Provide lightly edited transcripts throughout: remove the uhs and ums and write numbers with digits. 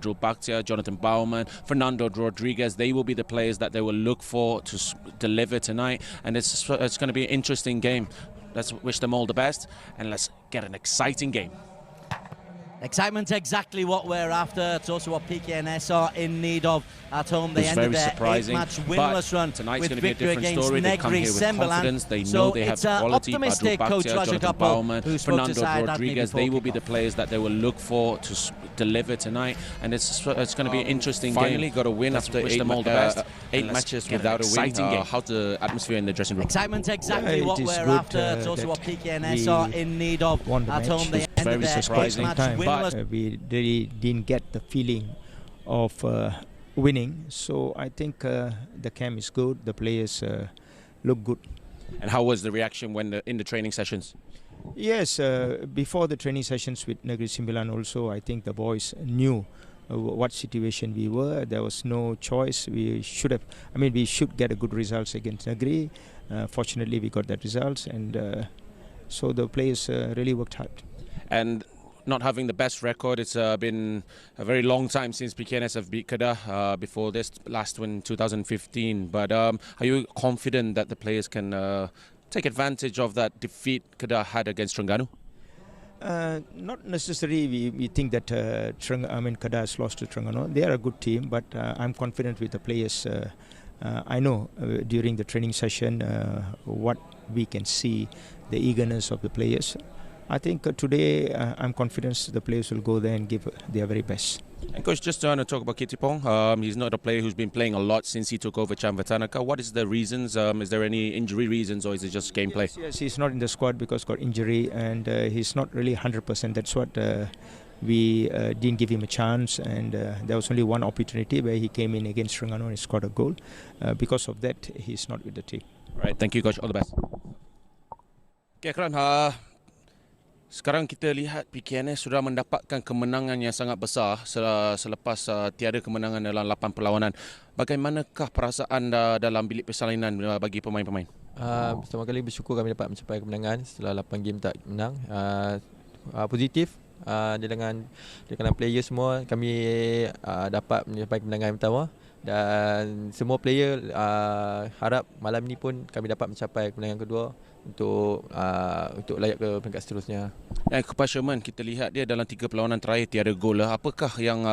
Adil Bakhtiar, Jonathan Baumann, Fernando Rodriguez. They will be the players that they will look for to deliver tonight, and it's going to be an interesting game. Let's wish them all the best, and let's get an exciting game. Excitement, exactly what we're after. It's also what Pkns are in need of at home. They ended their 8-match winless run with victory against Negri Sembilan. They know they have quality. Optimistic coach Raja Kapil, who spoke to Syed Rodriguez. They will be the players that they will look for to deliver tonight, and it's going to be an interesting game. Finally got a win after eight matches without a win. How's the atmosphere in the dressing room? Excitement, exactly what we're after. It's also what Pkns are in need of at home. They ended their 8-match winless. But we really didn't get the feeling of winning, so I think the camp is good, the players look good. And how was the reaction when in the training sessions? Yes, before the training sessions with Negri Sembilan also, I think the boys knew what situation we were. There was no choice. We should get a good results against Negri. Fortunately, we got that results, and so the players really worked hard. And not having the best record, it's been a very long time since Pkns have beat Kedah before this last one in 2015. But are you confident that the players can take advantage of that defeat Kedah had against Terengganu? Not necessarily. We think that Kedah has lost to Terengganu. They are a good team, but I'm confident with the players. I know during the training session what we can see, the eagerness of the players. I think today I'm confident the players will go there and give their very best. And Coach, just to talk about Kittipong, he's not a player who's been playing a lot since he took over Chamvatanaka. What is the reasons? Is there any injury reasons, or is it just gameplay? Yes, he's not in the squad because got injury, and he's not really 100%. That's what we didn't give him a chance, and there was only one opportunity where he came in against Terengganu and scored a goal. Because of that, he's not with the team. Right, thank you, Coach. All the best. Okay, Akram. Sekarang kita lihat Pkns sudah mendapatkan kemenangan yang sangat besar selepas tiada kemenangan dalam 8 perlawanan. Bagaimanakah perasaan dalam bilik persalinan bagi pemain-pemain? Pertama kali bersyukur kami dapat mencapai kemenangan setelah 8 game tak menang. Positif dengan player semua kami dapat mencapai kemenangan yang pertama, dan semua player harap malam ni pun kami dapat mencapai kemenangan kedua untuk layak ke peringkat seterusnya. Kepada Sherman, kita lihat dia dalam 3 perlawanan terakhir tiada gol. Apakah yang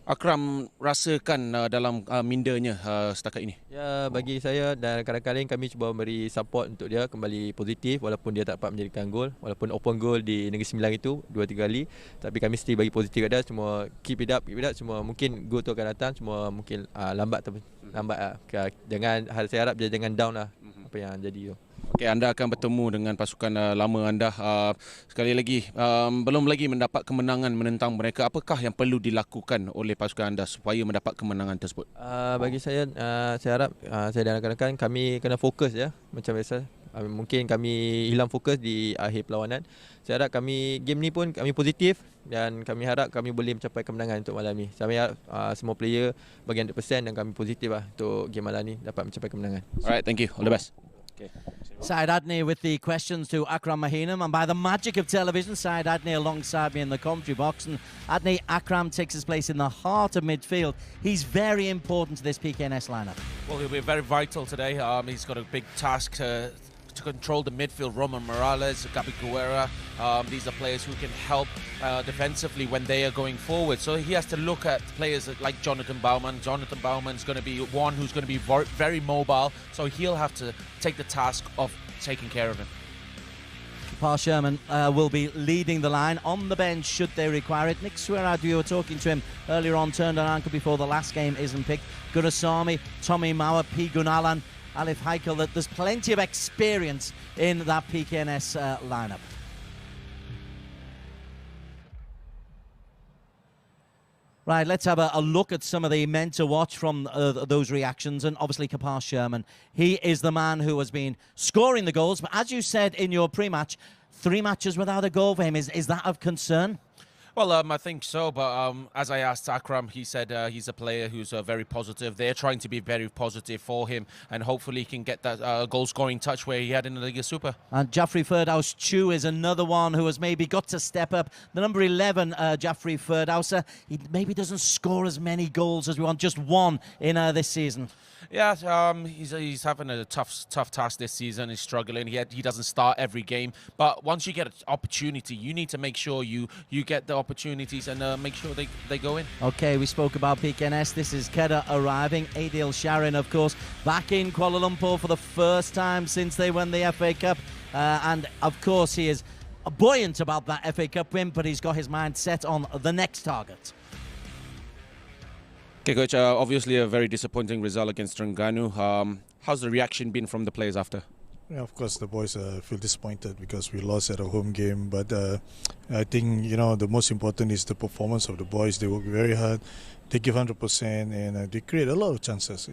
Akram rasakan dalam mindanya setakat ini? Ya, bagi saya dan kadang-kadang kami cuba beri support untuk dia kembali positif walaupun dia tak dapat menjadikan gol, walaupun open goal di Negeri Sembilan itu 2-3 kali, tapi kami still bagi positif kat dia. Cuma keep it up. Cuma mungkin gol tu akan datang, cuma mungkin lambat. Jangan, saya harap dia jangan down lah apa yang jadi tu. Okay, anda akan bertemu dengan pasukan lama anda. Sekali lagi, belum lagi mendapat kemenangan menentang mereka. Apakah yang perlu dilakukan oleh pasukan anda supaya mendapat kemenangan tersebut? Bagi saya harap saya dan rakan-rakan kami kena fokus ya, macam biasa. Mungkin kami hilang fokus di akhir perlawanan. Saya harap game ni pun kami positif, dan kami harap kami boleh mencapai kemenangan untuk malam ni. Saya harap semua player bagi 100% dan kami positif lah untuk game malam ni dapat mencapai kemenangan. Alright, thank you. All the best. Okay. Syed Adney with the questions to Akram Mahinam, and by the magic of television, Syed Adney alongside me in the commentary box. And Adney, Akram takes his place in the heart of midfield. He's very important to this Pkns lineup. Well, he'll be very vital today. He's got a big task to control the midfield. Roman Morales, Gabi Guerra, these are players who can help defensively when they are going forward. So he has to look at players like Jonathan Baumann. Jonathan Bauman's going to be one who's going to be very mobile, so he'll have to take the task of taking care of him. Paul Sherman will be leading the line on the bench should they require it. Nick Swerad, you were talking to him earlier on, turned an ankle before the last game, isn't picked. Gurasamy, Tommy Mauer, P. Gunalan, Alif Heikel. That there's plenty of experience in that Pkns lineup. Right, let's have a look at some of the men to watch from those reactions. And obviously, Kapar Sherman, he is the man who has been scoring the goals. But as you said in your pre-match, 3 matches without a goal for him. Is that of concern? Well, I think so, but as I asked Akram, he said he's a player who's very positive. They're trying to be very positive for him, and hopefully he can get that goal-scoring touch where he had in the Liga Super. And Jaffrey Firdhouse Chu is another one who has maybe got to step up. The number 11, Jaffrey Firdhouse, he maybe doesn't score as many goals as we want, just one in this season. Yeah, he's having a tough task this season. He's struggling. He doesn't start every game, but once you get an opportunity, you need to make sure you get the opportunities and make sure they go in. Okay, we spoke about Pkns. This is Kedah arriving. Adil Sharin, of course, back in Kuala Lumpur for the first time since they won the FA Cup, and of course he is buoyant about that FA Cup win, but he's got his mind set on the next target. Okay, Coach, obviously a very disappointing result against Terengganu. How's the reaction been from the players after? Yeah, of course, the boys feel disappointed because we lost at a home game. But I think, the most important is the performance of the boys. They work very hard. They give 100% and they create a lot of chances.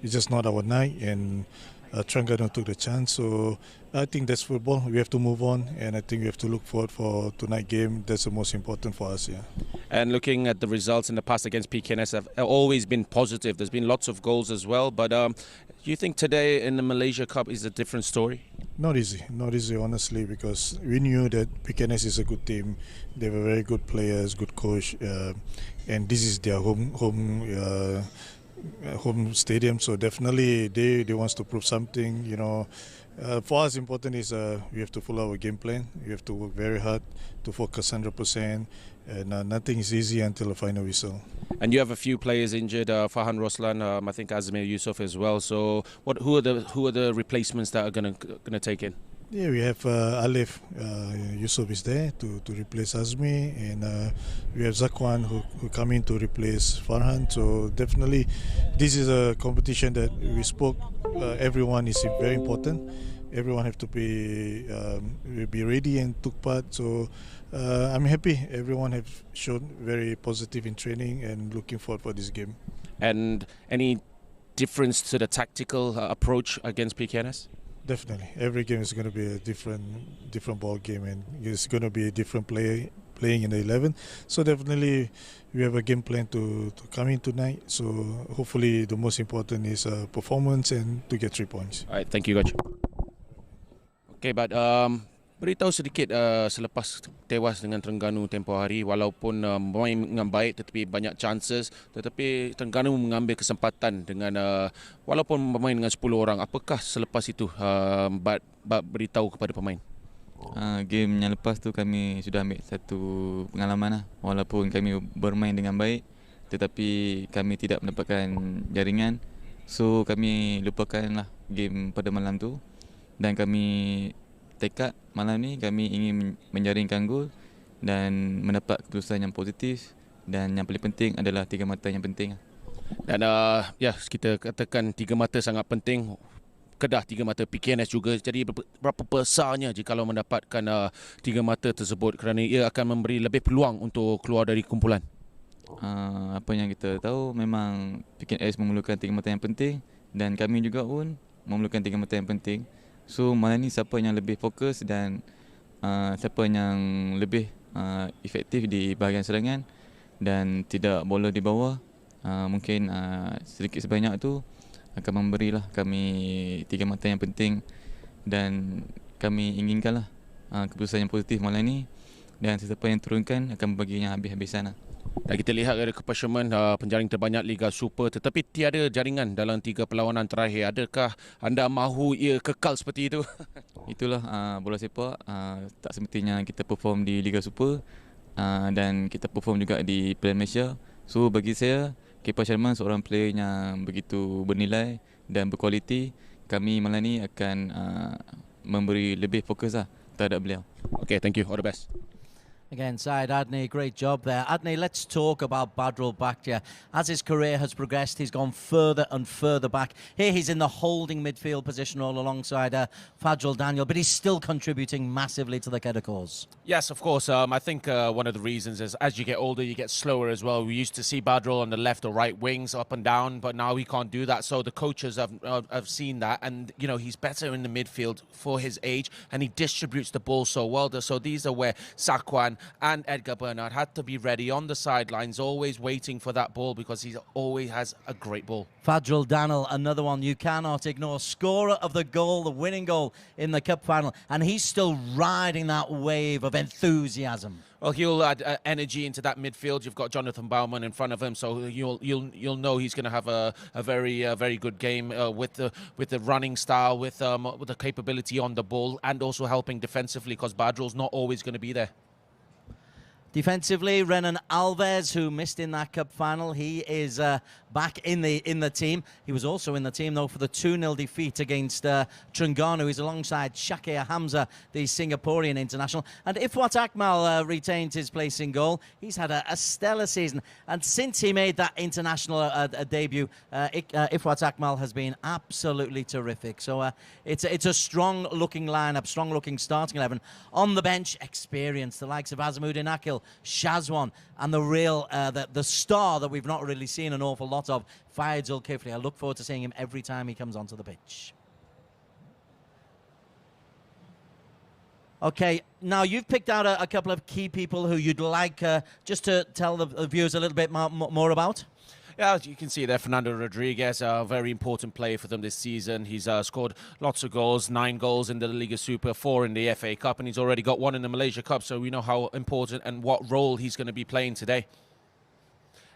It's just not our night, and Terengganu took the chance. So I think that's football. We have to move on, and I think we have to look forward for tonight's game. That's the most important for us, yeah. And looking at the results in the past against Pkns have always been positive. There's been lots of goals as well. But do you think today in the Malaysia Cup is a different story? Not easy, honestly, because we knew that Pkns is a good team. They were very good players, good coach, and this is their home stadium. So definitely they wants to prove something. For us, important is we have to follow our game plan. We have to work very hard to focus 100%. And nothing is easy until the final whistle. And you have a few players injured, Farhan Roslan, I think Azmir Yusof as well. So who are the replacements that are gonna take in? Yeah, we have Alif Yusof is there to replace Azmi, and we have Zakwan who come in to replace Farhan. So definitely, this is a competition that we spoke. Everyone is very important. Everyone have to be ready and took part. So I'm happy. Everyone have shown very positive in training and looking forward for this game. And any difference to the tactical approach against Pkns? Definitely, every game is going to be a different ball game, and it's going to be a different player playing in the 11. So definitely, we have a game plan to come in tonight. So hopefully, the most important is performance and to get 3 points. All right, thank you, Coach. Okay, but beritahu sedikit selepas tewas dengan Terengganu tempoh hari, walaupun bermain dengan baik tetapi banyak chances, tetapi Terengganu mengambil kesempatan dengan walaupun bermain dengan 10 orang. Apakah selepas itu Bat beritahu kepada pemain? Game yang lepas tu kami sudah ambil satu pengalaman lah. Walaupun kami bermain dengan baik tetapi kami tidak mendapatkan jaringan, so kami lupakanlah game pada malam tu, dan kami tekad malam ni kami ingin menjaringkan gol dan mendapat keputusan yang positif, dan yang paling penting adalah 3 mata yang penting. Dan kita katakan 3 mata sangat penting. Kedah 3 mata, Pkns juga. Jadi berapa besarnya jikalau mendapatkan 3 mata tersebut, kerana ia akan memberi lebih peluang untuk keluar dari kumpulan? Apa yang kita tahu, memang Pkns memerlukan 3 mata yang penting, dan kami juga pun memerlukan 3 mata yang penting. So malam ni siapa yang lebih fokus dan siapa yang lebih efektif di bahagian serangan dan tidak bola di bawah, mungkin sedikit sebanyak tu akan memberilah kami 3 mata yang penting, dan kami inginkanlah keputusan yang positif malam ni, dan sesiapa yang turunkan akan membaginya habis-habisan lah. Dan kita lihat ada kepasaman penjaring terbanyak Liga Super, tetapi tiada jaringan dalam 3 perlawanan terakhir. Adakah anda mahu ia kekal seperti itu? Itulah bola sepak, tak semestinya kita perform di Liga Super, dan kita perform juga di Piala Malaysia. So bagi saya, Kepa Sharman seorang player yang begitu bernilai dan berkualiti. Kami malam ni akan memberi lebih fokus terhadap beliau. Okay, thank you. All the best. Again, Syed Adney, great job there. Adney, let's talk about Badrul Bhatia. As his career has progressed, he's gone further and further back. Here he's in the holding midfield position all alongside Fajrul Daniel, but he's still contributing massively to the Kedah cause. Yes, of course. I think one of the reasons is as you get older, you get slower as well. We used to see Badrul on the left or right wings, up and down, but now he can't do that. So the coaches have seen that, and he's better in the midfield for his age, and he distributes the ball so well. So these are where Sakwan and Edgar Bernard had to be ready on the sidelines, always waiting for that ball because he always has a great ball. Fadril Danil, another one you cannot ignore. Scorer of the goal, the winning goal in the cup final, and he's still riding that wave of enthusiasm. Well, he'll add energy into that midfield. You've got Jonathan Baumann in front of him, so you'll know he's going to have a very good game with the running style, with the capability on the ball, and also helping defensively because Badril's not always going to be there. Defensively, Renan Alves, who missed in that cup final, he is back in the team. He was also in the team, though, for the 2-0 defeat against Terengganu. He's alongside Shakir Hamza, the Singaporean international. And Ifwat Akmal retained his place in goal. He's had a stellar season. And since he made that international debut, Ifwat Akmal has been absolutely terrific. So it's a strong-looking lineup, strong-looking starting 11. On the bench, experience, the likes of Azmuddin Akil, Shazwan, and the real the star that we've not really seen an awful lot of, Fayed Zulkifli. I look forward to seeing him every time he comes onto the pitch. Okay, now you've picked out a couple of key people who you'd like just to tell the viewers a little bit more about. Yeah, as you can see there, Fernando Rodriguez, a very important player for them this season. He's scored lots of goals, 9 goals in the Liga Super, 4 in the FA Cup, and he's already got 1 in the Malaysia Cup, so we know how important and what role he's going to be playing today.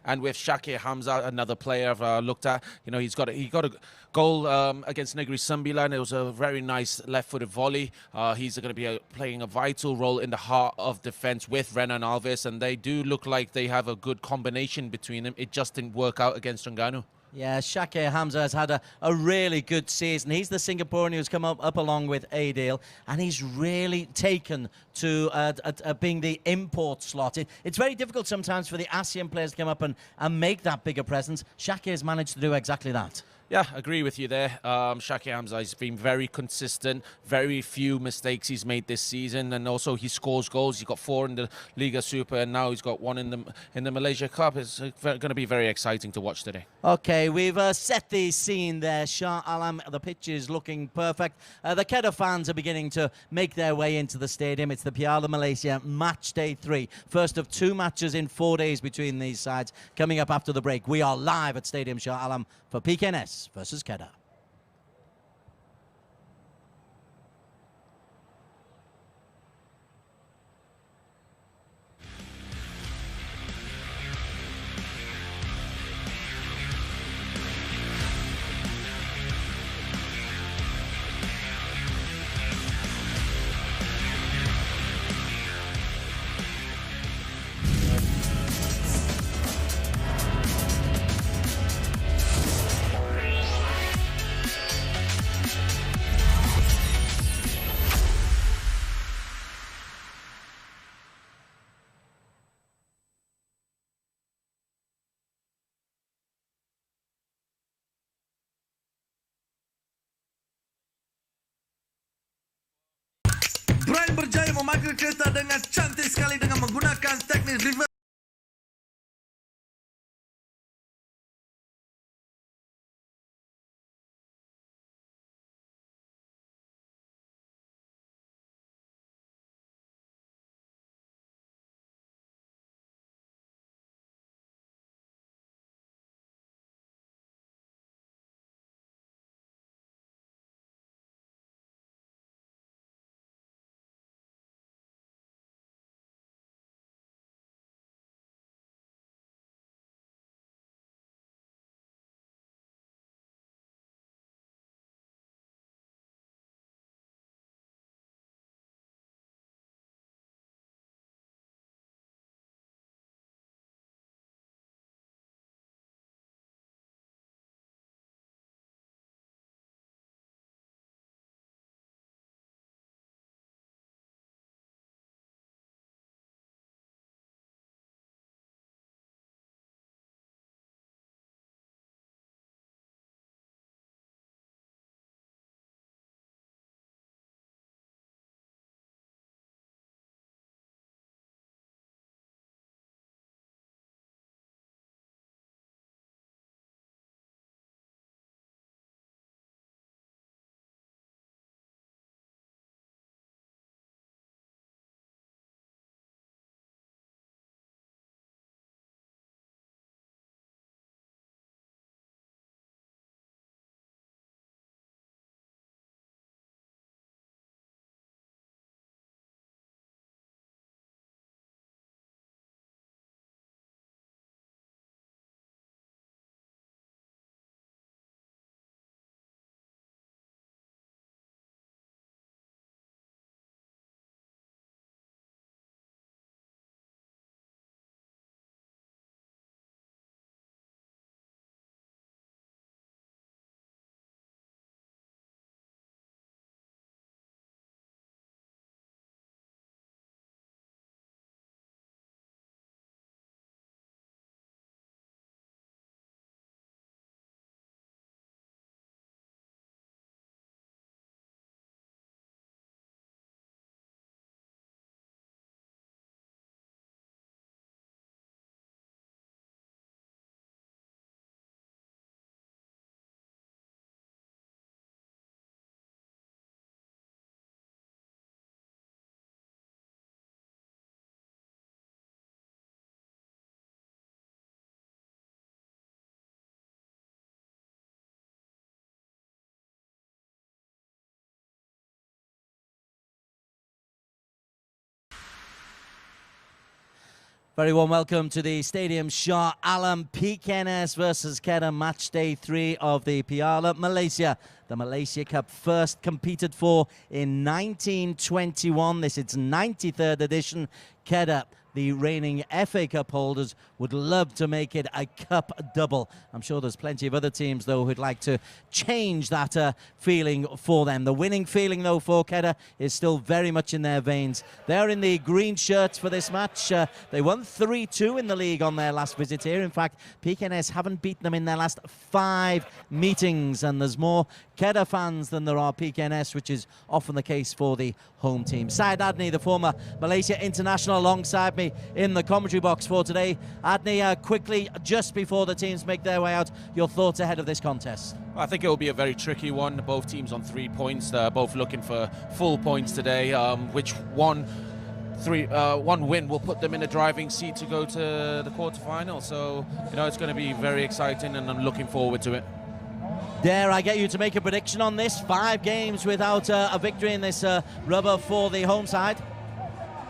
And with Shakir Hamza, another player I've looked at, you know, he got a goal against Negri Sembilan. It was a very nice left-footed volley. He's going to be playing a vital role in the heart of defence with Renan Alves, and they do look like they have a good combination between them. It just didn't work out against Terengganu. Yeah, Shakir Hamza has had a really good season. He's the Singaporean who's come up along with Adil, and he's really taken to being the import slot. It's very difficult sometimes for the ASEAN players to come up and make that bigger presence. Shakir's managed to do exactly that. Yeah, agree with you there. Shakir Hamza has been very consistent, very few mistakes he's made this season, and also he scores goals. He's got 4 in the Liga Super, and now he's got 1 in the Malaysia Cup. It's going to be very exciting to watch today. Okay, we've set the scene there. Shah Alam, the pitch is looking perfect. The Kedah fans are beginning to make their way into the stadium. It's the Piala Malaysia match day 3. First of 2 matches in 4 days between these sides. Coming up after the break, we are live at Stadium Shah Alam for Pkns versus Kedah. Brian berjaya memanggil kereta dengan cantik sekali dengan menggunakan teknik reverse. Very warm welcome to the Stadium Shah Alam. Pkns versus Kedah, match day 3 of the Piala Malaysia. The Malaysia Cup, first competed for in 1921. This is its 93rd edition. Kedah, the reigning FA Cup holders, would love to make it a cup double. I'm sure there's plenty of other teams, though, who'd like to change that feeling for them. The winning feeling, though, for Kedah is still very much in their veins. They're in the green shirts for this match. They won 3-2 in the league on their last visit here. In fact, Pkns haven't beaten them in their last 5 meetings, and there's more Kedah fans than there are Pkns, which is often the case for the home team. Syed Adney, the former Malaysia international, alongside me in the commentary box for today. Adney, quickly, just before the teams make their way out, your thoughts ahead of this contest? I think it will be a very tricky one. Both teams on 3 points. They're both looking for full points today, which one win will put them in a driving seat to go to the quarterfinal. So, it's going to be very exciting, and I'm looking forward to it. Dare I get you to make a prediction on this? 5 games without a victory in this rubber for the home side.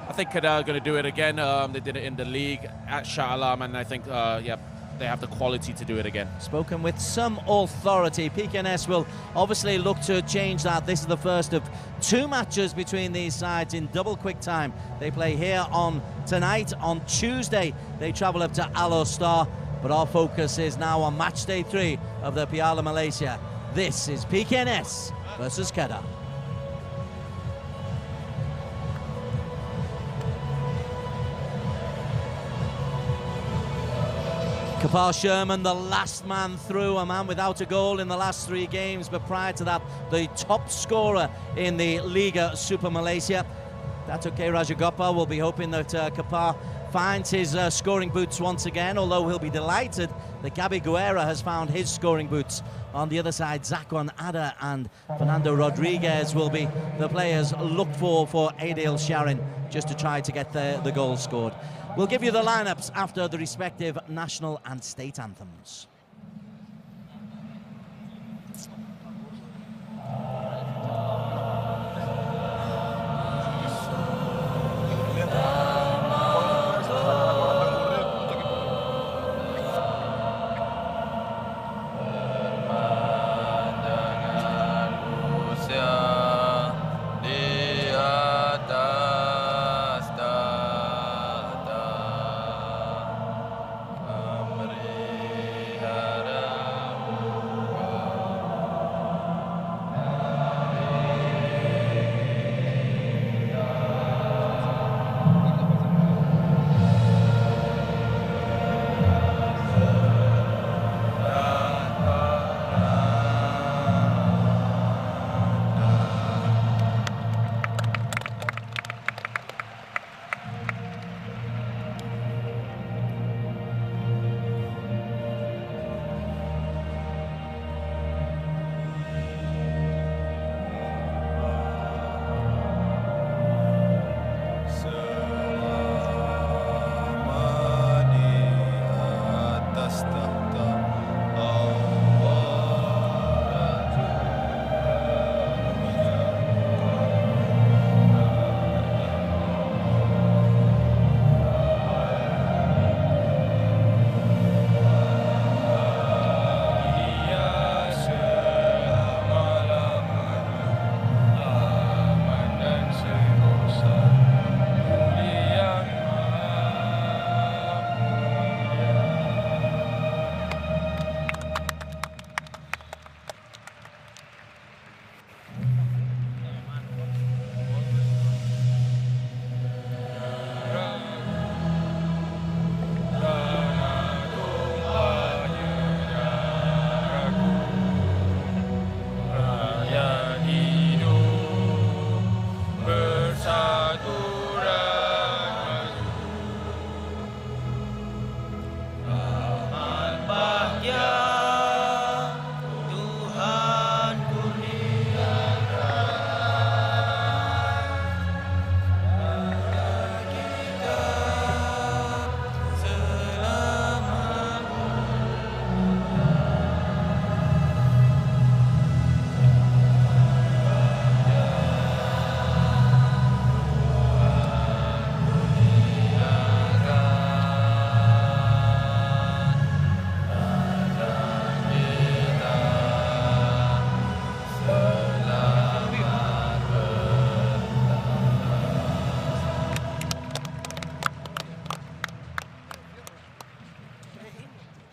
I think Kedah are going to do it again. They did it in the league at Shah Alam, and I think, they have the quality to do it again. Spoken with some authority. Pkns will obviously look to change that. This is the first of 2 matches between these sides in double quick time. They play here on tonight. On Tuesday, they travel up to Al Star. But our focus is now on match day 3 of the Piala Malaysia. This is Pkns versus Kedah. Kapar Sherman, the last man through, a man without a goal in the last 3 games, but prior to that, the top scorer in the Liga Super Malaysia. That's okay. Rajagopal will be hoping that Kapar finds his scoring boots once again, although he'll be delighted that Gabi Guerra has found his scoring boots. On the other side, Zakwan Ada and Fernando Rodriguez will be the players looked for Adil Sharin, just to try to get the goal scored. We'll give you the lineups after the respective national and state anthems.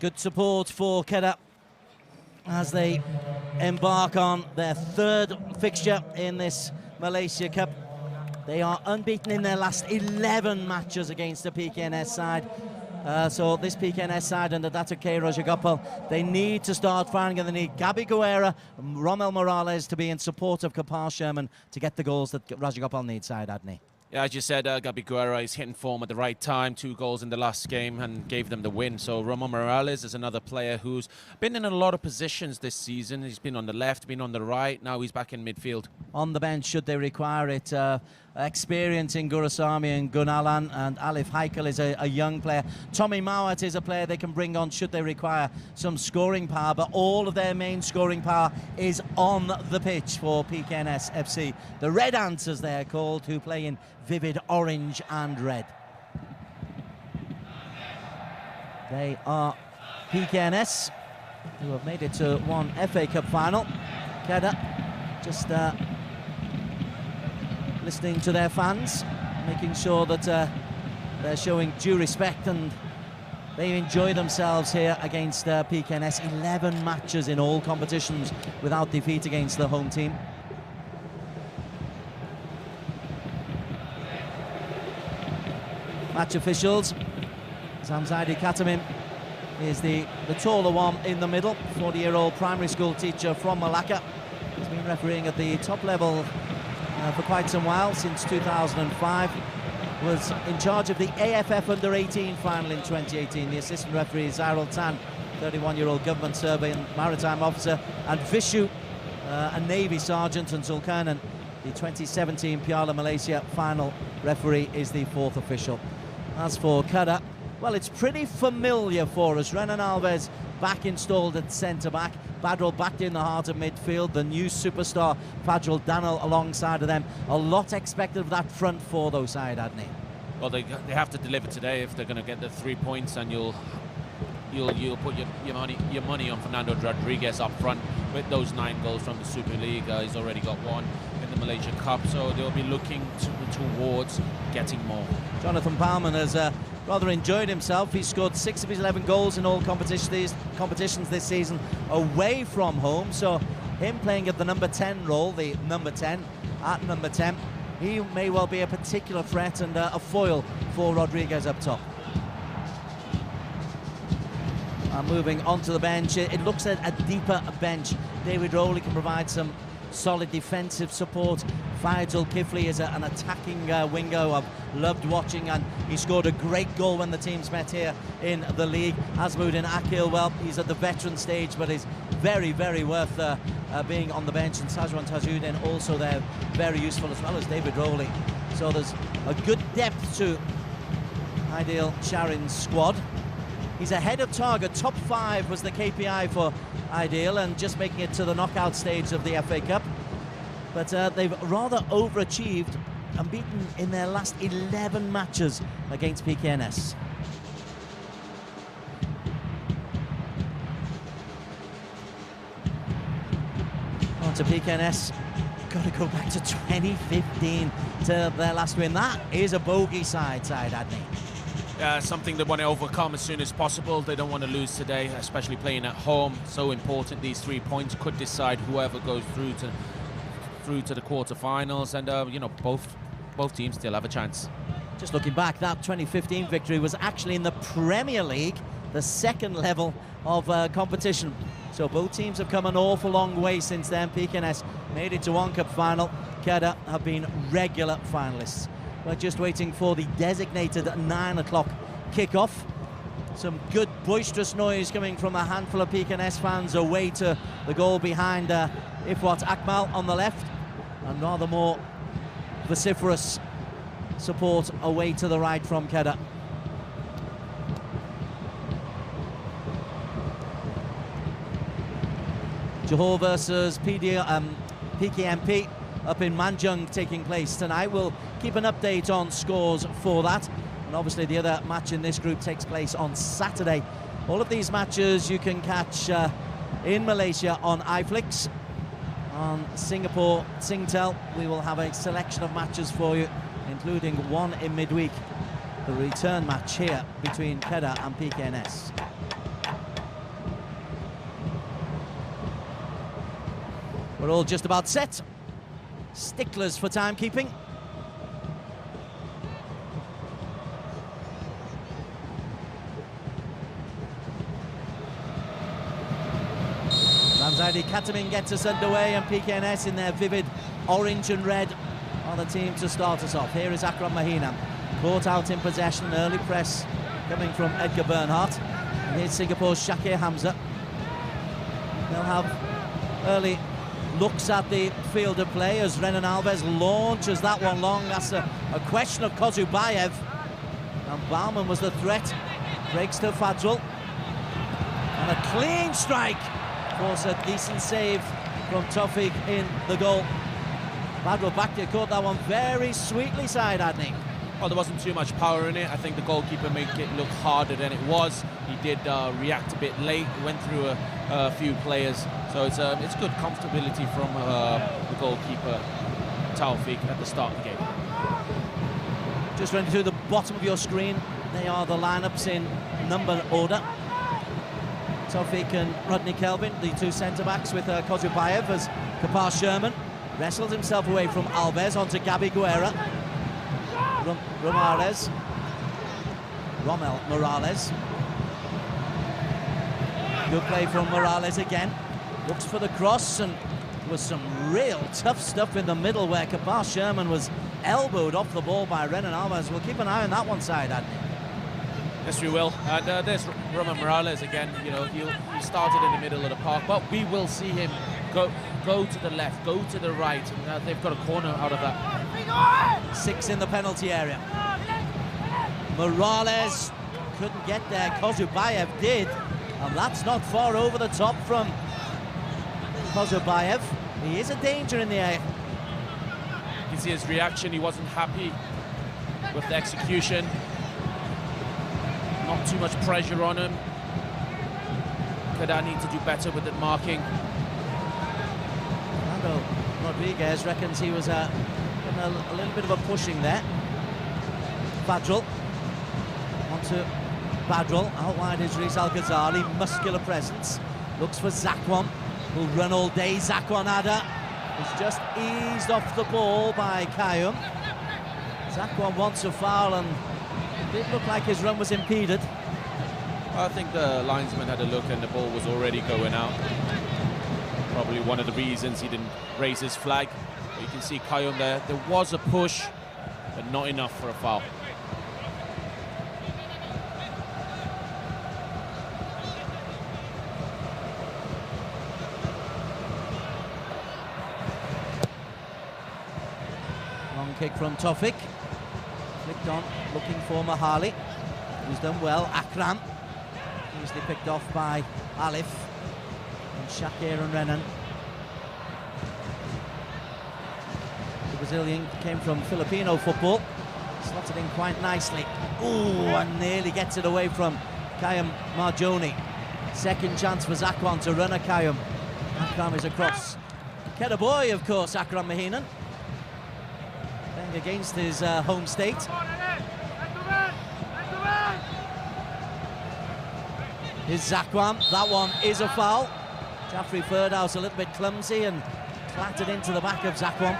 Good support for Kedah as they embark on their third fixture in this Malaysia Cup. They are unbeaten in their last 11 matches against the Pkns side. So this Pkns side under Datuk K. Rajagopal, they need to start firing, and they need Gabi Guerra and Romel Morales to be in support of Kapar Sherman to get the goals that Rajagopal needs, Syed Adni. Yeah, as you said, Gabi Guerra is hitting form at the right time. 2 goals in the last game and gave them the win. So Romel Morales is another player who's been in a lot of positions this season. He's been on the left, been on the right. Now he's back in midfield. On the bench, should they require it, experience in Gurasamy and Gunalan, and Alif Haikal is a young player. Tommy Mawat is a player they can bring on should they require some scoring power, but all of their main scoring power is on the pitch for Pkns FC. The Red Ants, as they're called, who play in vivid orange and red. They are Pkns, who have made it to one FA Cup final. Kedah just listening to their fans, making sure that they're showing due respect and they enjoy themselves here against Pkns. 11 matches in all competitions without defeat against the home team. Match officials, Zamzadi Katamim is the taller one in the middle, 40-year-old primary school teacher from Malacca. He's been refereeing at the top level for quite some while, since 2005. Was in charge of the AFF Under-18 final in 2018. The assistant referee is Zairul Tan, 31-year-old government survey and maritime officer, and Vishu, a Navy sergeant, and Zulkarnain, the 2017 Piala Malaysia final referee, is the 4th official. As for Kedah, well, it's pretty familiar for us. Renan Alves back installed at centre-back. Badrul back in the heart of midfield. The new superstar, Fajrul Danil, alongside of them. A lot expected of that front four, though, Syed Adni. Well, they have to deliver today if they're going to get the 3 points, and you'll put your money on Fernando Rodriguez up front with those 9 goals from the Super League. He's already got 1 in the Malaysian Cup, so they'll be looking towards getting more. Jonathan Palman has rather enjoyed himself. He's scored 6 of his 11 goals in all competitions this season away from home, so him playing at the number 10 role, the number 10 at number 10, he may well be a particular threat and a foil for Rodriguez up top. Moving onto the bench, it looks at a deeper bench. David Rowley can provide some solid defensive support. Faisal Kifli is an attacking winger I've loved watching, and he scored a great goal when the teams met here in the league. Azmuddin Akil, well, he's at the veteran stage, but is very, very worth being on the bench. And Sajwan Tajuddin also there, very useful, as well as David Rowley. So there's a good depth to Aidil Sharin's squad. He's ahead of target. Top 5 was the KPI for Aidil, and just making it to the knockout stage of the FA Cup. But they've rather overachieved and beaten in their last 11 matches against Pkns. On to Pkns. Got to go back to 2015 to their last win. That is a bogey side, Adni. Something they want to overcome as soon as possible. They don't want to lose today, especially playing at home. So important. These 3 points could decide whoever goes through to the quarterfinals, and you know, both teams still have a chance. Just looking back, that 2015 victory was actually in the Premier League, the second level of competition. So both teams have come an awful long way since then. Pkns made it to one cup final. Kedah have been regular finalists. We're just waiting for the designated 9 o'clock kick-off. Some good boisterous noise coming from a handful of Pkns fans away to the goal behind Ifwat Akmal on the left, and rather more vociferous support away to the right from Kedah. Johor versus PKMP up in Manjung taking place tonight. We'll keep an update on scores for that, and obviously the other match in this group takes place on Saturday. All of these matches you can catch in Malaysia on iFlix. On Singapore Singtel, we will have a selection of matches for you, including one in midweek, the return match here between Kedah and Pkns. We're all just about set. Sticklers for timekeeping. Ramzadi Katamin gets us underway, and Pkns in their vivid orange and red are the team to start us off. Here is Akram Mahina, caught out in possession, early press coming from Edgar Bernhardt. And here's Singapore's Shakir Hamza. They'll have early looks at the field of play as Renan Alves launches that one long. That's a question of Kozubayev. And Baumann was the threat. Breaks to Fadril. And a clean strike. Force a decent save from Tawfiq in the goal. Fadril Bakhtia caught that one very sweetly side, hadn't he? Well, there wasn't too much power in it. I think the goalkeeper made it look harder than it was. He did react a bit late, went through a few players. So it's good comfortability from the goalkeeper, Tawfiq, at the start of the game. Just running through the bottom of your screen, they are the lineups in number order. Tawfiq and Rodney Kelvin, the two centre-backs, with Kozubayev as Kapar Sherman. Wrestled himself away from Alves onto Gabi Guerra. Romel Morales. Good play from Morales again. Looks for the cross, and was some real tough stuff in the middle where Kapar Sherman was elbowed off the ball by Renan Alves. We'll keep an eye on that one side, Andy. Yes, we will. And there's Roman Morales again. You know, he started in the middle of the park, but we will see him go to the left, go to the right, and they've got a corner out of that. 6 in the penalty area. Morales couldn't get there. Kozubayev did, and that's not far over the top from Kozubayev. He is a danger in the air. You can see his reaction. He wasn't happy with the execution. Not too much pressure on him. Kedah need to do better with the marking. Fernando Rodriguez reckons he was a little bit of a pushing there. Fadril onto Badril. Out wide is Rizal Ghazali, muscular presence. Looks for Zakwan, who'll run all day. Zakwan Ada is just eased off the ball by Kayum. Zakwan wants a foul, and it did look like his run was impeded. I think the linesman had a look and the ball was already going out. Probably one of the reasons he didn't raise his flag. But you can see Kayum there. There was a push, but not enough for a foul. Long kick from Tawfiq. Flicked on, looking for Mahali. He's done well. Akram. Easily picked off by Alif. And Shakir and Renan. The Brazilian came from Filipino football. Slotted in quite nicely. Ooh, and nearly gets it away from Kayum Marjoni. Second chance for Zakwan to run a Kayum. Akram is across. Kedah boy, of course, Akram Mahinan. Playing against his home state. Here's Zakwan. That one is a foul. Jaffrey Ferdhouse a little bit clumsy and clattered into the back of Zakwan.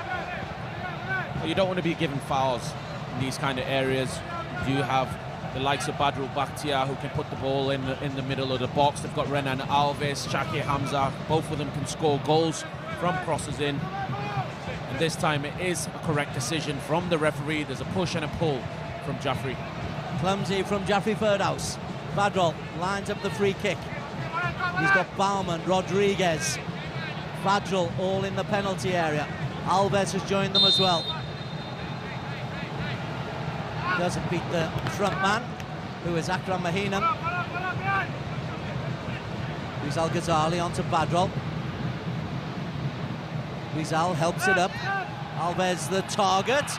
Well, you don't want to be given fouls in these kind of areas. You have the likes of Badrul Bakhtia, who can put the ball in the middle of the box. They've got Renan Alves, Shakir Hamza. Both of them can score goals from crosses in. And this time it is a correct decision from the referee. There's a push and a pull from Jaffrey. Clumsy from Jaffrey Ferdhouse. Fadril lines up the free kick. He's got Baumann, Rodriguez, Fadril all in the penalty area. Alves has joined them as well. Doesn't beat the front man, who is Akram Mahinan. Rizal Ghazali onto Badril. Rizal helps it up. Alves the target.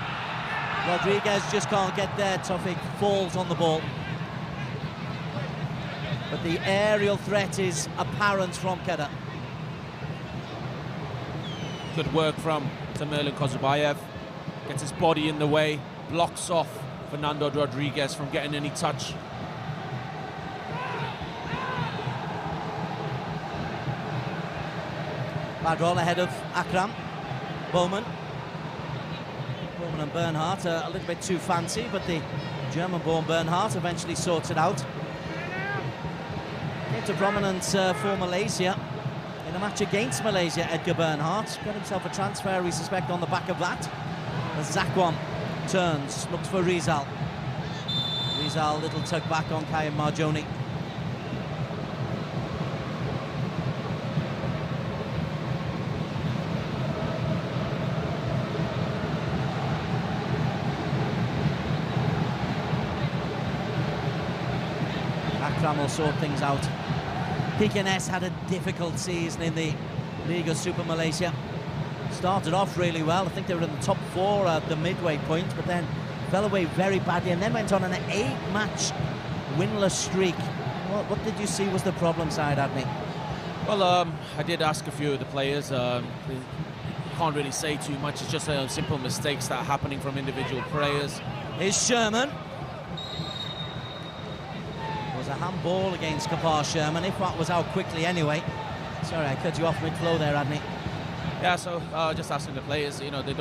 Rodriguez just can't get there. Tawfiq falls on the ball. But the aerial threat is apparent from Kedah. Good work from Tamerlan Kozubayev. Gets his body in the way, blocks off Fernando Rodriguez from getting any touch. Badrol ahead of Akram. Bowman and Bernhardt are a little bit too fancy, but the German-born Bernhardt eventually sorts it out. Came to prominence for Malaysia in a match against Malaysia. Edgar Bernhardt got himself a transfer, we suspect, on the back of that. As Zakwan turns, looks for Rizal. Rizal, little tug back on Kayum Marjoni. Akram will sort things out. Pkns had a difficult season in the Liga Super Malaysia. Started off really well. I think they were in the top 4 at the midway point, but then fell away very badly and then went on an 8-match winless streak. What did you see was the problem side, Adney? Well, I did ask a few of the players. Can't really say too much. It's just simple mistakes that are happening from individual players. Here's Sherman. Was a handball against Kapar Sherman, if that was out quickly anyway. Sorry, I cut you off mid-flow there, Adney. Yeah, so just asking the players, you know, they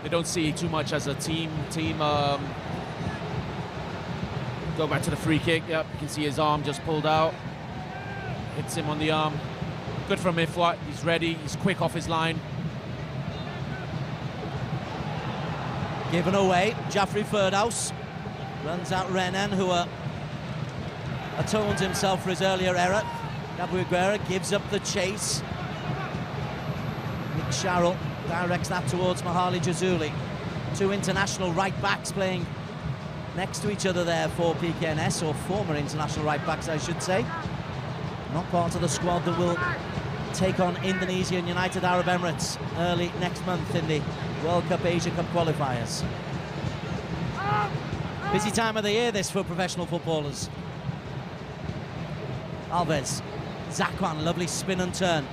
don't see too much as a team. Go back to the free kick. Yep, you can see his arm just pulled out. Hits him on the arm. Good from Ifwat. He's ready. He's quick off his line. Given away. Jaffrey Ferdhouse runs out Renan, who atones himself for his earlier error. Gabriel Guerra gives up the chase. Nick Sharrell directs that towards Mahali Jazuli. 2 international right-backs playing next to each other there for PKNS, or former international right-backs, I should say. Not part of the squad that will take on Indonesia and United Arab Emirates early next month in the World Cup Asia Cup qualifiers. Busy time of the year this for professional footballers. Alves, Zakwan, lovely spin and turn.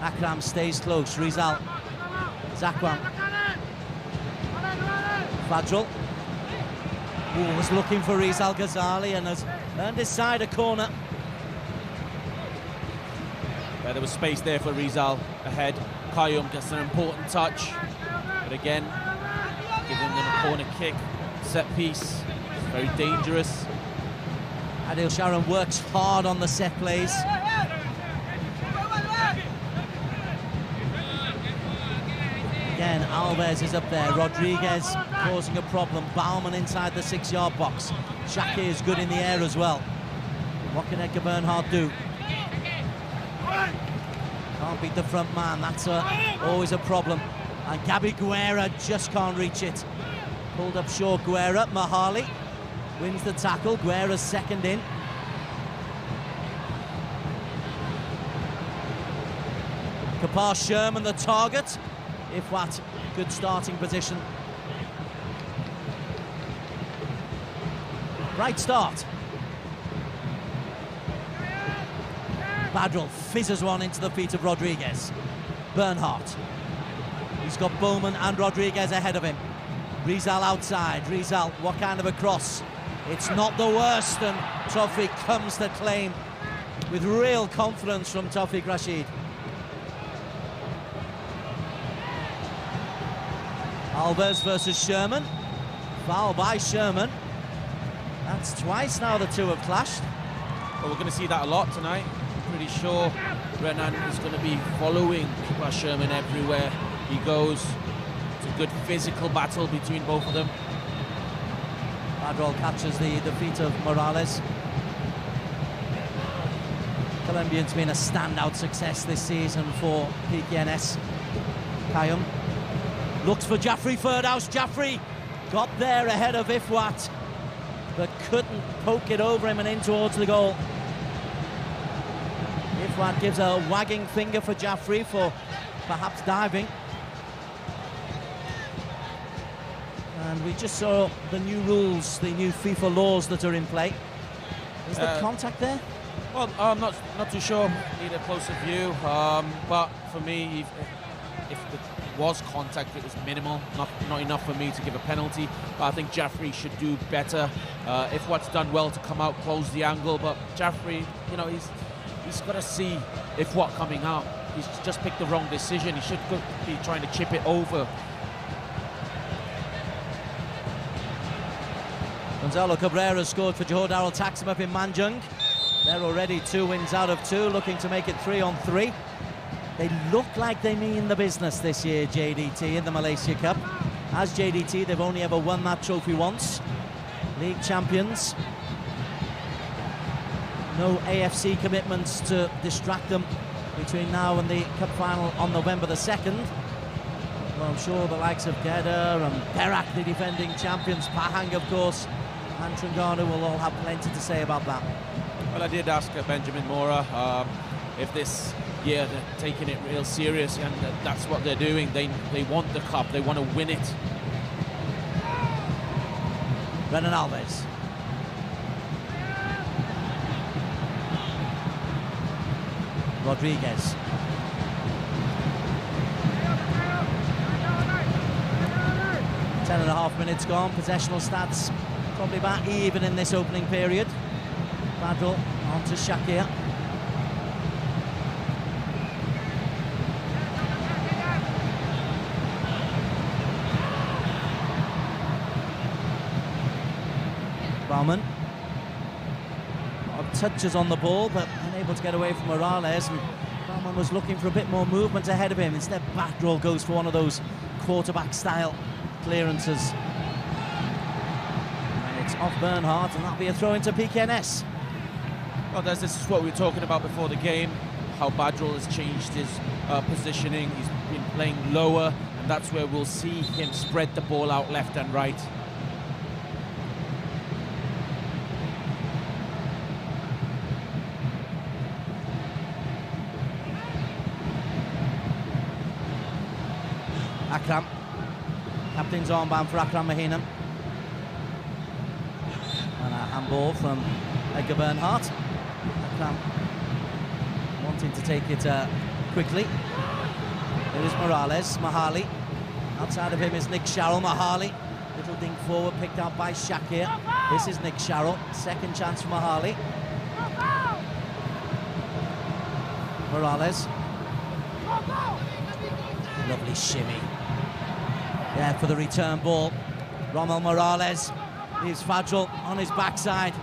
Akram stays close. Rizal, Zakwan, Fadril. Was looking for Rizal Ghazali and has earned his side a corner. Yeah, there was space there for Rizal ahead. Kayum gets an important touch, but again, giving them a corner kick, set piece. It's very dangerous. Adil Sharon works hard on the set plays. Again, Alves is up there. Rodriguez causing a problem. Baumann inside the 6-yard box. Shaki is good in the air as well. What can Edgar Bernhardt do? Can't beat the front man. That's always a problem. And Gabi Guerra just can't reach it. Pulled up short. Guerra. Mahali wins the tackle. Guerra's second in. Kapar Sherman the target. If what, good starting position. Right start. Badril fizzes one into the feet of Rodriguez. Bernhardt. He's got Bowman and Rodriguez ahead of him. Rizal outside. Rizal, what kind of a cross? It's not the worst, and Tawfiq comes to claim with real confidence from Tawfiq Rashid. Alves versus Sherman. Foul by Sherman. That's twice now the two have clashed. Well, we're going to see that a lot tonight. Pretty sure Renan is going to be following Kapar Sherman everywhere he goes. It's a good physical battle between both of them. Badrol catches the feet of Morales. Colombian's been a standout success this season for PKNS. Kayum looks for Jaffrey Ferdhouse. Jaffrey got there ahead of Ifwat, but couldn't poke it over him and in towards the goal. Ifwat gives a wagging finger for Jaffrey for perhaps diving. And we just saw the new rules, the new FIFA laws that are in play. Is there contact there? Well, I'm not too sure. Need a closer view. But for me, if there was contact, it was minimal, not enough for me to give a penalty. But I think Jaffrey should do better. If what's done well to come out, close the angle, but Jaffrey, you know, he's got to see if what coming out. he's just picked the wrong decision. He should be trying to chip it over. Gonzalo Cabrera scored for Johor Darul Taksim up in Manjung. They're already 2 wins out of 2, looking to make it 3 on 3. They look like they mean the business this year, JDT, in the Malaysia Cup. As JDT, they've only ever won that trophy once. League champions. No AFC commitments to distract them between now and the Cup final on November the 2nd. Well, I'm sure the likes of Kedah and Perak, the defending champions, Pahang, of course, and Terengganu will all have plenty to say about that. Well, I did ask Benjamin Mora if this year they're taking it real serious, and that's what they're doing. They want the cup, they want to win it. Renan Alves. Rodriguez. Ten and a half minutes gone. Possessional stats probably about even in this opening period. Badrul on to Shakir. Baumann. A lot of touches on the ball, but unable to get away from Morales. And Baumann was looking for a bit more movement ahead of him. Instead, Badrul goes for one of those quarterback-style clearances. And it's off Bernhardt, and that'll be a throw into Pkns. Well, this is what we were talking about before the game, how Badrul has changed his positioning. He's been playing lower, and that's where we'll see him spread the ball out left and right. Akram. Captain's armband for Akram Mahina. And a handball from Edgar Bernhardt. Akram wanting to take it quickly. There is Morales, Mahali. Outside of him is Nick Sharrell, Mahali. Little dink forward picked out by Shakir. This is Nick Sharrell. Second chance for Mahali. Morales. Lovely shimmy. Yeah, for the return ball. Rommel Morales leaves Fadril on his backside.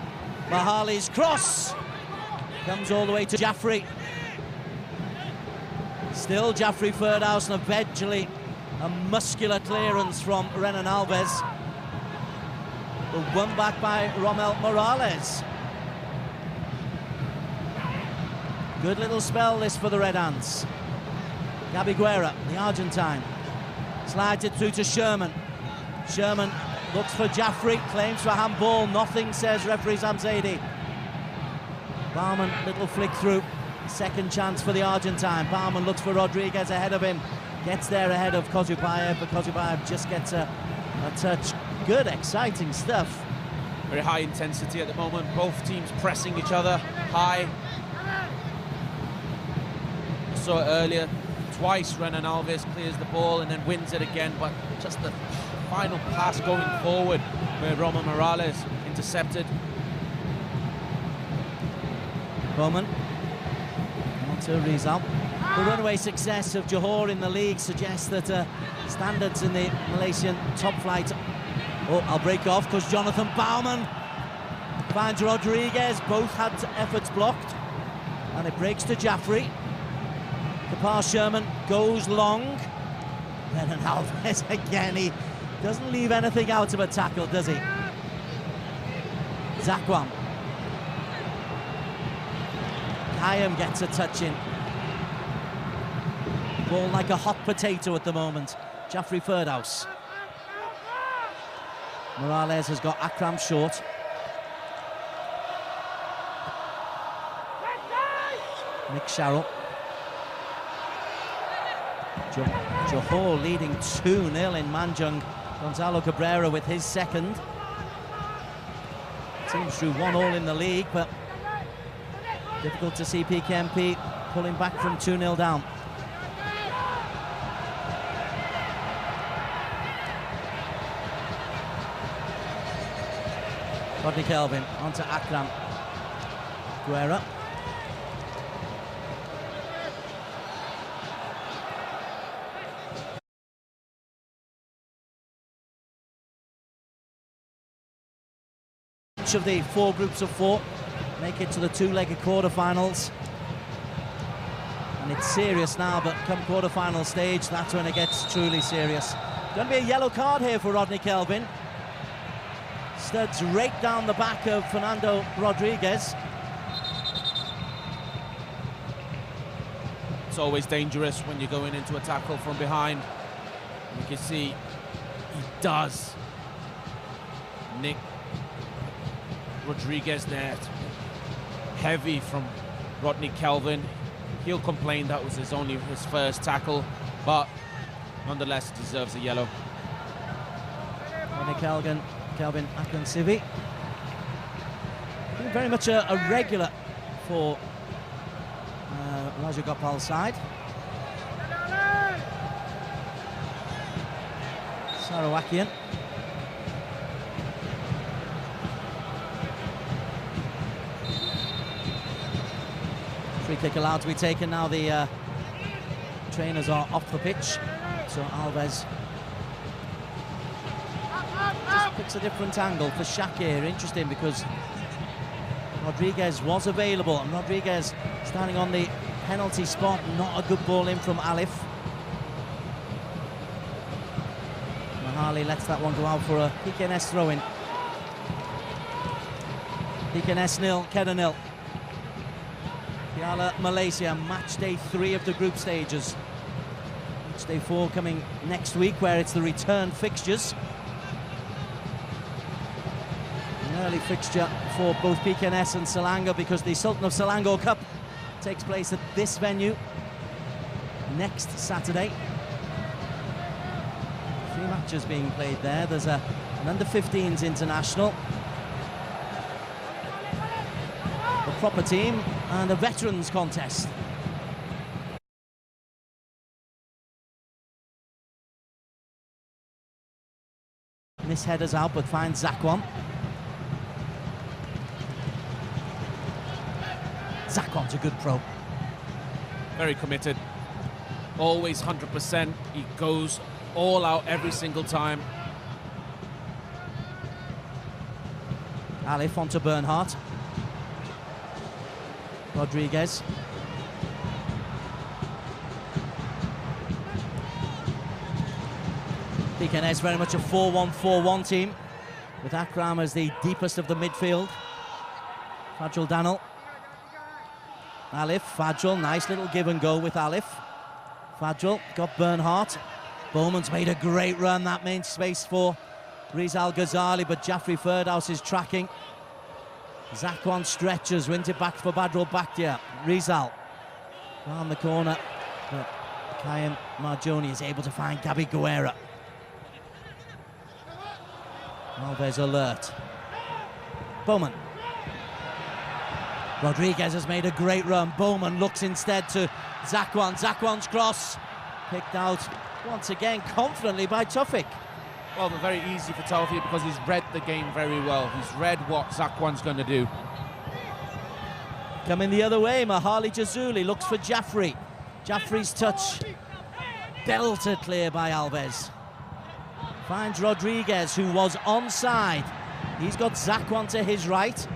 Mahali's cross comes all the way to Jaffrey. Still Jaffrey Ferdhouse, and eventually a muscular clearance from Renan Alves. But won back by Rommel Morales. Good little spell this for the Red Ants. Gabi Guerra, the Argentine, slides it through to Sherman. Sherman looks for Jaffrey, claims for handball. Nothing, says referee Zamzadi. Baumann, little flick through. Second chance for the Argentine. Baumann looks for Rodriguez ahead of him. Gets there ahead of Kozupayev, but Kozupayev just gets a touch. Good, exciting stuff. Very high intensity at the moment. Both teams pressing each other high. I saw it earlier. Twice Renan Alves clears the ball and then wins it again, but just the final pass going forward where Rommel Morales intercepted. Bowman on to Rizal. The runaway success of Johor in the league suggests that standards in the Malaysian top flight. Oh, I'll break off because Jonathan Baumann finds Rodriguez. Both had efforts blocked, and it breaks to Jaffrey. The pass Sherman goes long. Renan Alves again. He doesn't leave anything out of a tackle, does he? Zakwan. Kayam gets a touch in. Ball like a hot potato at the moment. Jaffrey Ferdhouse. Morales has got Akram short. Nick Sharrell. Johor leading 2-0 in Manjung. Gonzalo Cabrera with his second. Teams drew 1-1 in the league, but difficult to see PKMP pulling back from 2-0 down. Rodney Kelvin onto Akram. Guerra. each of the 4 groups of 4 make it to the 2-legged quarterfinals. And it's serious now, but come quarterfinal stage, that's when it gets truly serious. Going to be a yellow card here for Rodney Kelvin. Studs rake down the back of Fernando Rodriguez. It's always dangerous when you're going into a tackle from behind. You can see he does nick Rodriguez there. Heavy from Rodney Kelvin. He'll complain that was his first tackle, but nonetheless he deserves a yellow. Rodney Kelvin Akansivi. Very much a regular for Raja Gopal's side. Sarawakian. Free kick allowed to be taken now. The trainers are off the pitch, so Alves just picks a different angle for Shakir. Interesting, because Rodriguez was available, and Rodriguez standing on the penalty spot. Not a good ball in from Alif. Mahali lets that one go out for a Pkns throw-in. Pkns 0, Kedah 0. Piala Malaysia, match day 3 of the group stages. Match day 4 coming next week, where it's the return fixtures. An early fixture for both Pkns and Selangor, because the Sultan of Selangor Cup takes place at this venue next Saturday. 3 matches being played there. There's an under-15s international, a proper team, and a veterans contest. This header's out, but finds Zakwan. Zakwan's a good pro. Very committed. Always 100%. He goes all out every single time. Alif onto Bernhardt. Rodriguez. Pkns very much a 4-1-4-1 team, with Akram as the deepest of the midfield. Fajrul Danil. Alif, Fajrul, nice little give and go with Alif. Fajrul got Bernhardt. Bowman's made a great run, that means space for Rizal Ghazali, but Jaffrey Firdhouse is tracking. Zakwan stretches, wins it back for Badrul Bakhtiar. Rizal round the corner, but Kayem Marjoni is able to find Gabi Guerra. Alves alert. Bowman. Rodriguez has made a great run. Bowman looks instead to Zakwan. Zakwan's cross picked out once again confidently by Tawfik. Well, very easy for Tawfik, because he's read the game very well. He's read what Zakwan's going to do. Coming the other way, Mahali Jazuli looks for Jaffrey. Jaffrey's touch belted clear by Alves. Finds Rodriguez, who was onside. He's got Zakwan to his right.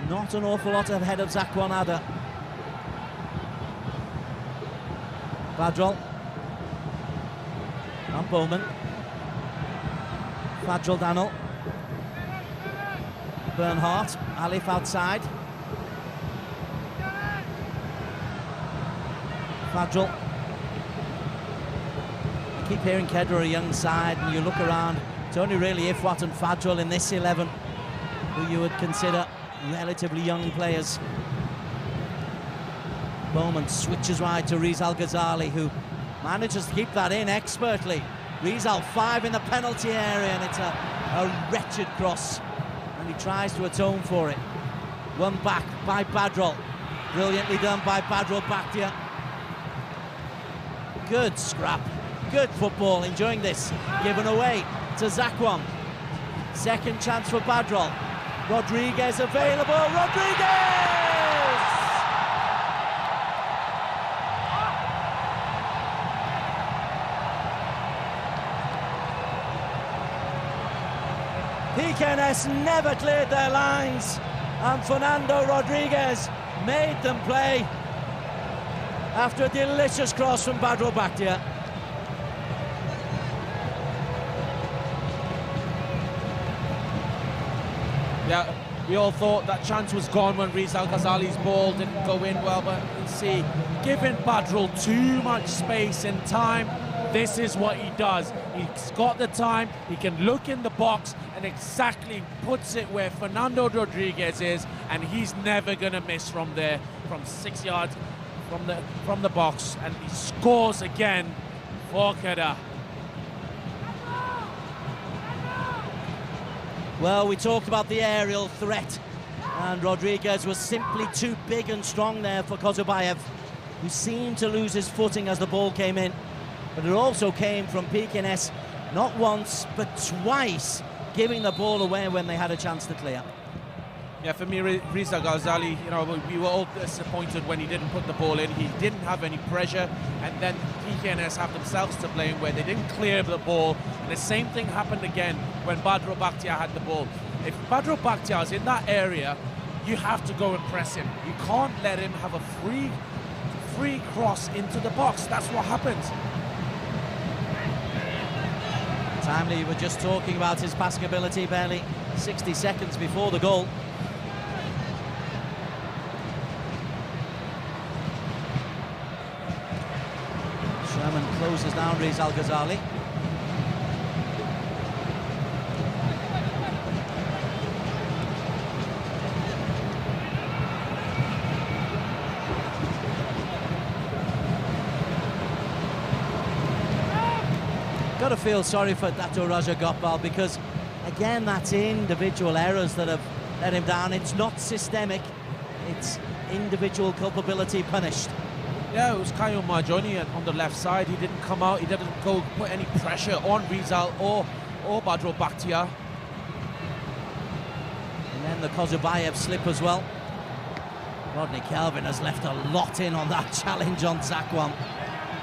Not an awful lot ahead of Zakwan Ada. Fajrul. And Bowman. Fajrul Danil. Bernhardt. Alif outside. Fajrul. I keep hearing Kedah are a young side, and you look around, it's only really Ifwat and Fajrul in this 11 who you would consider relatively young players. Bowman switches wide to Rizal Ghazali, who manages to keep that in expertly. Rizal 5 in the penalty area, and it's a wretched cross, and he tries to atone for it. Won back by Badrul. Brilliantly done by Badrul Bakhtiar. Good scrap, good football, enjoying this. Given away to Zakwan. Second chance for Badrul. Rodriguez available. Rodriguez! Pkns never cleared their lines, and Fernando Rodriguez made them play after a delicious cross from Badro Bakhtia. Yeah, we all thought that chance was gone when Rizal Ghazali's ball didn't go in well, but you can see, giving Badrul too much space and time, this is what he does. He's got the time, he can look in the box and exactly puts it where Fernando Rodriguez is, and he's never going to miss from there, from 6 yards from the box, and he scores again for Kedah. Well, we talked about the aerial threat, and Rodriguez was simply too big and strong there for Kozobayev, who seemed to lose his footing as the ball came in. But it also came from Pkns, not once, but twice, giving the ball away when they had a chance to clear. Yeah, for me, Rizal Ghazali, you know, we were all disappointed when he didn't put the ball in. He didn't have any pressure, and then Pkns have themselves to blame where they didn't clear the ball. And the same thing happened again when Badro Bakhtia had the ball. If Badro Bakhtia is in that area, you have to go and press him. You can't let him have a free cross into the box. That's what happens. Timely, we were just talking about his passing ability barely 60 seconds before the goal. Sherman closes down Rizal Ghazali. Got to feel sorry for Dato Raja Gopal, because again, that's individual errors that have let him down. It's not systemic, it's individual culpability punished. Yeah, it was Kayo Marjoni on the left side. He didn't come out, he didn't go put any pressure on Rizal or Badro Bakhtia. And then the Kozobayev slip as well. Rodney Kelvin has left a lot in on that challenge on Zakwan.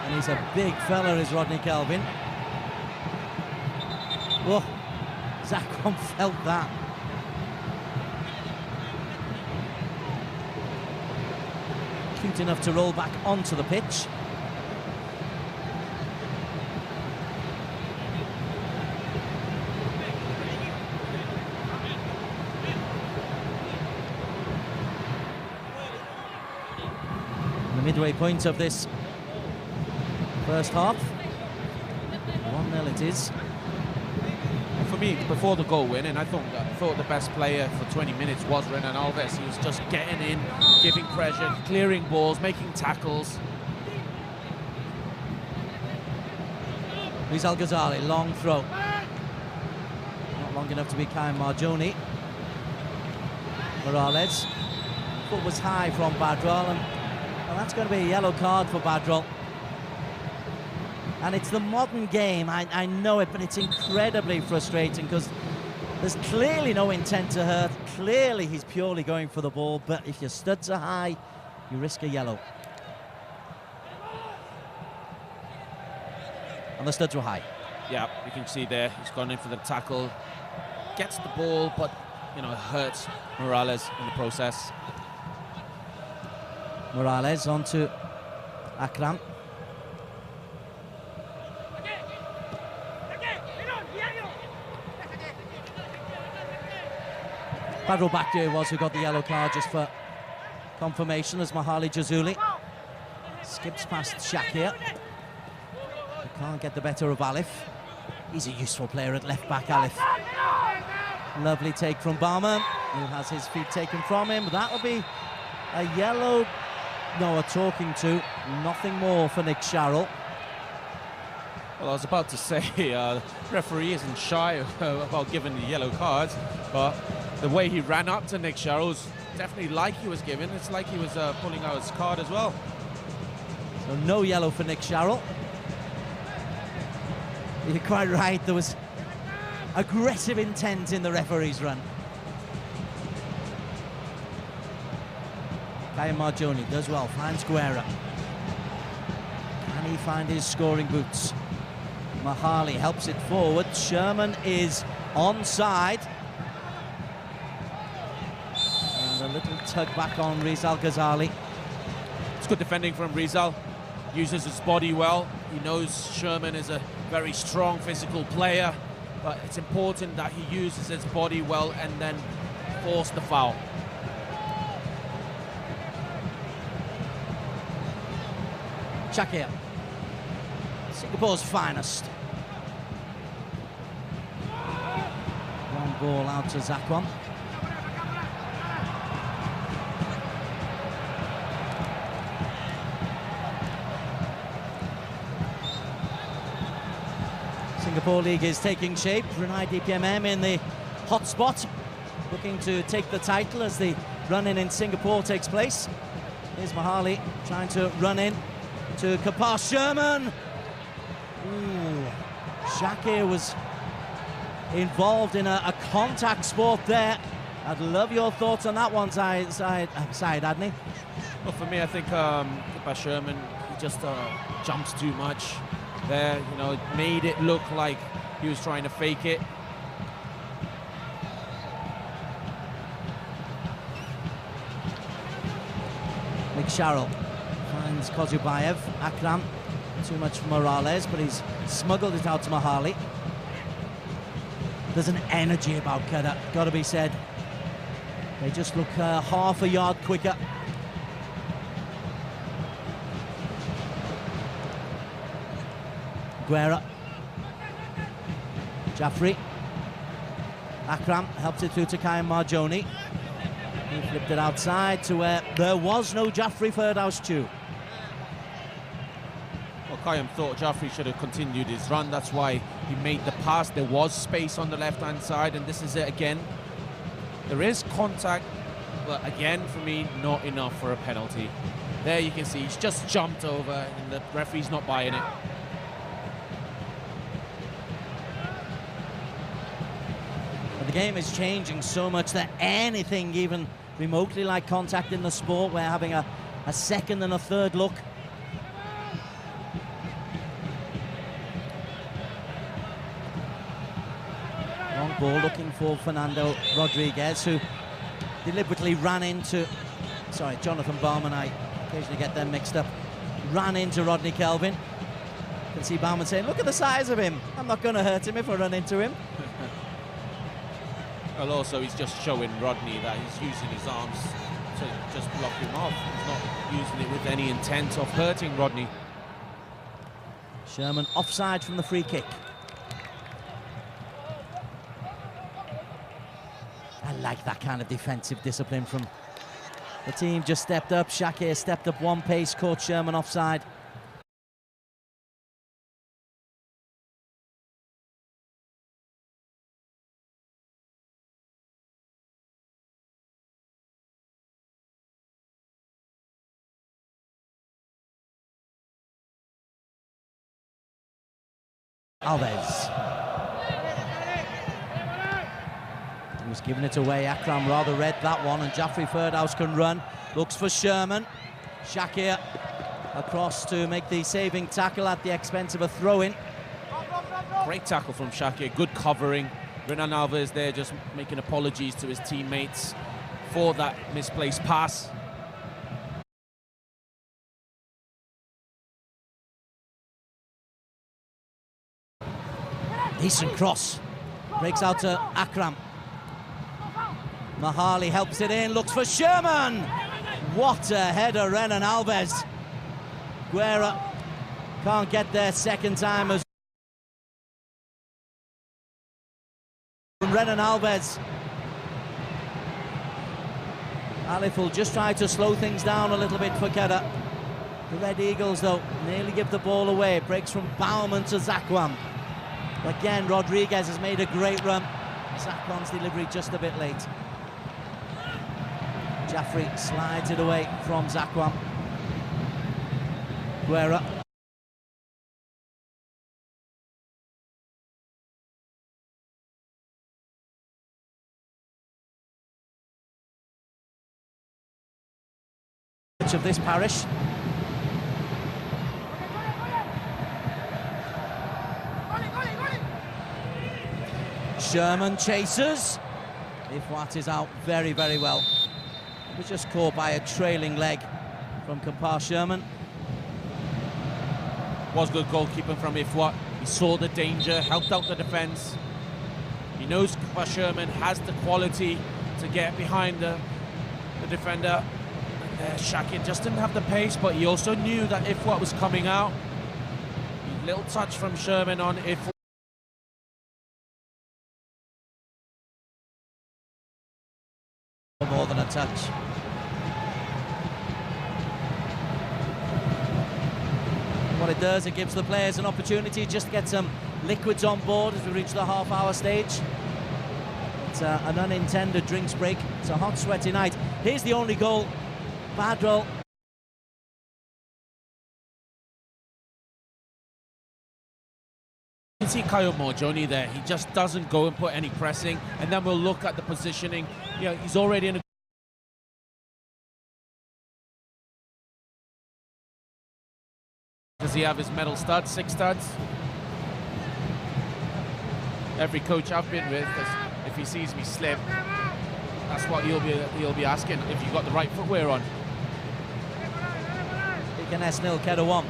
And he's a big fella, is Rodney Kelvin. Oh, Zakwan felt that. Cute enough to roll back onto the pitch. The midway point of this first half. 1-0 it is. For me, before the goal win, and I thought the best player for 20 minutes was Renan Alves. He was just getting in, giving pressure, clearing balls, making tackles. Rizal Ghazali, long throw. Not long enough to be Kaim Marjoni. Morales. Foot was high from Badrol, and well, that's going to be a yellow card for Badrol. And it's the modern game, I know it, but it's incredibly frustrating because there's clearly no intent to hurt. Clearly he's purely going for the ball, but if your studs are high, you risk a yellow. And the studs were high. Yeah, you can see there, he's gone in for the tackle, gets the ball, but, you know, hurts Morales in the process. Morales onto Akram. Badro Bakhtia was who got the yellow card, just for confirmation, as Mahali Jazuli skips past Shakir. He can't get the better of Alif. He's a useful player at left back, Alif. Lovely take from Barman, who has his feet taken from him. That'll be a yellow, no, a talking to, nothing more for Nick Sharrell. Well, I was about to say, referee isn't shy about giving the yellow cards, but the way he ran up to Nick Sharrell was definitely like he was given. It's like he was pulling out his card as well. So no yellow for Nick Sharrell. You're quite right, there was aggressive intent in the referee's run. Kaim Marjoni does well, finds Guerra. Can he find his scoring boots? Mahali helps it forward. Sherman is onside. little tug back on Rizal Ghazali. It's good defending from Rizal. Uses his body well. He knows Sherman is a very strong physical player, but it's important that he uses his body well and then force the foul. Shakir, Singapore's finest. Long ball out to Zakwan. Singapore League is taking shape. Brunei DPMM in the hot spot, looking to take the title as the run-in in Singapore takes place. Here's Mahali trying to run in to Kapar Sherman. Ooh, Shakir was involved in a contact sport there. I'd love your thoughts on that one, Syed Adney. Well, for me, I think Kapar Sherman, he just jumps too much there. You know, it made it look like he was trying to fake it. Nick Sharrell finds Kozubayev. Akram, too much for Morales, but he's smuggled it out to Mahali. There's an energy about Kedah, got to be said. They just look half a yard quicker. Guerra. Jaffrey. Akram helps it through to Kayam Marjoni. He flipped it outside to where there was no Jaffrey Ferdhouse Chew. Well, Kayam thought Jaffrey should have continued his run. That's why he made the pass. There was space on the left-hand side, and this is it again. There is contact, but again, for me, not enough for a penalty. There you can see he's just jumped over, and the referee's not buying it. The game is changing so much that anything even remotely like contact in the sport, we're having a second and a third look. Long ball looking for Fernando Rodriguez, who deliberately ran into, sorry, Jonathan Bauman, I occasionally get them mixed up, ran into Rodney Kelvin. You can see Bauman saying, look at the size of him, I'm not going to hurt him if I run into him. Well, also, he's just showing Rodney that he's using his arms to just block him off. He's not using it with any intent of hurting Rodney. Sherman offside from the free kick. I like that kind of defensive discipline from the team. Just stepped up. Shakir stepped up one pace, caught Sherman offside. Alves. He was giving it away. Akram rather read that one, and Jaffrey Ferdhouse can run. Looks for Sherman. Shakir across to make the saving tackle at the expense of a throw-in. Great tackle from Shakir. Good covering. Renan Alves there just making apologies to his teammates for that misplaced pass. Decent cross. Breaks out to Akram. Mahali helps it in, looks for Sherman. What a header, Renan Alves. Guerra can't get there second time as Renan Alves. Alif will just try to slow things down a little bit for Kedah. The Red Eagles, though, nearly give the ball away. It breaks from Bauman to Zakwan. Again, Rodriguez has made a great run. Zakwan's delivery just a bit late. Jaffrey slides it away from Zakwan. Guerra. Of this parish. Sherman chases. Ifwat is out very, very well. Was just caught by a trailing leg from Kapar Sherman. Was good goalkeeping from Ifwat. He saw the danger, helped out the defence. He knows Kapar Sherman has the quality to get behind the defender. Shakir just didn't have the pace, but he also knew that Ifwat was coming out. Little touch from Sherman on Ifwat. More than a touch. What it does, it gives the players an opportunity just to get some liquids on board as we reach the half-hour stage. It's an unintended drinks break. It's a hot, sweaty night. Here's the only goal. Bad roll. You can see Kyle Morjoni there. He just doesn't go and put any pressing, and then we'll look at the positioning. You know, he's already in a... Does he have his metal studs, 6 studs? Every coach I've been with, if he sees me slip, that's what he'll be asking, if you've got the right footwear on. Pkns 0, Kedah 1.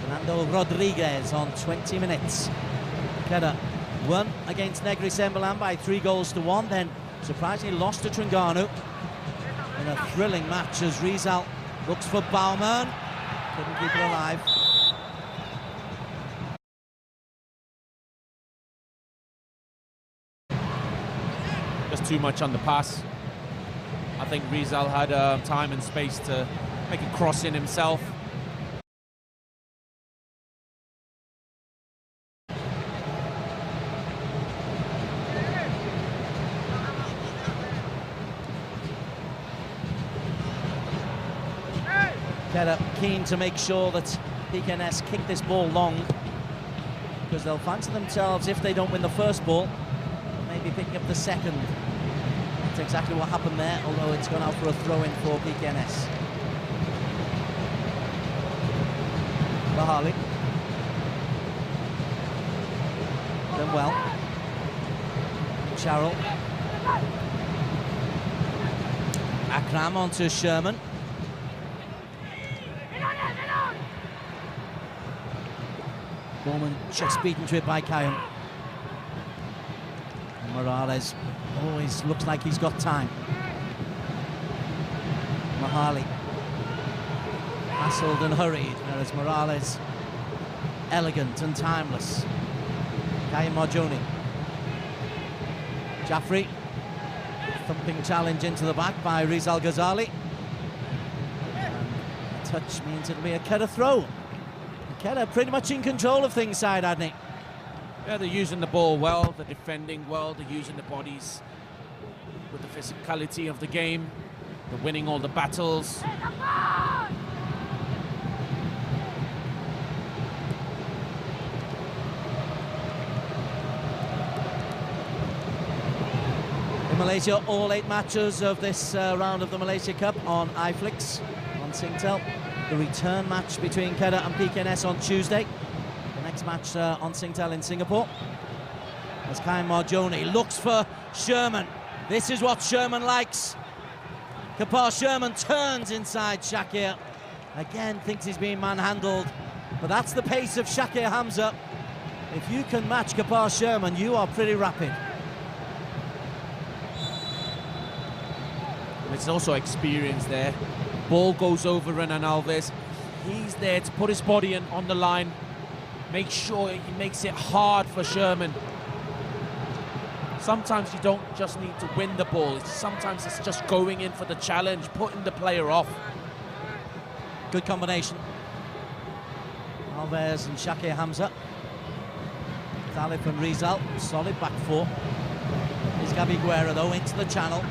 Fernando Rodriguez on 20 minutes. Kedah won against Negri Sembilan by 3-1, then surprisingly lost to Terengganu in a thrilling match as Rizal looks for Baumann. Couldn't keep it alive. Just too much on the pass. I think Rizal had time and space to make a cross in himself. Kedah keen to make sure that Pkns kick this ball long, because they'll fancy themselves, if they don't win the first ball, maybe picking up the second. That's exactly what happened there, although it's gone out for a throw-in for Pkns. Bahali. Done well. Charrell. Akram onto Sherman. Bowman just beaten to it by Kayum. Morales always looks like he's got time. Mahali hassled and hurried, whereas Morales elegant and timeless. Kayum Marjoni. Jaffrey, thumping challenge into the back by Rizal Ghazali. And a touch means it'll be a Kedah throw. Kedah pretty much in control of things, side Adney. Yeah, they're using the ball well, they're defending well, they're using the bodies with the physicality of the game, they're winning all the battles. In Malaysia, all 8 matches of this round of the Malaysia Cup on iFlix, on Singtel. The return match between Kedah and Pkns on Tuesday. The next match on Singtel in Singapore. As Kayum Marjoni looks for Sherman. This is what Sherman likes. Kapar Sherman turns inside Shakir. Again, thinks he's being manhandled. But that's the pace of Shakir Hamza. If you can match Kapar Sherman, you are pretty rapid. There's also experience there. Ball goes over Renan Alves. He's there to put his body on the line. Make sure he makes it hard for Sherman. Sometimes you don't just need to win the ball. Sometimes it's just going in for the challenge, putting the player off. Good combination. Alves and Shakir Hamza. Thalif and Rizal, solid back four. Here's Gabi Guerra though into the channel.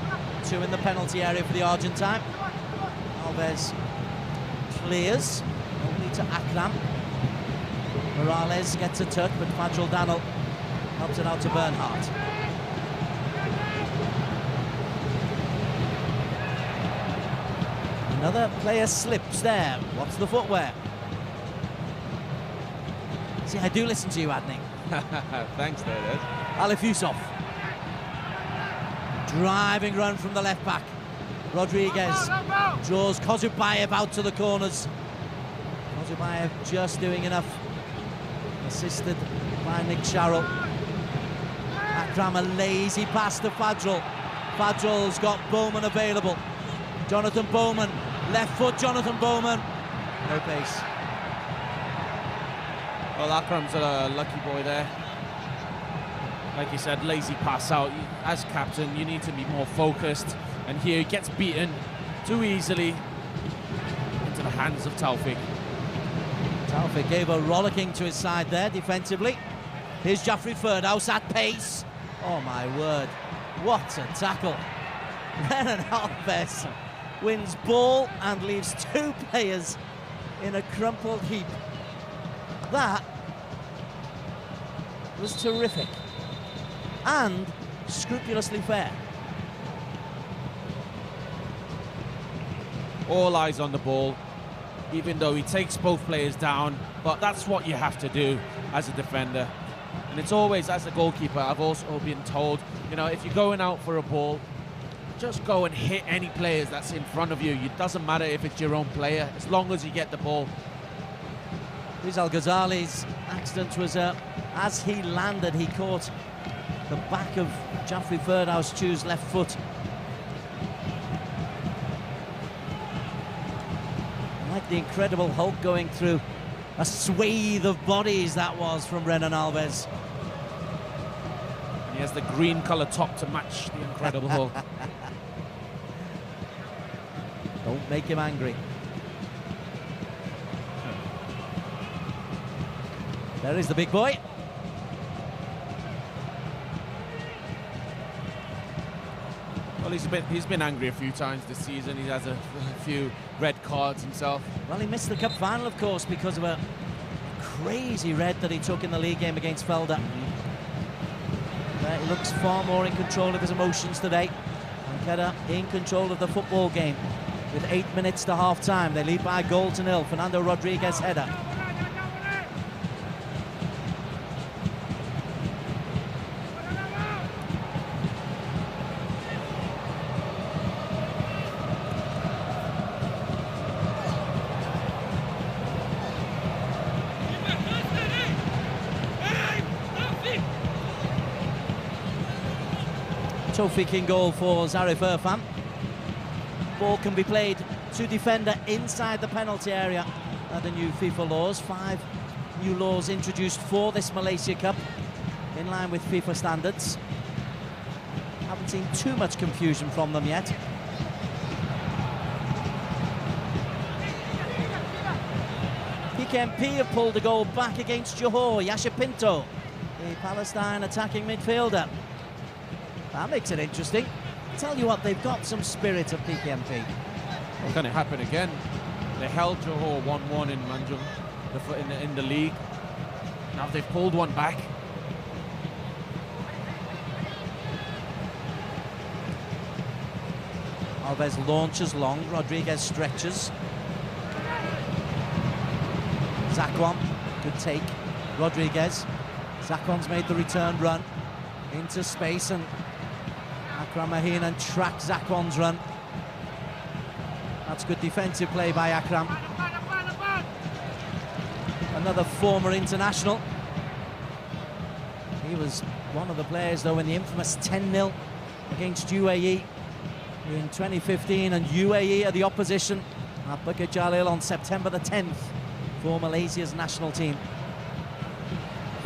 2 in the penalty area for the Argentine. Alves clears, only to Akram. Morales gets a touch, but Fajrul Daniel helps it out to Bernhardt. Another player slips there. What's the footwear? See, I do listen to you, Adney. Thanks there, Ed. Alif Yusuf. Driving run from the left back. Rodriguez draws Kozubayev out to the corners. Kozubayev just doing enough. Assisted by Nick Sharrell. Akram, a lazy pass to Fadril. Fadril's got Bowman available. Jonathan Bowman, left foot Jonathan Bowman. No pace. Well, Akram's a lucky boy there. Like you said, lazy pass out. As captain, you need to be more focused. And here he gets beaten too easily into the hands of Taufik. Taufik gave a rollicking to his side there defensively. Here's Jaffrey Ferdhouse at pace. Oh my word, what a tackle. Renan Alves wins ball and leaves two players in a crumpled heap. That was terrific and scrupulously fair. All eyes on the ball, even though he takes both players down, but that's what you have to do as a defender. And it's always, as a goalkeeper, I've also been told, you know, if you're going out for a ball, just go and hit any players that's in front of you. It doesn't matter if it's your own player, as long as you get the ball. Rizal Ghazali's accident was, as he landed, he caught the back of Jaffrey Ferdhouse-Chew's left foot. Like the Incredible Hulk going through a swathe of bodies that was from Renan Alves. And he has the green colour top to match the Incredible Hulk. Don't make him angry. There is the big boy. Well, he's been angry a few times this season. He has a few red cards himself. Well, he missed the cup final, of course, because of a crazy red that he took in the league game against Felda. He looks far more in control of his emotions today. And Kedah in control of the football game with 8 minutes to half-time. They lead by a goal to nil. Fernando Rodriguez header. Taufik in goal for Zarif Irfan. Ball can be played to defender inside the penalty area under new FIFA laws. 5 new laws introduced for this Malaysia Cup in line with FIFA standards. Haven't seen too much confusion from them yet. PKMP have pulled a goal back against Johor. Yasha Pinto, the Palestine attacking midfielder. That makes it interesting. Tell you what, they've got some spirit at PKMP. Well, can it happen again? They held Johor 1-1 in Manjung in the league. Now they've pulled one back. Alves launches long, Rodriguez stretches. Zakwan, good take. Rodriguez. Zakwan's made the return run into space and Akram Mahinan tracks Zakwan's run. That's good defensive play by Akram. Another former international. He was one of the players, though, in the infamous 10-0 against UAE in 2015, and UAE are the opposition at Bukit Jalil on September the 10th for Malaysia's national team.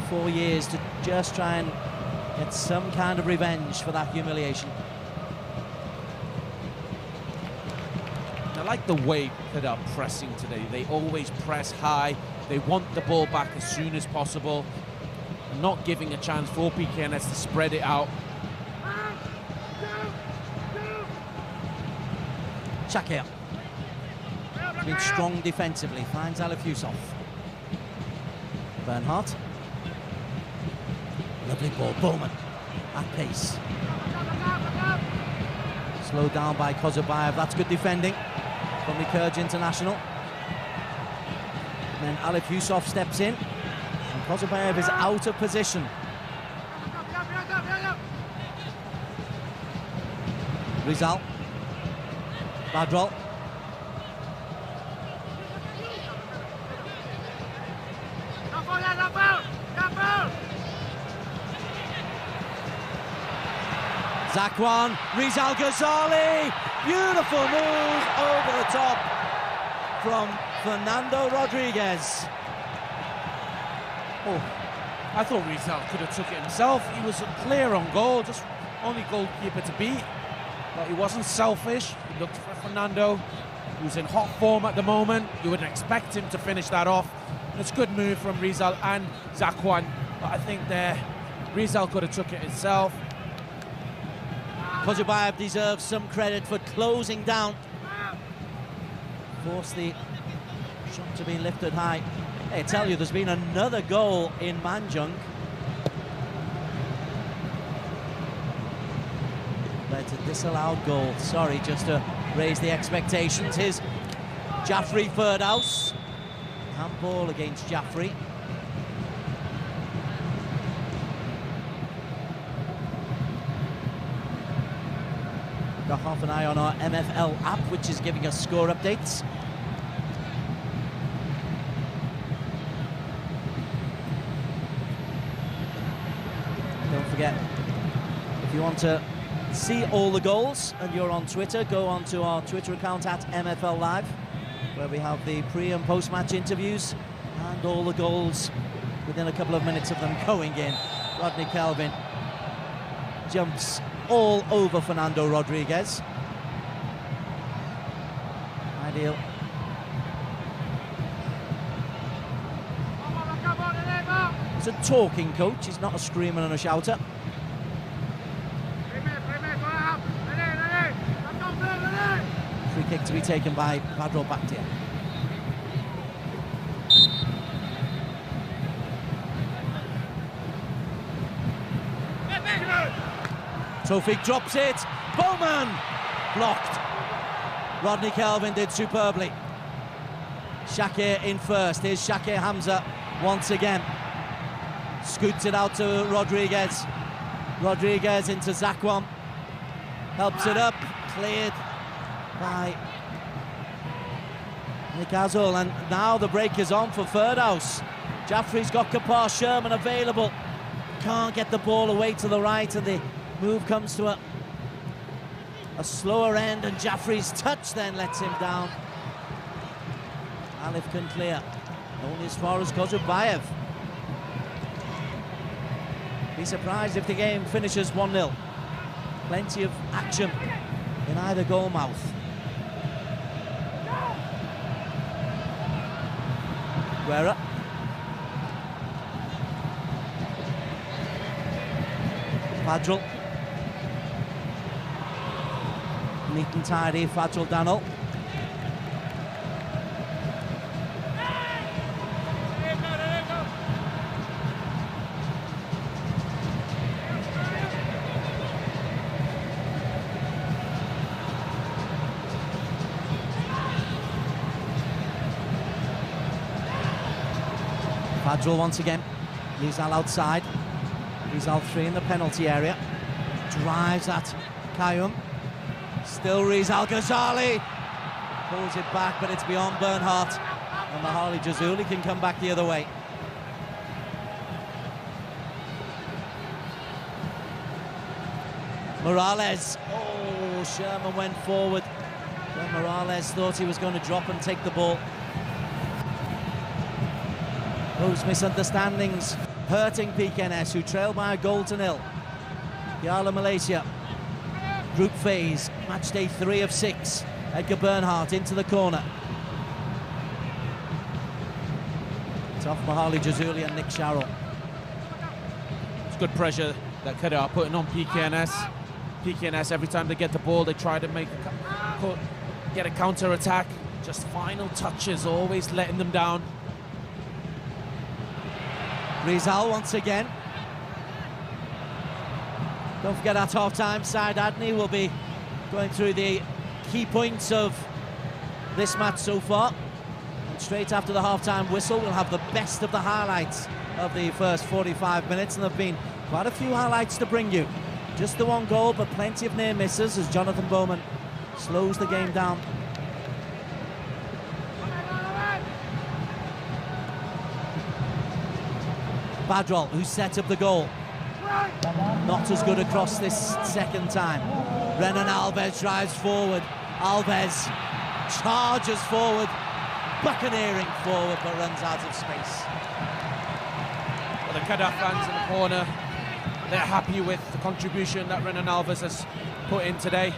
4 years to just try and get some kind of revenge for that humiliation. I like the way that are pressing today. They always press high. They want the ball back as soon as possible. Not giving a chance for Pkns to spread it out. Shakir. Been strong defensively. Finds Alif Yusuf. Bernhardt. Lovely ball, Bowman at pace. Slowed down by Kozubayev, that's good defending from the Kurj international. And then Alif Yusuf steps in, and Kozubayev is out of position. Rizal. Badrol. Zakwan, Rizal Ghazali, beautiful move over the top from Fernando Rodriguez. Oh, I thought Rizal could have took it himself. He was clear on goal, just only goalkeeper to beat. But he wasn't selfish. He looked for Fernando, who's in hot form at the moment. You wouldn't expect him to finish that off. It's a good move from Rizal and Zakwan. But I think there, Rizal could have took it himself. Kozubayev deserves some credit for closing down. Force the shot to be lifted high. I tell you, there's been another goal in Manjung. But a disallowed goal. Sorry, just to raise the expectations. Here's Jaffrey Firdhouse. Handball against Jaffrey. Got half an eye on our MFL app, which is giving us score updates. Don't forget, if you want to see all the goals and you're on Twitter, go on to our Twitter account at MFL Live, where we have the pre- and post-match interviews and all the goals within a couple of minutes of them going in. Rodney Kelvin jumps all over Fernando Rodriguez. Ideal. He's a talking coach, he's not a screamer and a shouter. Free kick to be taken by Badrol Bakhtia. Tofik drops it. Bowman blocked. Rodney Kelvin did superbly. Shakir in first. Here's Shakir Hamza once again. Scoots it out to Rodriguez. Rodriguez into Zakwan. Helps it up. Cleared by Nick Azul. And now the break is on for Firdhouse. Jaffrey's got Kapar Sherman available. Can't get the ball away to the right, and the move comes to a slower end, and Jaffrey's touch then lets him down. Alif can clear, only as far as Kozubayev. Be surprised if the game finishes 1-0. Plenty of action in either goal mouth. Guerra. Fadril. Neat and tidy, Fadril Danil. Fadril once again. Rizal outside. Rizal 3 in the penalty area. Drives at Qayyum. Still Rizal Ghazali. Pulls it back, but it's beyond Bernhardt. And Mahali Jazuli can come back the other way. Morales. Oh, Sherman went forward. But Morales thought he was going to drop and take the ball. Those misunderstandings hurting Pkns, who trail by a goal to 0. Piala Malaysia, group phase, match day 3 of 6. Edgar Bernhardt into the corner. It's off Mahali Jazuli and Nick Sharrell. It's good pressure that Kedah are putting on Pkns. Pkns, every time they get the ball, they try to get a counter-attack. Just final touches, always letting them down. Rizal once again. Don't forget at half-time, Saad Adney will be going through the key points of this match so far. And straight after the half-time whistle, we'll have the best of the highlights of the first 45 minutes. And there have been quite a few highlights to bring you. Just the one goal, but plenty of near misses as Jonathan Bowman slows the game down. Badrol, who set up the goal. Not as good across this second time. Renan Alves drives forward. Alves charges forward, buccaneering forward, but runs out of space. Well, the Kedah fans in the corner, they're happy with the contribution that Renan Alves has put in today.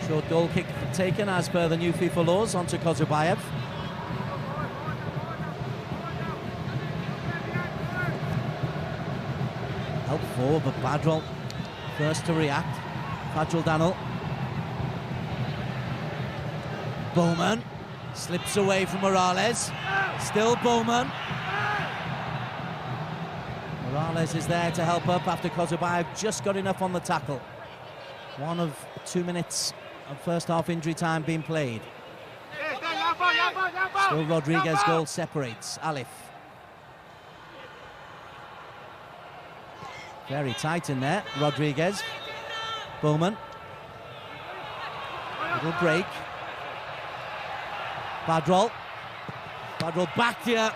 Short goal kick taken as per the new FIFA laws onto Kozubayev. Help forward, but Badrol first to react. Fajrul Danil. Bowman slips away from Morales. Still Bowman. Morales is there to help up after Kozubayev just got enough on the tackle. 1 of 2 minutes of first half injury time being played. Still Rodriguez goal separates Alif. Very tight in there, Rodriguez. Bowman. Little break. Badrol. Badrol back here.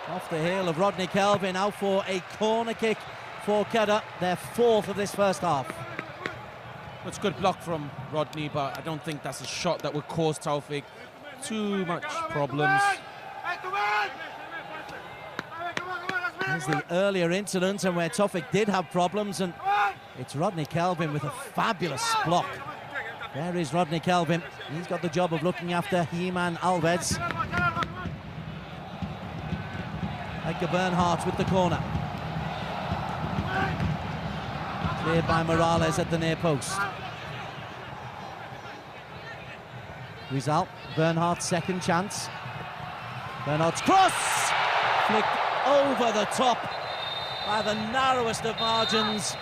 Off the heel of Rodney Kelvin. Now for a corner kick for Kedah. Their 4th of this first half. It's a good block from Rodney, but I don't think that's a shot that would cause Taufik too much problems. There's the earlier incident and where Taufik did have problems, and it's Rodney Kelvin with a fabulous block. There is Rodney Kelvin. He's got the job of looking after He-Man Alves. Edgar Bernhardt with the corner. Cleared by Morales at the near post. Result, Bernhardt's second chance. Bernhardt's cross! Flicked over the top by the narrowest of margins.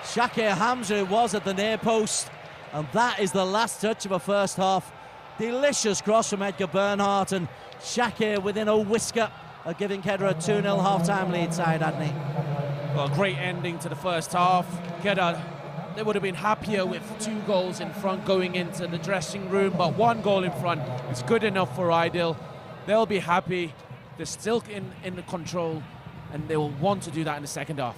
Shakir Hamza was at the near post, and that is the last touch of a first half. Delicious cross from Edgar Bernhardt, and Shakir within a whisker of giving Kedah a 2-0 half-time lead side, Adney. Well, great ending to the first half. Kedah, they would have been happier with 2 goals in front going into the dressing room, but 1 goal in front is good enough for Aidil. They'll be happy. They're still in the control, and they will want to do that in the second half.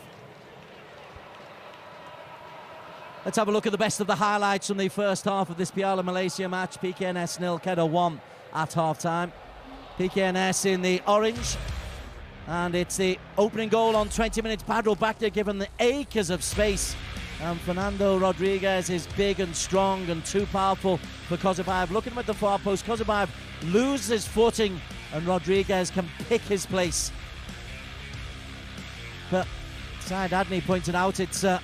Let's have a look at the best of the highlights from the first half of this Piala Malaysia match. Pkns 0, Kedah 1 at half-time. Pkns in the orange, and it's the opening goal on 20 minutes. Badrol back there given the acres of space, and Fernando Rodriguez is big and strong and too powerful for Kozubayev. Look at him at the far post. Kozubayev loses his footing and Rodriguez can pick his place. But Syed Adney pointed out it's a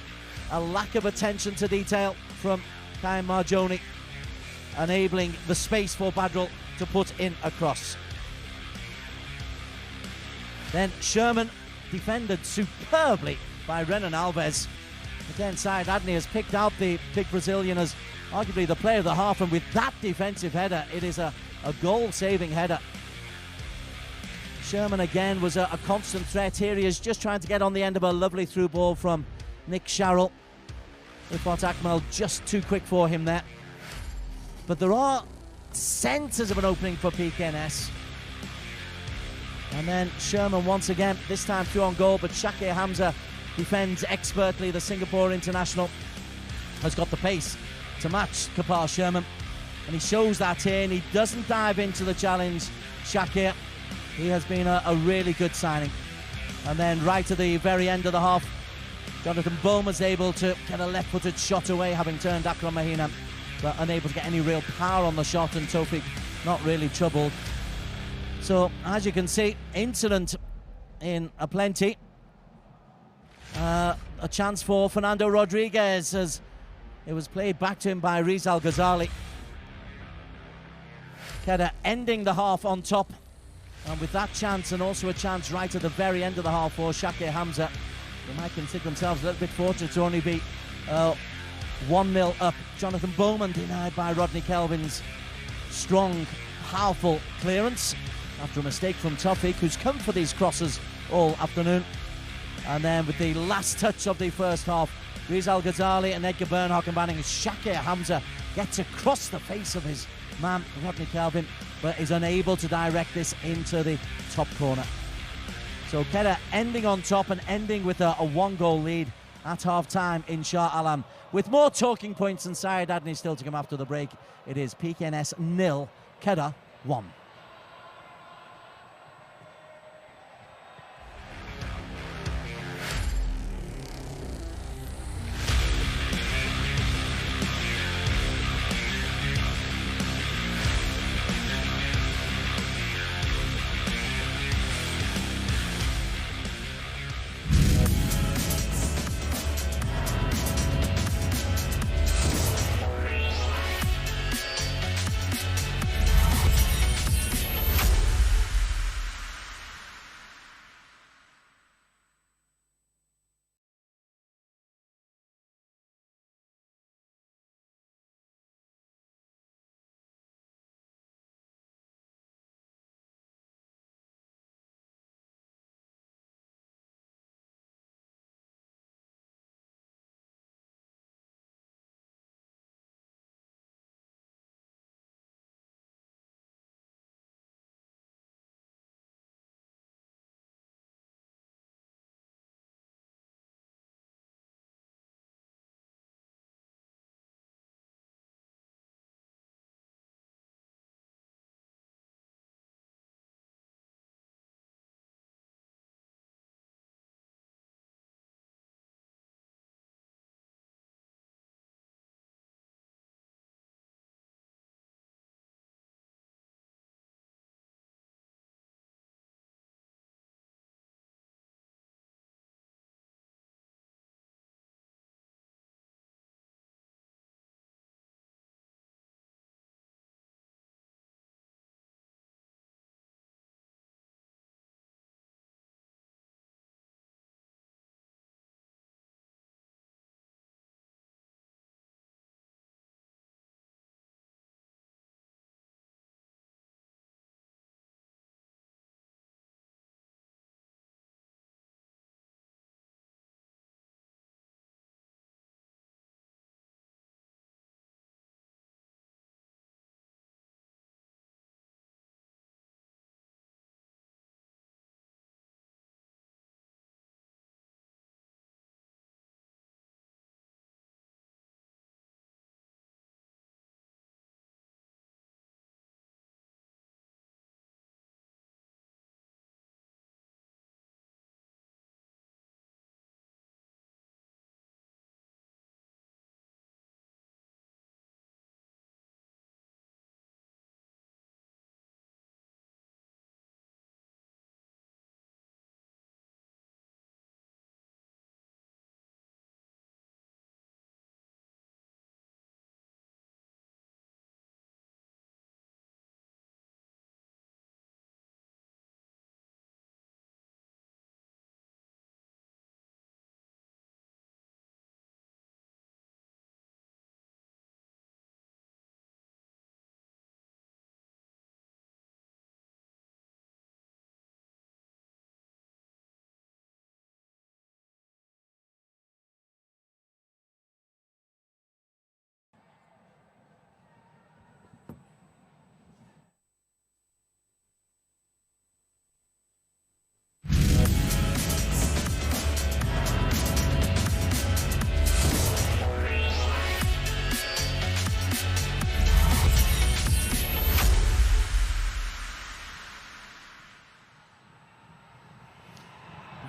lack of attention to detail from Kaim Marjoni, enabling the space for Badrol to put in a cross. Then Sherman defended superbly by Renan Alves. Again, Syed Adney has picked out the big Brazilian as arguably the player of the half, and with that defensive header, it is a goal-saving header. Sherman again was a constant threat. Here he is just trying to get on the end of a lovely through ball from Nick Sharrell. Rifat Akmal just too quick for him there. But there are centres of an opening for Pkns. And then Sherman once again, this time through on goal, but Shakir Hamza defends expertly. The Singapore international has got the pace to match Kapar Sherman, and he shows that here, and he doesn't dive into the challenge. Shakir, he has been a really good signing. And then right at the very end of the half, Jonathan Bowman's able to get a left-footed shot away, having turned Akram Mahina, but unable to get any real power on the shot, and Taufik not really troubled. So, as you can see, incident in aplenty. A chance for Fernando Rodriguez as it was played back to him by Rizal Ghazali. Kedah ending the half on top. And with that chance, and also a chance right at the very end of the half for Shakir Hamza, they might consider themselves a little bit fortunate to only be 1-0 up. Jonathan Bowman denied by Rodney Kelvin's strong, powerful clearance after a mistake from Taufik, who's come for these crosses all afternoon. And then with the last touch of the first half, Rizal Ghazali and Edgar Bernhock combining Shakir Hamza gets across the face of his man, Rodney Calvin, but is unable to direct this into the top corner. So Kedah ending on top and ending with a one-goal lead at half-time in Shah Alam. With more talking points and Syed Adney still to come after the break, it is Pkns 0, Kedah 1.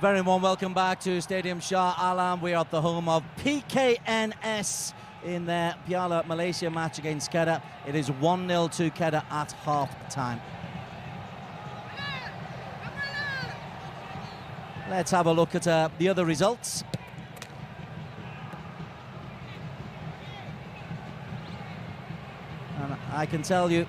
Very warm welcome back to Stadium Shah Alam. We are at the home of Pkns in their Piala Malaysia match against Kedah. It is 1-0 to Kedah at half-time. Let's have a look at the other results. And I can tell you,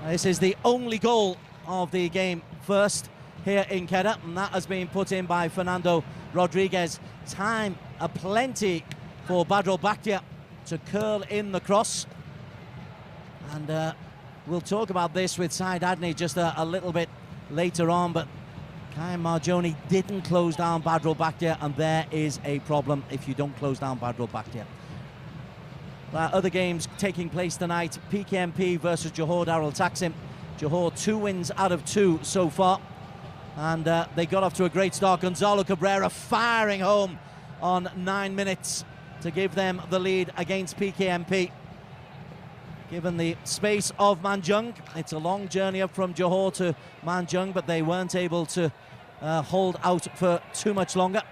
this is the only goal of the game first here in Kedah, and that has been put in by Fernando Rodriguez. Time aplenty for Badro Bakhtia to curl in the cross. And we'll talk about this with Syed Adney just a little bit later on, but Kai Marjoni didn't close down Badrul Bakhtia, and there is a problem if you don't close down Badrul Bakhtia. Other games taking place tonight. PKMP versus Johor Darul Taksim. Johor 2 wins out of 2 so far, and they got off to a great start. Gonzalo Cabrera firing home on 9 minutes to give them the lead against PKMP. Given the space of Manjung, it's a long journey up from Johor to Manjung, but they weren't able to hold out for too much longer.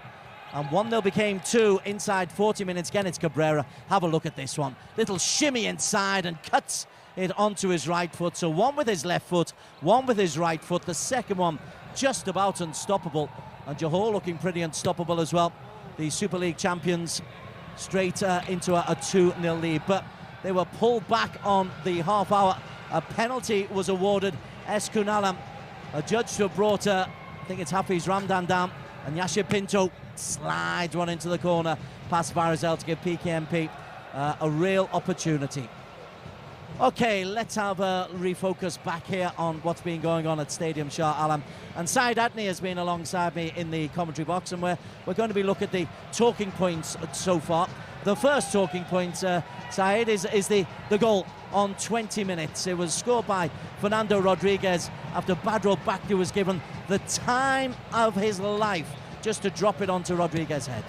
And 1-0 became 2 inside 40 minutes. Again, it's Cabrera. Have a look at this one. Little shimmy inside and cuts it onto his right foot. So one with his left foot, one with his right foot. The second one just about unstoppable. And Johor looking pretty unstoppable as well. The Super League champions straight into a 2-0 lead. But they were pulled back on the half hour. A penalty was awarded. Eskunalam, a judge to have brought, I think it's Hafiz Ramdan down. And Yashir Pinto slides one into the corner past Barazel to give PKMP a real opportunity. Okay, let's have a refocus back here on what's been going on at Stadium Shah Alam. And Syed Adney has been alongside me in the commentary box, and we're going to be looking at the talking points so far. The first talking point, Syed, is the goal on 20 minutes. It was scored by Fernando Rodriguez after Badrul Bakhtia was given the time of his life just to drop it onto Rodriguez's head.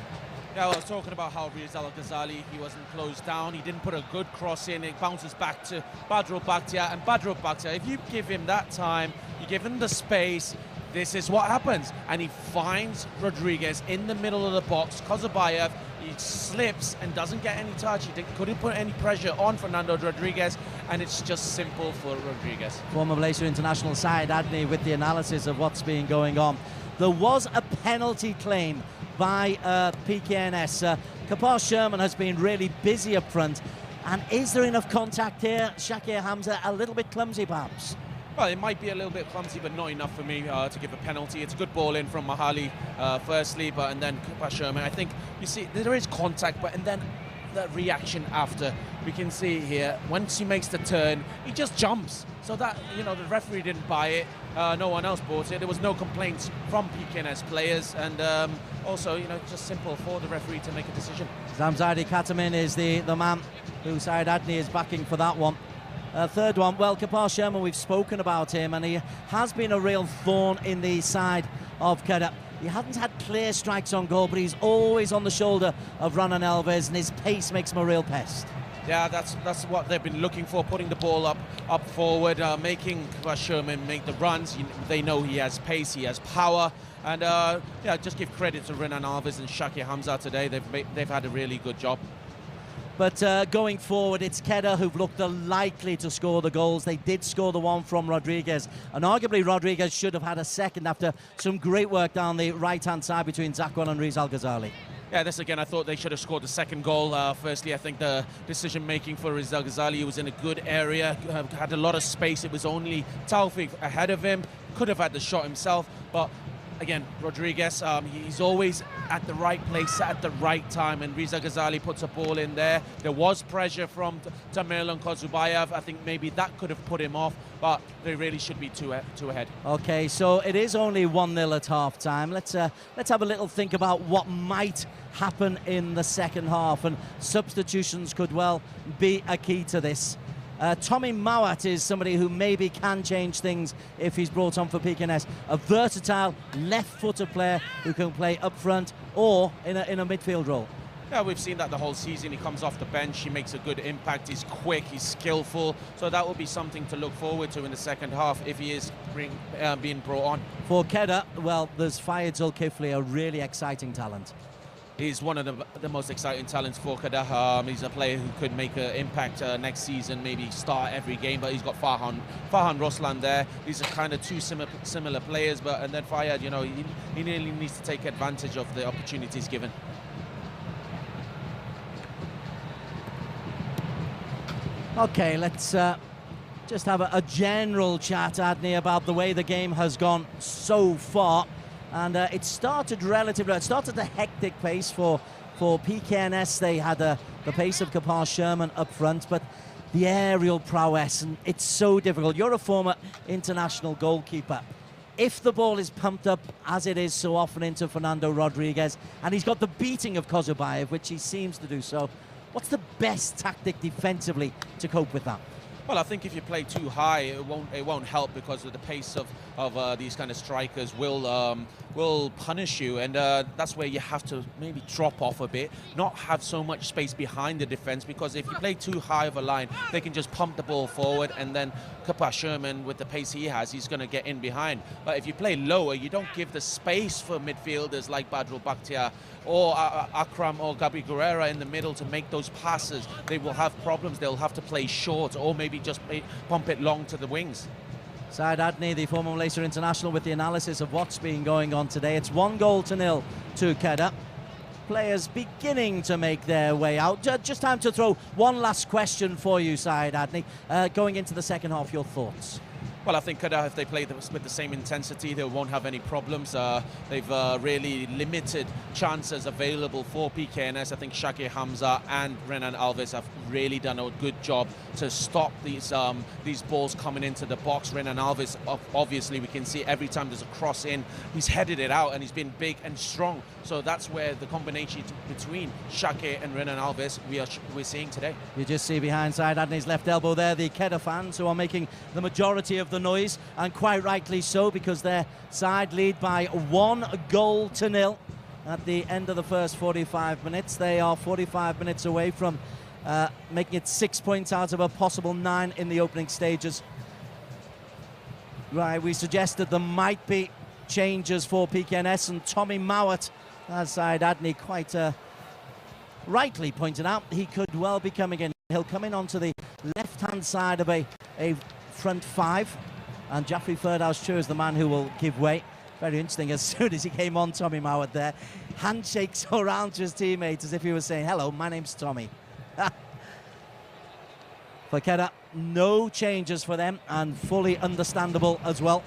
Yeah, I was talking about how Rizal Ghazali, he wasn't closed down, he didn't put a good cross in, it bounces back to Badrul Bakhtia, and Badrul Bakhtia, if you give him that time, you give him the space, this is what happens. And he finds Rodriguez in the middle of the box. Kozabayev, he slips and doesn't get any touch. He couldn't put any pressure on Fernando Rodriguez, and it's just simple for Rodriguez. Former Malaysia international Syed Adney with the analysis of what's been going on. There was a penalty claim by PKNS. Kapar Sherman has been really busy up front. And is there enough contact here? Shakir Hamza a little bit clumsy perhaps? Well, it might be a little bit clumsy, but not enough for me to give a penalty. It's a good ball in from Mahali firstly, and then Kapar Sherman. I think, you see, there is contact, and then the reaction after. We can see here, once he makes the turn, he just jumps. So that, the referee didn't buy it. No one else bought it. There was no complaints from PKNS players, and also, just simple for the referee to make a decision. Zamzadi Katamin is the man who Syed Adney is backing for that one. Third one, well, Kapar Sherman, we've spoken about him, and he has been a real thorn in the side of Kedah. He hasn't had clear strikes on goal, but he's always on the shoulder of Ronan Alves, and his pace makes him a real pest. Yeah, that's what they've been looking for, putting the ball up forward, making Kapar Sherman make the runs. They know he has pace, he has power, and just give credit to Ronan Alves and Shakir Hamza today. They've had a really good job. But going forward, it's Kedah who've looked likely to score the goals. They did score the one from Rodriguez, and arguably Rodriguez should have had a second after some great work down the right-hand side between Zakwan and Rizal Ghazali. Yeah, this again, I thought they should have scored the second goal. Firstly, I think the decision-making for Rizal Ghazali was in a good area, had a lot of space. It was only Taufik ahead of him, could have had the shot himself, but again, Rodriguez, he's always at the right place at the right time, and Rizal Ghazali puts a ball in there. There was pressure from Tamil and Kozubayev. I think maybe that could have put him off, but they really should be two ahead. Okay, so it is only 1-0 at half-time. Let's have a little think about what might happen in the second half, and substitutions could well be a key to this. Tommy Mawat is somebody who maybe can change things if he's brought on for PKNS. A versatile left-footed player who can play up front or in a midfield role. Yeah, we've seen that the whole season. He comes off the bench, he makes a good impact, he's quick, he's skillful. So that will be something to look forward to in the second half if he is being brought on. For Kedah, well, there's Fayed Zulkifli, a really exciting talent. He's one of the most exciting talents for Kedah. He's a player who could make an impact next season, maybe start every game, but he's got Farhan Roslan there. These are kind of two similar players, and then Fayed, he really needs to take advantage of the opportunities given. Okay, let's just have a general chat, Adney, about the way the game has gone so far. And it started it started a hectic pace for PKNS. They had the pace of Kapar Sherman up front, but the aerial prowess, and it's so difficult. You're a former international goalkeeper. if the ball is pumped up, as it is so often, into Fernando Rodriguez, and he's got the beating of Kozubayev, which he seems to do so, what's the best tactic defensively to cope with that? Well, I think if you play too high, it won't help, because of the pace of these kind of strikers will punish you, and that's where you have to maybe drop off a bit, not have so much space behind the defense, because if you play too high of a line, they can just pump the ball forward, and then Kepa Sherman, with the pace he has, he's going to get in behind. But if you play lower, you don't give the space for midfielders like Badrul Bakhtiar or Akram or Gabi Guerrera in the middle to make those passes. They will have problems. They'll have to play short, or maybe just pump it long to the wings. Saeed Adni, the former Malaysia international, with the analysis of what's been going on today. It's 1-0 to Kedah. Players beginning to make their way out. Just time to throw one last question for you, Saeed Adni. Going into the second half, your thoughts? Well, I think Kedah, if they play with the same intensity, they won't have any problems. They've really limited chances available for Pkns. I think Shakir Hamza and Renan Alves have really done a good job to stop these balls coming into the box. Renan Alves, obviously, we can see every time there's a cross in, he's headed it out, and he's been big and strong. So that's where the combination between Shakir and Renan Alves we're seeing today. You just see behind Saeed Adni's left elbow there the Kedah fans, who are making the majority of the noise, and quite rightly so, because their side lead by 1-0 at the end of the first 45 minutes. They are 45 minutes away from making it 6 points out of a possible 9 in the opening stages. Right, we suggested there might be changes for Pkns, and Tommy Mowat, as Saeed Adni quite rightly pointed out, he could well be coming in. He'll come in onto the left-hand side of a front five, and Jaffrey Firdaus is the man who will give way. Very interesting, as soon as he came on, Tommy Mowat there, handshakes around to his teammates as if he was saying, hello, my name's Tommy. For Kedah, no changes for them, and fully understandable as well.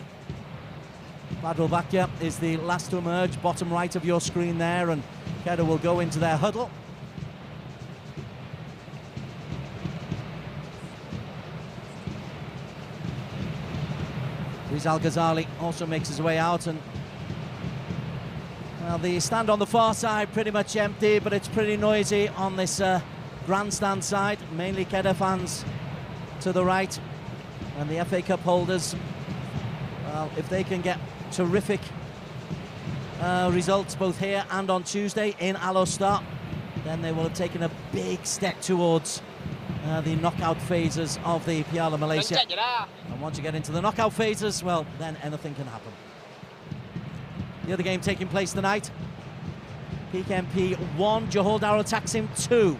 Badrul Bakhtiar is the last to emerge, bottom right of your screen there, and Kedah will go into their huddle. Rizal Ghazali also makes his way out, and well, the stand on the far side pretty much empty, but it's pretty noisy on this grandstand side. Mainly Kedah fans to the right, and the FA Cup holders, well, if they can get terrific results both here and on Tuesday in Al Ostar, then they will have taken a big step towards the knockout phases of the Piala Malaysia. And once you get into the knockout phases, well, then anything can happen. The other game taking place tonight, PKMP 1, Johor Darul Taksim 2.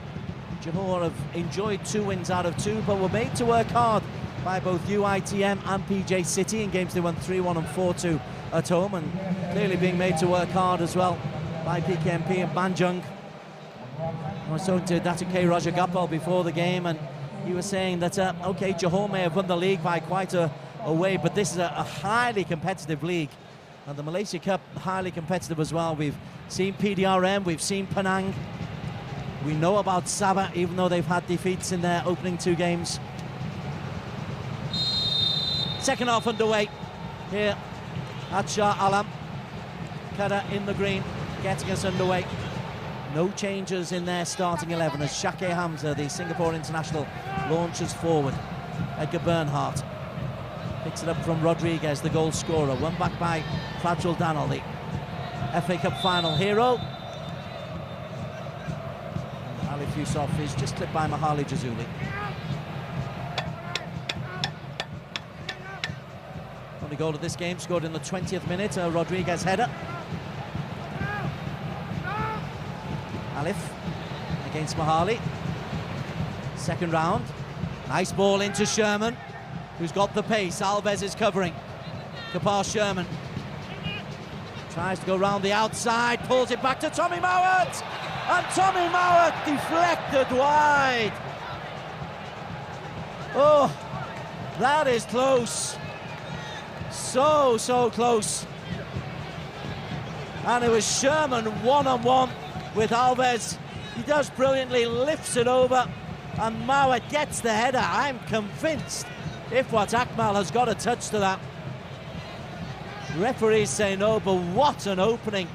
Johor have enjoyed 2 wins out of 2, but were made to work hard by both UITM and PJ City in games they won 3-1 and 4-2 at home, and clearly being made to work hard as well by PKMP and Banjung. I was talking to Datuk K. Raja Gapal before the game, and he was saying that, okay, Johor may have won the league by quite a way, but this is a highly competitive league. And the Malaysia Cup, highly competitive as well. We've seen PDRM, we've seen Penang. We know about Sabah, even though they've had defeats in their opening 2 games. Second half underway here at Shah Alam. Kedah in the green, getting us underway. No changes in their starting 11 as Shakir Hamza, the Singapore international, launches forward. Edgar Bernhardt picks it up from Rodriguez, the goal scorer. Won back by Fajrul Danal, the FA Cup final hero. And Ali Yusuf is just clipped by Mahali Jazuli. Only goal of this game scored in the 20th minute, a Rodriguez header. Alif against Mahali. Second round. Nice ball into Sherman, who's got the pace. Alves is covering. Kepa Sherman tries to go round the outside, pulls it back to Tommy Mowat, and Tommy Mowat deflected wide. Oh, that is close. So close. And it was Sherman one-on-one with Alves. He does brilliantly, lifts it over, and Mowat gets the header. I'm convinced Ifwat Akmal has got a touch to that. Referees say no, but what an opening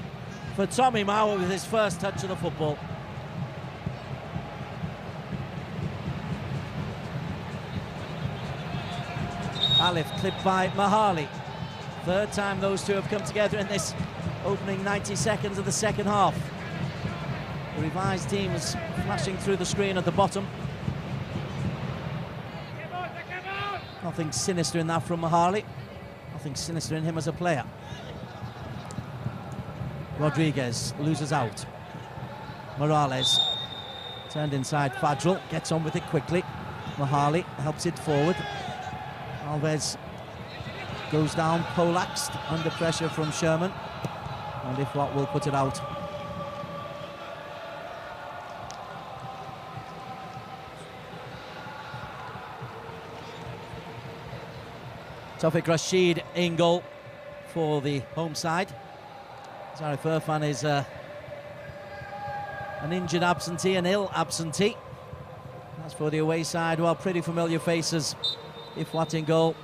for Tommy Mauer with his first touch of the football. Alif clipped by Mahali. Third time those two have come together in this opening 90 seconds of the second half. The revised team is flashing through the screen at the bottom. Nothing sinister in that from Mahali. Nothing sinister in him as a player. Rodriguez loses out. Morales turned inside. Fadril gets on with it quickly. Mahali helps it forward. Alves goes down, poleaxed under pressure from Sherman, and if what will put it out. Tawfiq Rashid in goal for the home side. Zarif Irfan is an injured absentee, an ill absentee. As for the away side, well, pretty familiar faces. Ifwat in goal,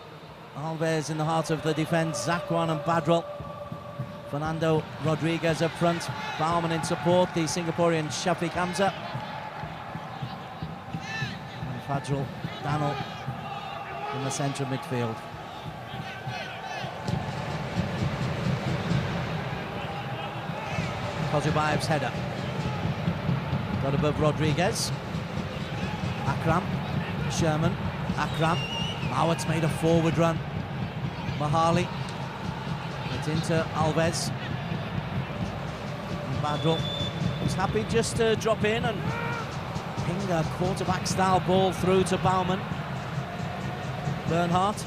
Alves in the heart of the defence, Zakwan and Badrel. Fernando Rodriguez up front, Baumann in support, the Singaporean Shafiq Hamza. And Fadril Daniel in the centre of midfield. Kozubayev's header. Got above Rodriguez. Akram, Sherman, Akram. Mauert's made a forward run. Mahali. It's into Alves. And Badril was happy just to drop in and ping a quarterback-style ball through to Baumann. Bernhardt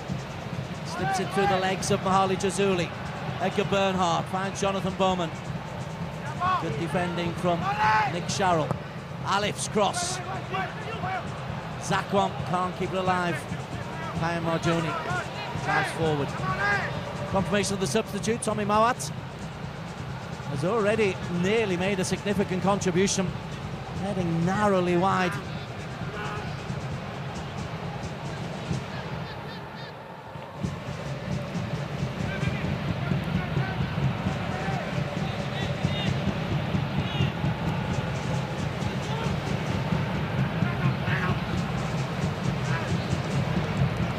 slips it through the legs of Mahali Jazuli. Edgar Bernhardt finds Jonathan Bowman. Good defending from Nick Sharrell. Alif's cross. Zakwan can't keep it alive. Kyan Marjoni drives forward. Confirmation of the substitute, Tommy Mawat has already nearly made a significant contribution, heading narrowly wide.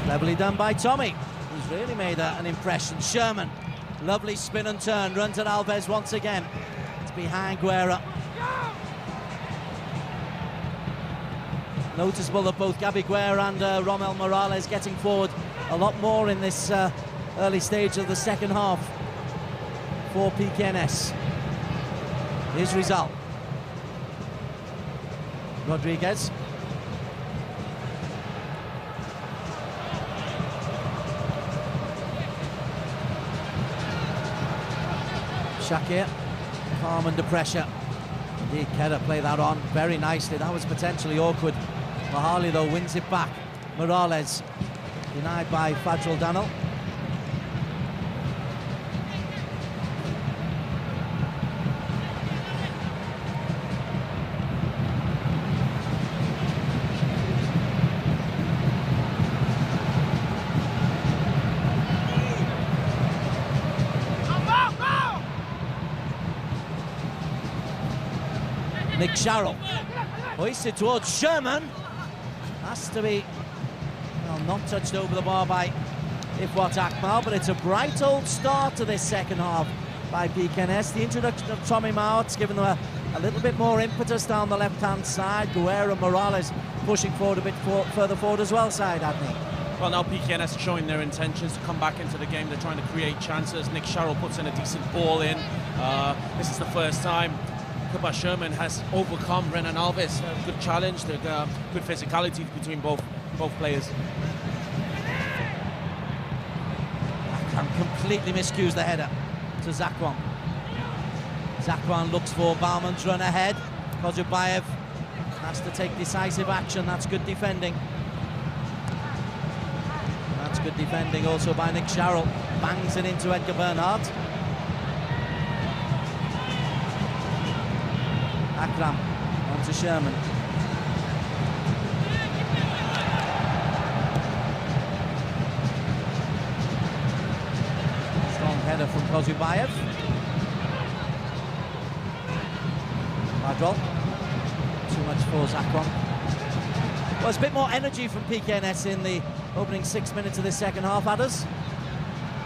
Cleverly done by Tommy, who's really made an impression. Sherman, lovely spin and turn, runs at Alves once again. It's behind Guerra. Noticeable that both Gabi Guerra and Romel Morales getting forward a lot more in this early stage of the second half for Pkns. His result. Rodriguez. Shakir, calm under pressure. Indeed, Kedah play that on very nicely. That was potentially awkward. Mahali, though, wins it back. Morales, denied by Fadril Daniel. Nick Sharrell hoisted towards Sherman. Has to be, well, not touched over the bar by Ifwat Akmal, but it's a bright old start to this second half by Pkns. The introduction of Tommy Mauert's given them a little bit more impetus down the left-hand side. Guerra and Morales pushing forward a bit further forward as well, side Adney. Well, now Pkns showing their intentions to come back into the game. They're trying to create chances. Nick Sharrell puts in a decent ball in. This is the first time Kuba Sherman has overcome Renan Alves. Good challenge, good physicality between both players. Akram completely miscues the header to Zakwan. Zakwan looks for Bauman's run ahead. Kozubayev has to take decisive action. That's good defending. That's good defending also by Nick Sharrell. Bangs it into Edgar Bernhardt. Akram on to Sherman. Strong header Kozubayev. Badrol. Too much for Zakwan. Well, it's a bit more energy from Pkns in the opening 6 minutes of this second half, Adders.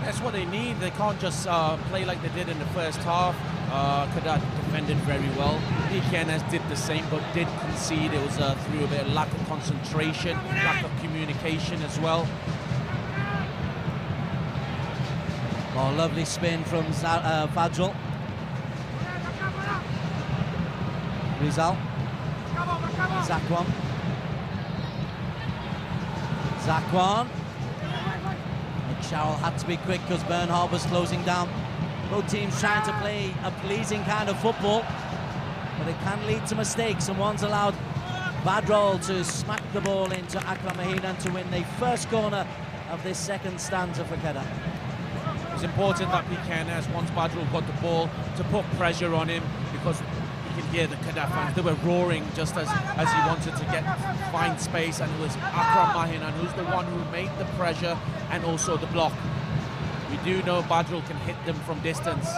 That's what they need. They can't just play like they did in the first half. Kedah defended very well. Pkns did the same, but did concede. It was through a bit of lack of concentration, lack of communication as well. Oh, lovely spin from Fadril. Rizal. Zakwan. Nick Sharrell had to be quick because Bernhard was closing down. Both teams trying to play a pleasing kind of football, but it can lead to mistakes, and one's allowed Badrol to smack the ball into Akram Mahinan to win the first corner of this second stanza for Kedah. It's important that Pkns, once Badrol got the ball, to put pressure on him, because you can hear the Kedah fans, they were roaring just as he wanted to find space, and it was Akram Mahinan who's the one who made the pressure and also the block. We do know Badrol can hit them from distance.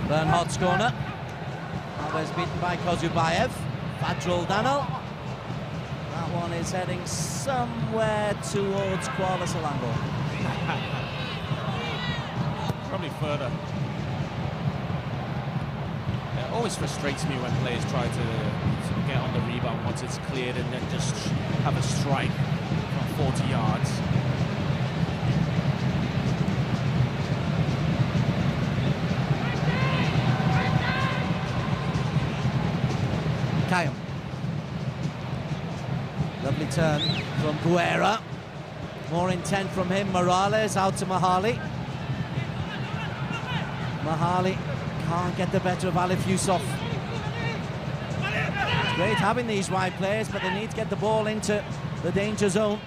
Bernhard's corner. Alves beaten by Kozubayev. Badrol Daniel. That one is heading somewhere towards Kuala Selangor. Probably further. It always frustrates me when players try to get on the rebound once it's cleared and then just have a strike from 40 yards. Kayum. Lovely turn from Guerra. More intent from him. Morales out to Mahali. Mahali can't get the better of Alif Yusuf. It's great having these wide players, but they need to get the ball into the danger zone.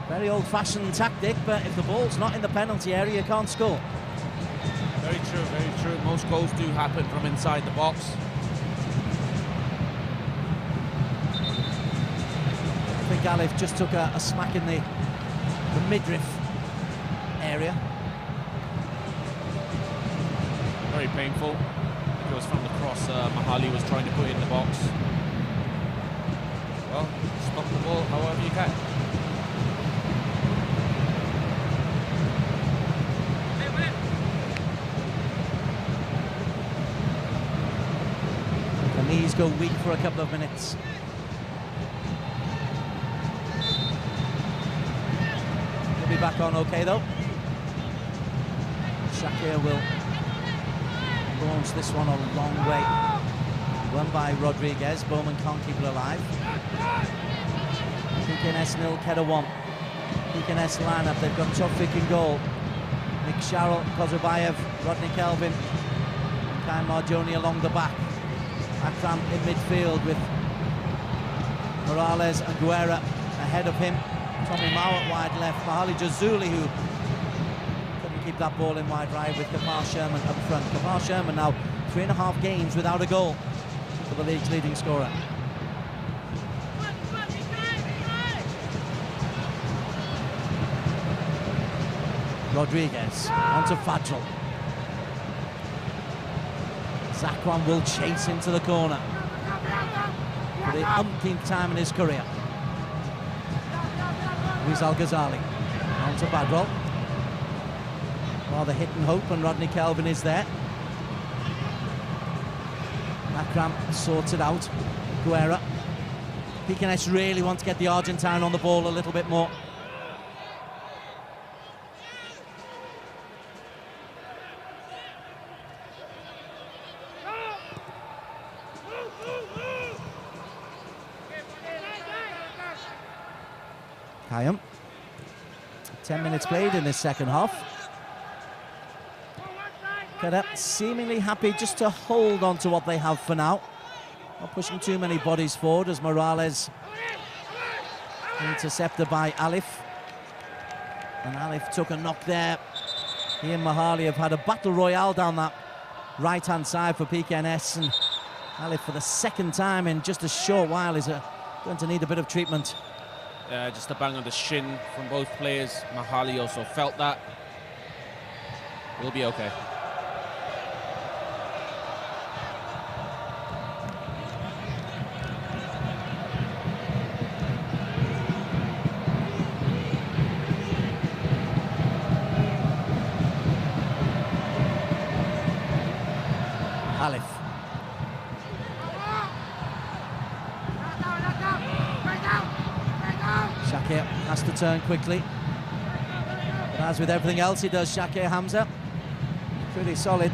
Very old-fashioned tactic, but if the ball's not in the penalty area, you can't score. Very true, very true. Most goals do happen from inside the box. I think Alif just took a smack in the midriff area. Very painful. It was from the cross Mahali was trying to put in the box. Well, stop the ball however you can. The knees go weak for a couple of minutes. He'll be back on okay though. Shakir will launch this one a long way. Run by Rodriguez. Bowman can't keep it alive. Pkns 0, Kedah 1. Pkns lineup. They've got Tofik in goal. Nick Sharrell, Kozubayev, Rodney Kelvin, Kai Marjoni along the back. Akram in midfield with Morales and Guerra ahead of him. Tommy Mawat wide left. Mahali Jazuli, who couldn't keep that ball in wide right, with Kafar Sherman up front. Kafar Sherman now 3.5 games without a goal for the league's leading scorer. Rodriguez onto Fadril. Zakwan will chase into the corner for the umpteenth time in his career. Rizal Ghazali onto Badrol. Rather hit and hope, and Rodney Kelvin is there. Akram sorts it out. Guerra. Pkns really want to get the Argentine on the ball a little bit more. Kayum. 10 minutes played in this second half. Kedah seemingly happy just to hold on to what they have for now. Not pushing too many bodies forward as Morales intercepted by Alif. And Alif took a knock there He and Mahali have had a battle royale down that right-hand side for Pkns, and Alif for the second time in just a short while is going to need a bit of treatment. Yeah, just a bang on the shin from both players. Mahali also felt that. We'll be okay. Alif. Shakir has to turn quickly. But as with everything else he does, Shakir Hamza, pretty solid.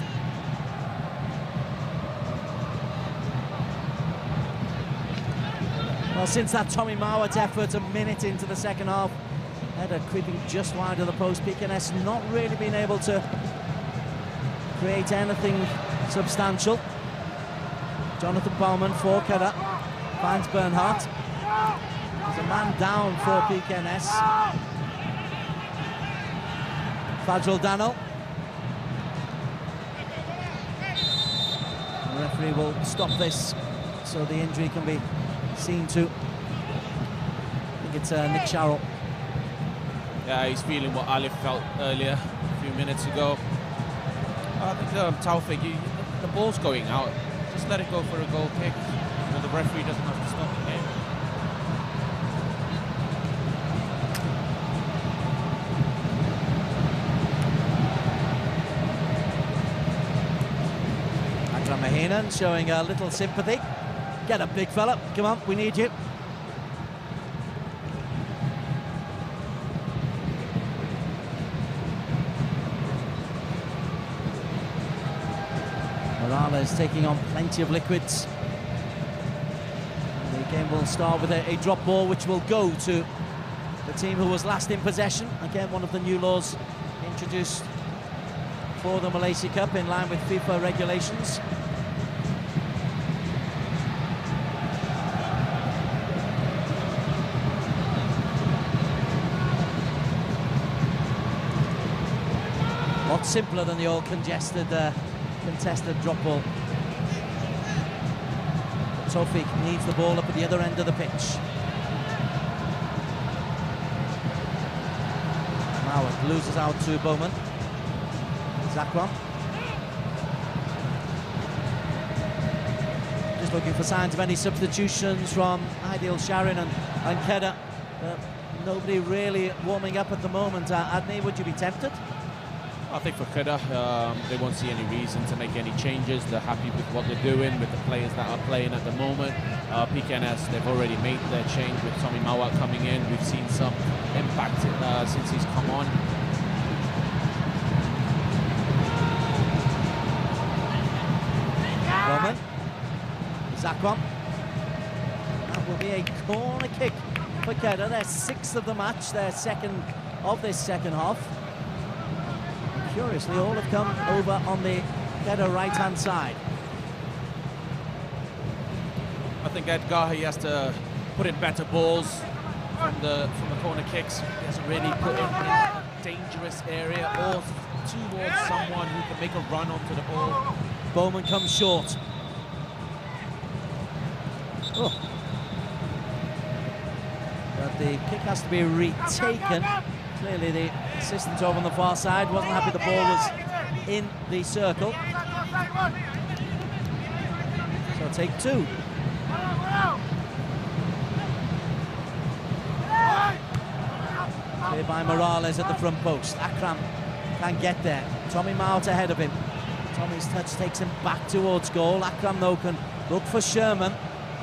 Well, since that Tommy Mowat effort a minute into the second half, header creeping just wide of the post, Pkns not really been able to create anything substantial. Jonathan Bowman for Kedah finds Bernhardt. There's a man down for Pkns. Fajrul Danil. The referee will stop this so the injury can be seen to. I think it's Nick Sharrell. Yeah, he's feeling what Alif felt earlier, a few minutes ago. I think Taufik, the ball's going out. Just let it go for a goal kick. So the referee doesn't have to stop the game. Akram Mahinan showing a little sympathy. Get up, big fella. Come on, we need you. Morales taking on plenty of liquids. The game will start with a drop ball which will go to the team who was last in possession. Again, one of the new laws introduced for the Malaysia Cup in line with FIFA regulations. Lot simpler than the old congested contested drop ball. Taufik needs the ball up at the other end of the pitch. Mowat loses out to Bowman. Zakwan. Just looking for signs of any substitutions from Aidil Sharin and Kedah. But nobody really warming up at the moment. Adney, would you be tempted? I think for Kedah, they won't see any reason to make any changes. They're happy with what they're doing, with the players that are playing at the moment. Pkns, they've already made their change with Tommy Mowat coming in. We've seen some impact since he's come on. Roman. Zakwan. That will be a corner kick for Kedah. Their sixth of the match, their second of this second half. Curiously, all have come over on the Kedah right-hand side. I think Edgar, he has to put in better balls from the corner kicks. He hasn't really put in a dangerous area or towards someone who can make a run onto the ball. Bowman comes short. Oh. But the kick has to be retaken. Clearly the assistant over on the far side wasn't happy the ball was in the circle. So take two. Cleared by Morales at the front post. Akram can't get there. Tommy Mowat ahead of him. Tommy's touch takes him back towards goal. Akram though can look for Sherman.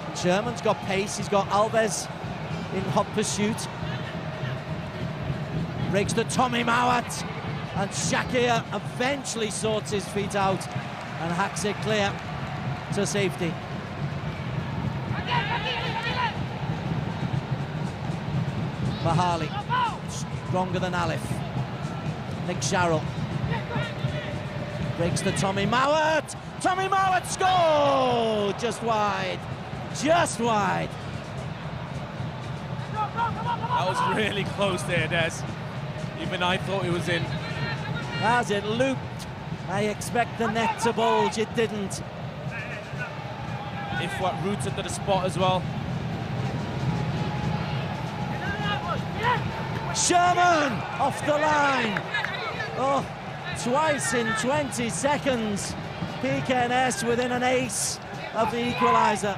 And Sherman's got pace. He's got Alves in hot pursuit. Breaks to Tommy Mowat, and Shakir eventually sorts his feet out and hacks it clear to safety. Mahali, stronger than Alif. Nick Sharrell breaks to Tommy Mowat. Tommy Mowat score! Just wide, just wide. That was really close there, Des. Even I thought it was in. As it looped, I expect the net to bulge. It didn't. If what rooted to the spot as well. Sherman off the line. Oh, twice in 20 seconds. Pkns within an ace of the equaliser.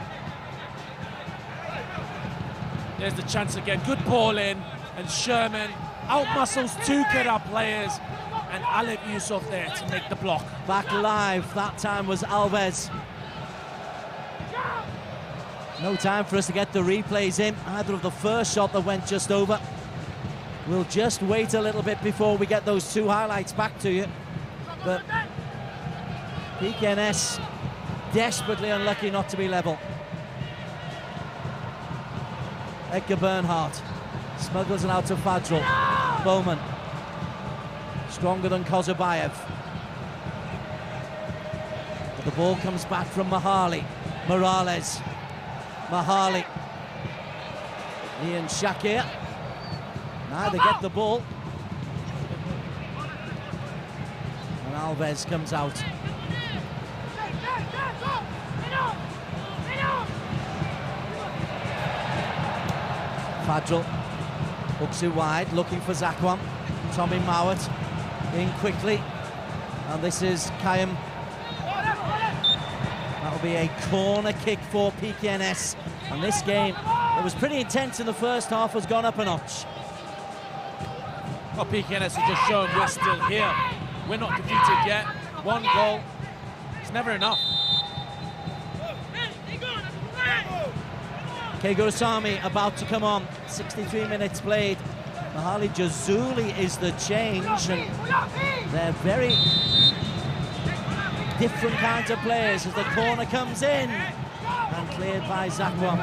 There's the chance again. Good ball in, and Sherman outmuscles two Kedah players, and Alif Yusuf there to make the block. Back live, that time was Alves. No time for us to get the replays in, either of the first shot that went just over. We'll just wait a little bit before we get those two highlights back to you. But Pkns desperately unlucky not to be level. Edgar Bernhardt smuggles it out to Fadril. Bowman, stronger than Kozabayev. But the ball comes back from Mahali. Morales. Mahali. Ian Shakir. Neither get the ball. And Alves comes out. Fadril hooks it wide, looking for Zakwan. Tommy Mowat in quickly. And this is Kayam. That'll be a corner kick for Pkns. And this game, it was pretty intense in the first half, has gone up a notch. Well, Pkns has just shown we're still here. We're not defeated yet. One goal. It's never enough. Kegurasamy about to come on. 63 minutes played. Mahali Jazuli is the change, and they're very different kinds of players as the corner comes in and cleared by Zakwan.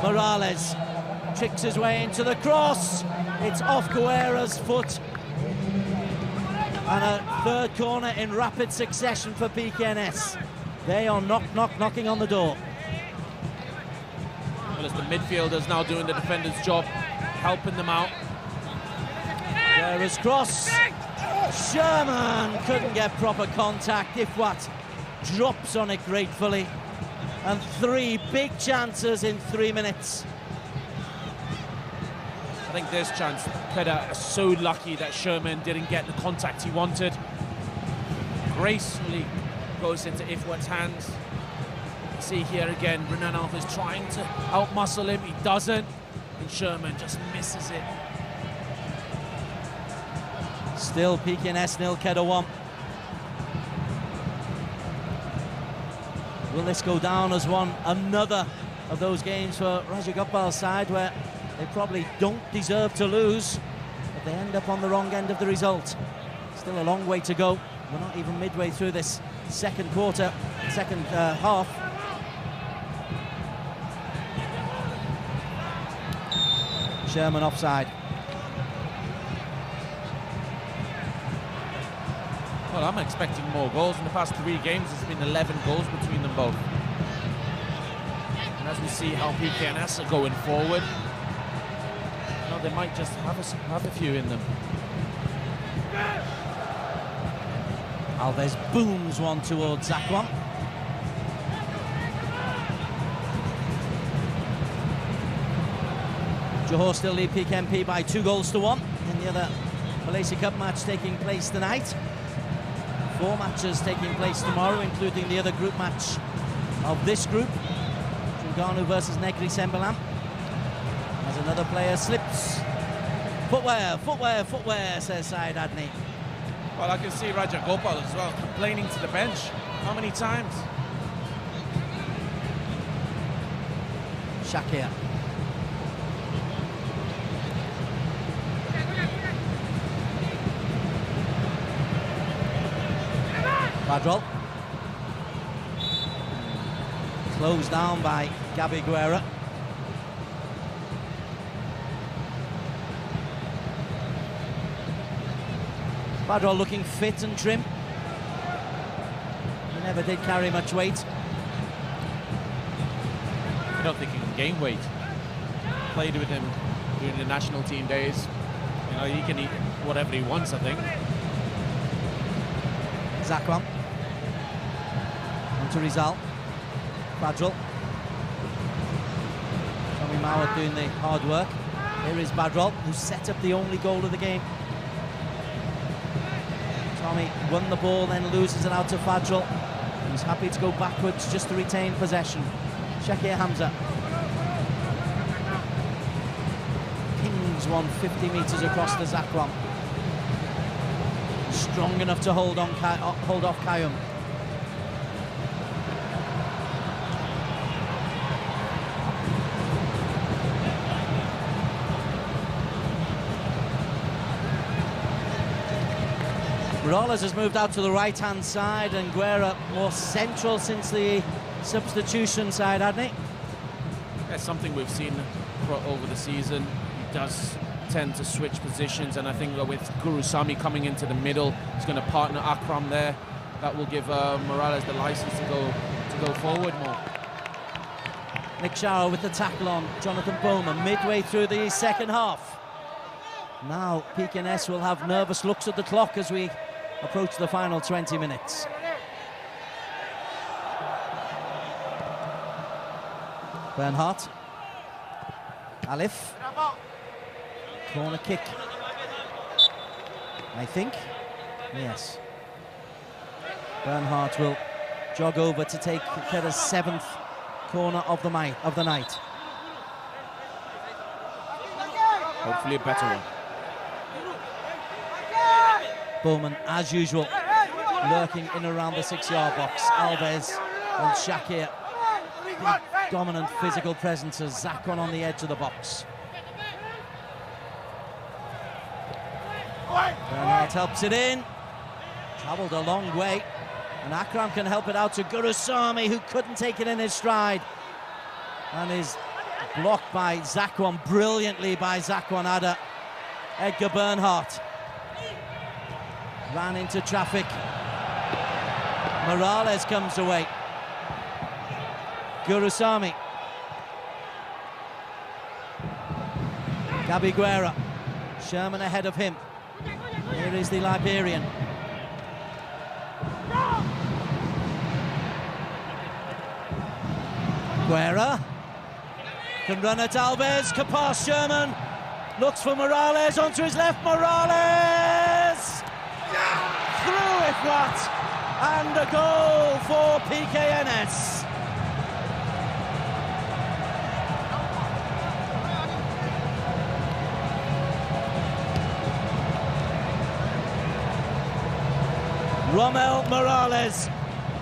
Morales tricks his way into the cross. It's off Guerra's foot. And a third corner in rapid succession for Pkns. They are knocking on the door. Well, it's the midfielders now doing the defenders' job, helping them out. Guerra's cross. Sherman couldn't get proper contact. Ifwat drops on it gratefully. And three big chances in 3 minutes. I think this chance, Kedah are so lucky that Sherman didn't get the contact he wanted. Gracefully goes into Ifwat's hands. See here again, Renan Alves trying to outmuscle him. He doesn't, and Sherman just misses it. Still Pkns 0, Kedah 1. Will this go down as another of those games for Raja Gopal's side where they probably don't deserve to lose, but they end up on the wrong end of the result? Still a long way to go. We're not even midway through this second half. Sherman offside. Well, I'm expecting more goals. In the past 3 games, there's been 11 goals between them both. And as we see how Pkns are going forward, they might just have a few in them. Alves booms one towards Zakwan. Johor still lead PKMP by 2-1 in the other Malaysia Cup match taking place tonight. 4 matches taking place tomorrow, including the other group match of this group, Terengganu versus Negri Sembilan. As another player slips. Footwear, says Syed Adni. Well, I can see Raja Gopal as well complaining to the bench. How many times? Shakir. Fadril. Closed down by Gabi Guerra. Fadril looking fit and trim. He never did carry much weight. I don't think he can gain weight. Played with him during the national team days You know, he can eat whatever he wants, I think. Zakwan. On to Rizal. Badrul. Tommy Mauer doing the hard work. Here is Badrul, who set up the only goal of the game. Tommy won the ball, then loses it out to Fadril. He's happy to go backwards just to retain possession. Shakir Hamza. Kings won 50 metres across the Zakwan. Strong enough to hold off Kayum. Morales has moved out to the right-hand side, and Guerra more central since the substitution side, hadn't he? That's something we've seen over the season. He does tend to switch positions, and I think with Gurusamy coming into the middle, he's going to partner Akram there. That will give Morales the license to go forward more. Nick Shara with the tackle on Jonathan Bowman midway through the second half. Now Pkns will have nervous looks at the clock as we approach the final 20 minutes. Bernhardt. Alif. Corner kick. I think. Yes. Bernhardt will jog over to take Kedah's 7th corner of the night. Hopefully a better one. Bowman, as usual, lurking in and around the 6-yard box. Alves and Shakir, the dominant physical presence as Zakwan on the edge of the box. Bernhardt helps it in. Travelled a long way. And Akram can help it out to Gurusamy, who couldn't take it in his stride. And is blocked by Zakwan, brilliantly by Zakwan Ada. Edgar Bernhardt ran into traffic. Morales comes away. Gurusamy. Gabi Guerra. Sherman ahead of him. Here is the Liberian. Guerra can run at Alves, can pass Sherman. Looks for Morales, onto his left, Morales! Through it, what? And a goal for Pkns. Rommel Morales,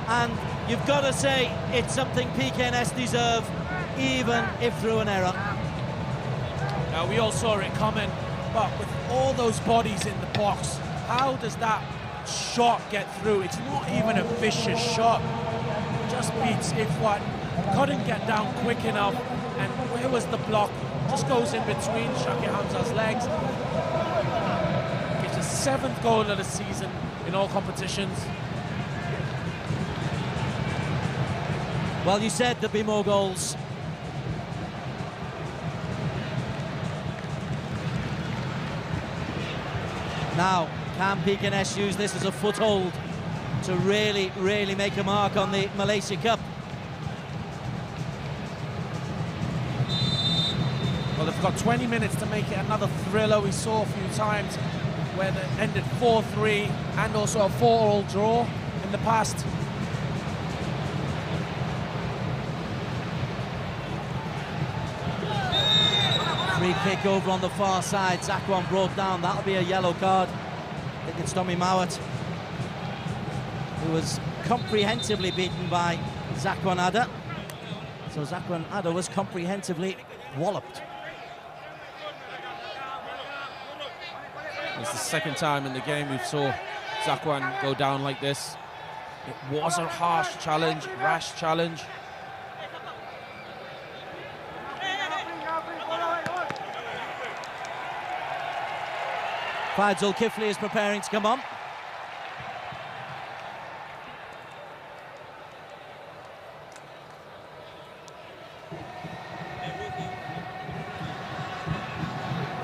and you've got to say it's something Pkns deserve, even if through an error. Now, we all saw it coming, but with all those bodies in the box, how does that shot get through? It's not even a vicious shot. Just beats Ifwat. Couldn't get down quick enough, and where was the block? Just goes in between Shakir Hamza's legs. It's his 7th goal of the season in all competitions. Well, you said there'd be more goals. Now, can Pkns use this as a foothold to really, really make a mark on the Malaysia Cup? Well, they've got 20 minutes to make it another thriller. We saw a few times where they ended 4-3 and also a 4-4 draw in the past. Free kick over on the far side. Zakwan brought down. That'll be a yellow card. I think it's Tommy Mawat, who was comprehensively beaten by Zakwan Ada. So Zakwan Ada was comprehensively walloped. It's the second time in the game we saw Zakwan go down like this. It was a harsh challenge, rash challenge. Faisal Kifli is preparing to come on.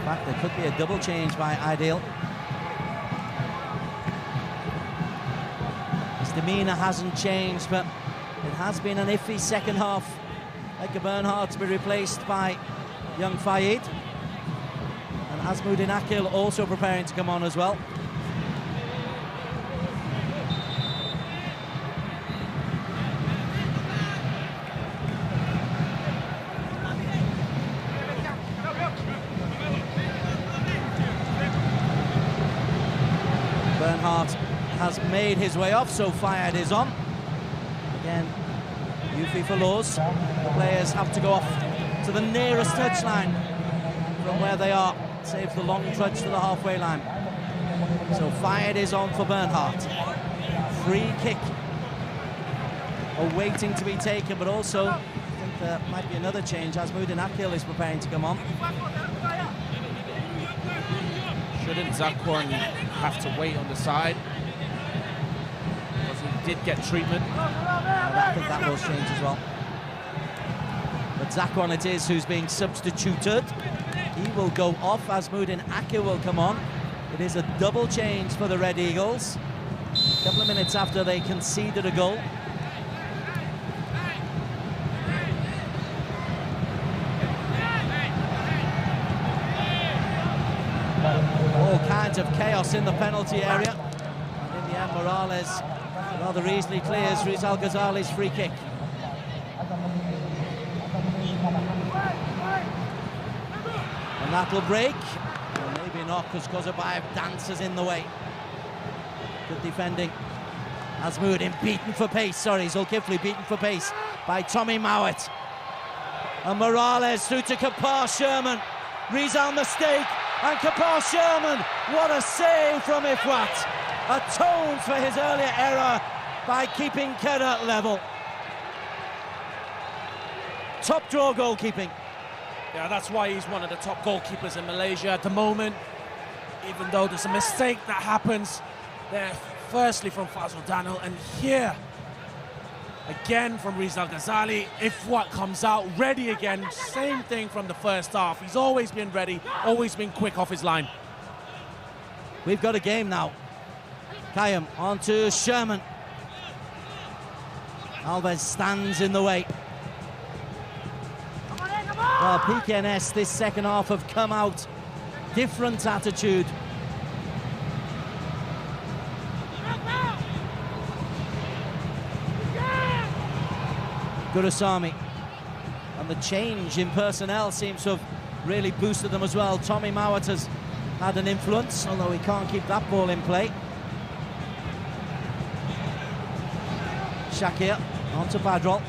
fact, there could be a double change by Ideal. His demeanour hasn't changed, but it has been an iffy second half. Edgar Bernhardt to be replaced by young Fayed. And Azmuddin Akil also preparing to come on as well. Bernhardt has made his way off, so Fayed is on. Again, Yufi for laws. The players have to go off to the nearest touchline from where they are, save the long trudge to the halfway line. So Fayed is on for Bernhardt. Free kick awaiting to be taken, but also I think there might be another change. Azmuddin Akil is preparing to come on. Shouldn't Zaquan have to wait on the side? Because he did get treatment. I think that will change as well. But Zaquan it is who's being substituted. He will go off. Azmuddin Akil will come on. It is a double change for the Red Eagles. A couple of minutes after they conceded a goal. All kinds of chaos in the penalty area. And in the end, Morales rather easily clears Rizal Ghazali's free kick. And that'll break. Or maybe not, because Kozabayev dances in the way. Good defending. Azmuddin beaten for pace. Sorry, Zulkifli beaten for pace by Tommy Mowat. And Morales through to Kapar Sherman. Rizal mistake. And Kapar Sherman, what a save from Ifwat. Atones for his earlier error by keeping Kedah level. Top draw goalkeeping. Yeah, that's why he's one of the top goalkeepers in Malaysia at the moment. Even though there's a mistake that happens there, firstly from Fazal Daniel, and here again from Rizal Ghazali. Ifwat comes out ready again. Same thing from the first half. He's always been ready, always been quick off his line. We've got a game now. Kayum on to Sherman. Alves stands in the way. Well, Pkns this second half have come out. Different attitude. Gurusamy. And the change in personnel seems to have really boosted them as well. Tommy Mowat has had an influence, although he can't keep that ball in play. Shakir on to Badrol.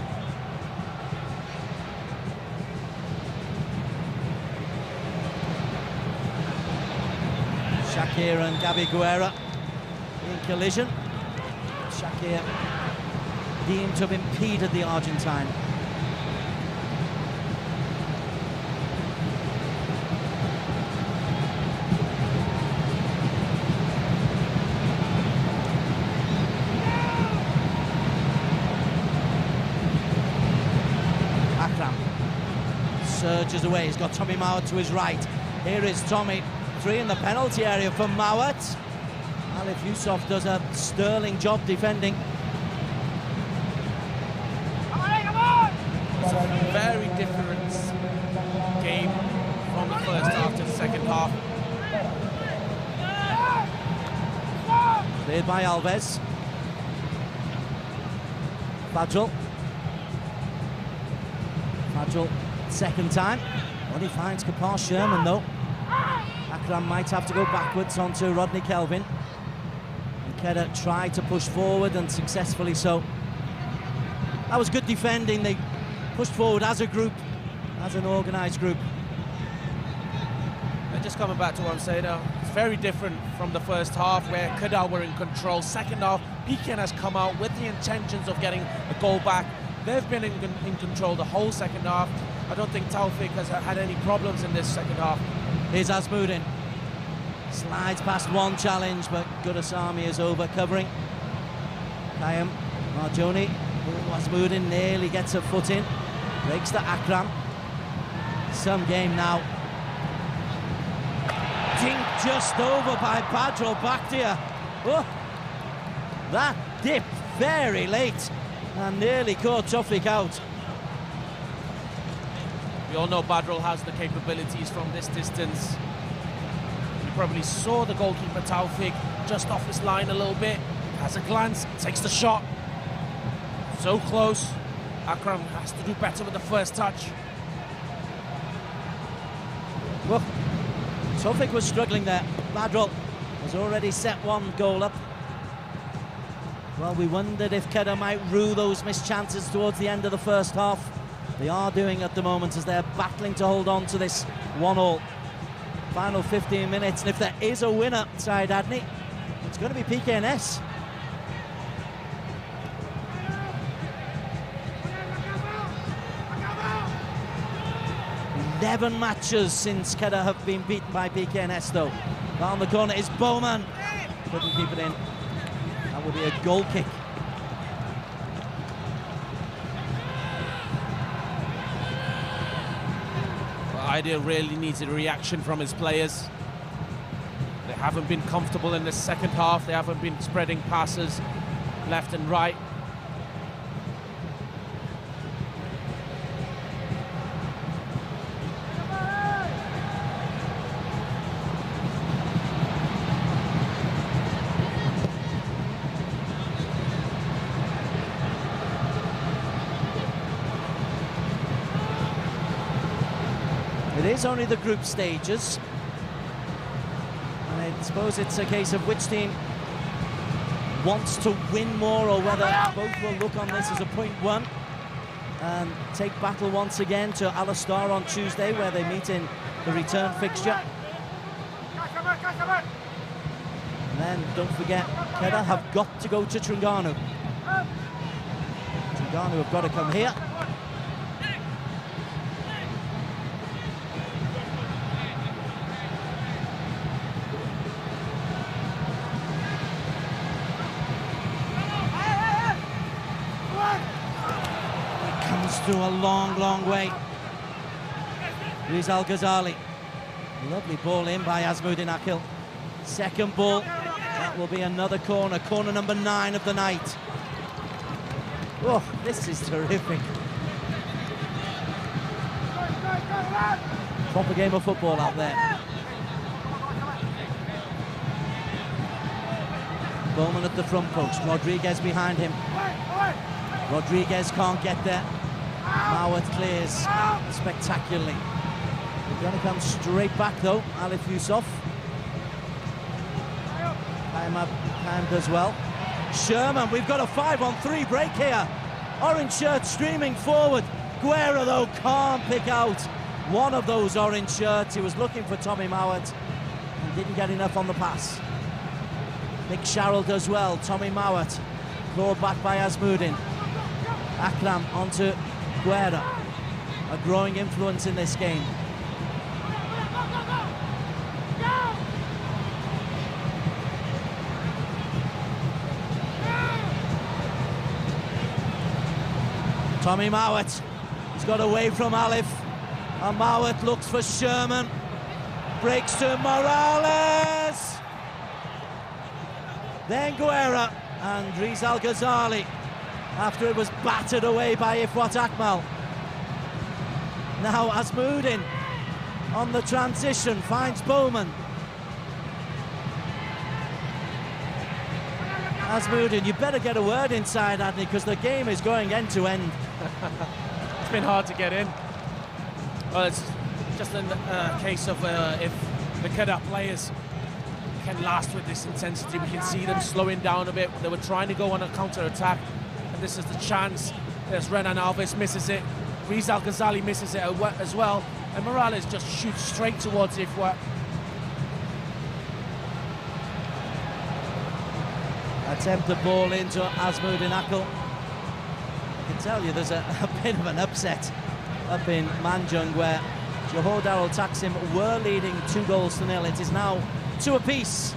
Shakir and Gabi Guerra in collision. Shakir deemed to have impeded the Argentine. Akram surges away. He's got Tommy Mowat to his right. Here is Tommy. 3 in the penalty area for Mowat. Alif Yusuf does a sterling job defending. It's a very different game from the first half to the second half. Cleared by Alves. Fadril. Fadril, second time. Well, he finds Kapar Sherman though. Akram might have to go backwards onto Rodney Kelvin. And Kedah tried to push forward and successfully so. That was good defending. They pushed forward as a group, as an organised group. And just coming back to what I'm saying now, it's very different from the first half where Kedah were in control. Second half, Pkns has come out with the intentions of getting a goal back. They've been in control the whole second half. I don't think Taufik has had any problems in this second half. Here's Azmuddin. Slides past one challenge, but Gurusamy is over covering. Kayum, Marjoni. Azmuddin nearly gets a foot in. Breaks to Akram. Some game now. Dinked just over by Badro Bakhtia. Oh, that dipped very late and nearly caught Tofik out. We all know Badrol has the capabilities from this distance. You probably saw the goalkeeper Taufik just off his line a little bit. Has a glance, takes the shot. So close. Akram has to do better with the first touch. Well, Tofik was struggling there. Badrol has already set one goal up. Well, we wondered if Kedah might rue those missed chances towards the end of the first half. They are doing at the moment as they're battling to hold on to this 1-1. Final 15 minutes, and if there is a winner, Syed Adni, it's going to be Pkns. Eleven matches since Kedah have been beaten by Pkns, though. Down the corner is Bowman. Couldn't keep it in. That would be a goal kick. Idea really needs a reaction from his players. They haven't been comfortable in the second half. They haven't been spreading passes left and right. It is only the group stages, and I suppose it's a case of which team wants to win more or whether both will look on this as a point one and take battle once again to Al-Star on Tuesday, where they meet in the return fixture. And then don't forget, Kedah have got to go to Terengganu. Terengganu have got to come here. To a long way. Rizal Ghazali. Lovely ball in by Azmuddin Akil. Second ball. That will be another corner. Corner number 9 of the night. Oh, this is terrific. Proper game of football out there. Bowman at the front post. Rodriguez behind him. Rodriguez can't get there. Mawat clears spectacularly. They're going to come straight back though. Alif Yusuf. Timed as well. Sherman, we've got a 5-on-3 break here. Orange shirt streaming forward. Guerra though can't pick out one of those orange shirts. He was looking for Tommy Mawat and didn't get enough on the pass. Nick Sharrold does well. Tommy Mawat clawed back by Azmuddin. Akram onto Guerra, a growing influence in this game. Tommy Mawat, he's got away from Alif, and Mawat looks for Sherman, breaks to Morales, then Guerra and Rizal Ghazali, after it was battered away by Ifwat Akmal. Now Azmuddin on the transition finds Bowman. Azmuddin, you better get a word inside, Adney, because the game is going end to end. It's been hard to get in. Well, it's just a case of if the Kedah players can last with this intensity. We can see them slowing down a bit. They were trying to go on a counter-attack. This is the chance. There's Renan Alves, misses it. Rizal Ghazali misses it as well. And Morales just shoots straight towards Ifwat. Attempted ball into Azmuddin Akil. I can tell you there's a bit of an upset up in Manjung, where Johor Darul Taksim were leading 2-0. It is now 2 apiece.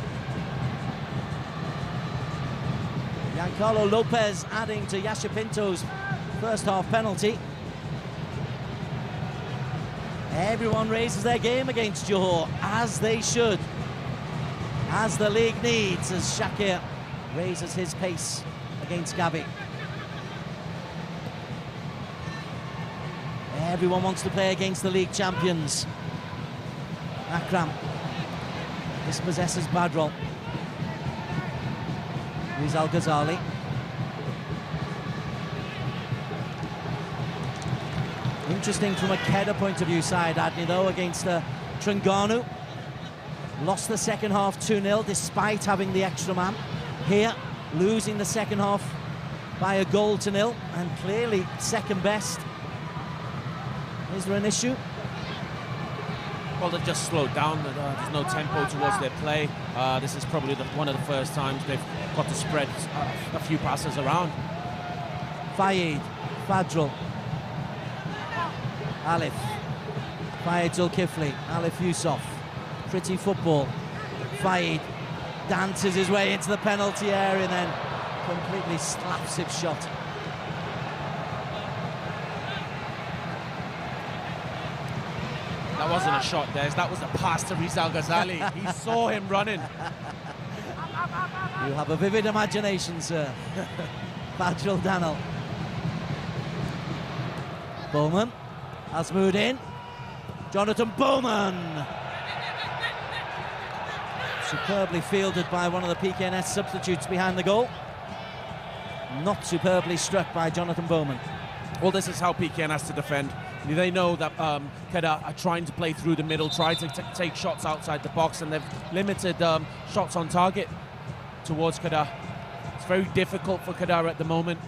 Giancarlo Lopez adding to Yasha Pinto's first half penalty. Everyone raises their game against Johor, as they should, as the league needs, as Shakir raises his pace against Gabi. Everyone wants to play against the league champions. Akram dispossesses Badrol. Rizal Ghazali. Interesting from a Kedah point of view side, Adney, though, against Terengganu. Lost the second half 2-0 despite having the extra man. Here, losing the second half by a goal to nil, and clearly second best. Is there an issue? Well, they've just slowed down. There's no tempo towards their play. This is probably one of the first times they've got to spread a few passes around. Fayed, Fadril, Alif, Fayed Zulkifli, Alif Yusof. Pretty football. Fayed dances his way into the penalty area and then completely slaps his shot. That wasn't a shot, Des. That was a pass to Rizal Ghazali. He saw him running. You have a vivid imagination, sir. Fadril Danel. Bowman has moved in. Jonathan Bowman. Superbly fielded by one of the Pkns substitutes behind the goal. Not superbly struck by Jonathan Bowman. Well, this is how PKN has to defend. They know that Kedah are trying to play through the middle, try to take shots outside the box, and they've limited shots on target towards Kedah. It's very difficult for Kedah at the moment.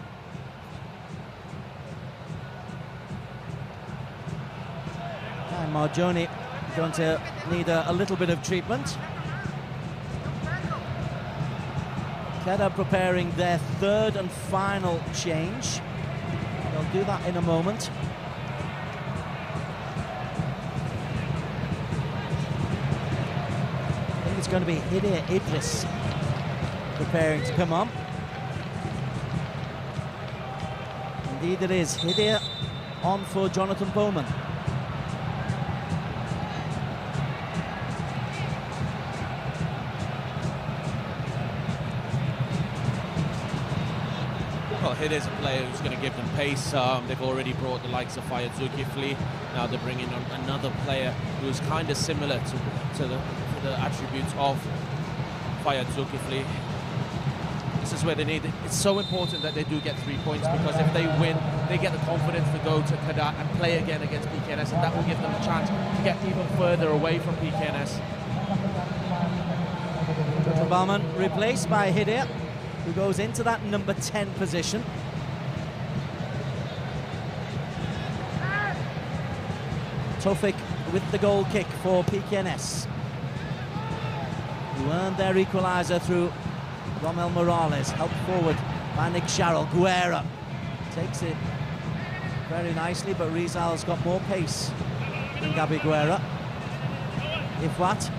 And Marjoni going to need a little bit of treatment. Kedah preparing their third and final change. They'll do that in a moment. I think it's going to be Hidayah Idris preparing to come on. Indeed it is. Hidayah on for Jonathan Bowman. Well, Hidayah's a player who's going to give them pace. They've already brought the likes of Fayed Zulkifli. Now they're bringing on another player who's kind of similar to the attributes of Fayed Zulkifli. This is where they need it. It's so important that they do get 3 points, because if they win, they get the confidence to go to Kedah and play again against Pkns, and that will give them a chance to get even further away from Pkns. Bowman replaced by Hidayah, who goes into that number 10 position. Tofik with the goal kick for Pkns, who earned their equaliser through Romel Morales, helped forward by Nick Sharrell. Guerra takes it very nicely, but Rizal's got more pace than Gabi Guerra. Ifwat,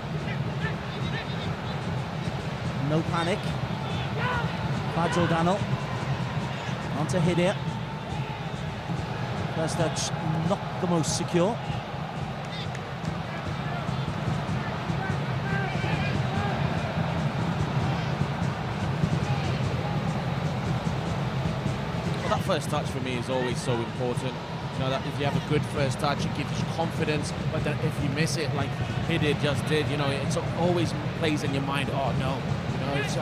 no panic. Fadril Danel onto Hidayah. First touch not the most secure. Well, that first touch for me is always so important. You know, that if you have a good first touch, it gives you confidence, but then if you miss it, like Hidayah just did, you know, it always plays in your mind, oh no, you know, it's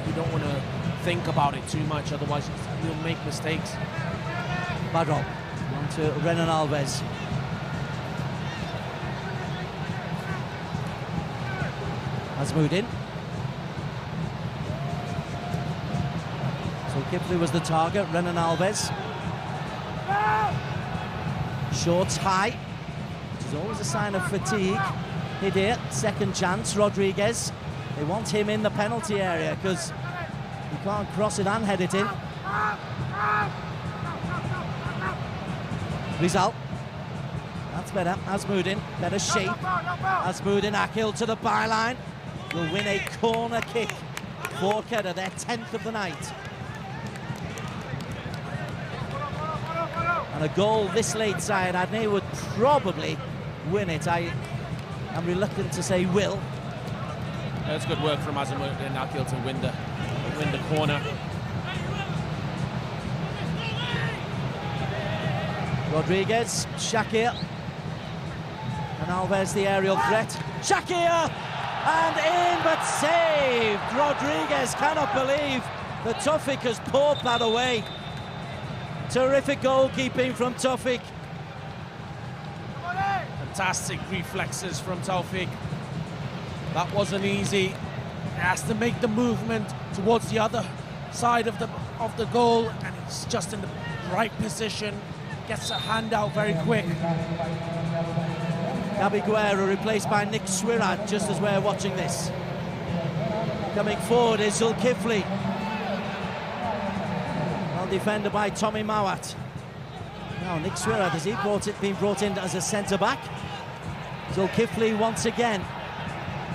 you don't want to think about it too much, otherwise you'll make mistakes. Badrol on to Renan Alves. Azmuddin. So Kifli was the target, Renan Alves. Shorts high, which is always a sign of fatigue. Hidayah, second chance, Rodriguez. They want him in the penalty area because he can't cross it and head it in. Rizal. That's better. Azmuddin, better shape. Azmuddin, Akil to the byline. Will win a corner kick for Kedah, their 10th of the night. And a goal this late side, Adney, would probably win it. I'm reluctant to say will. That's good work from Azimuddin Akil to win the corner. Rodriguez, Shakir, and Alves the aerial threat. Shakir, and in, but saved. Rodriguez cannot believe that Tawfik has poured that away. Terrific goalkeeping from Tawfik. Fantastic reflexes from Tawfik. That wasn't easy. He has to make the movement towards the other side of the goal, and he's just in the right position. Gets a hand out very quick. Gabi Guerra replaced by Nick Swirat just as we're watching this. Coming forward is Zulkifli. Well defended by Tommy Mawat. Now Nick Swirat, has he been brought in as a centre-back? Zulkifli once again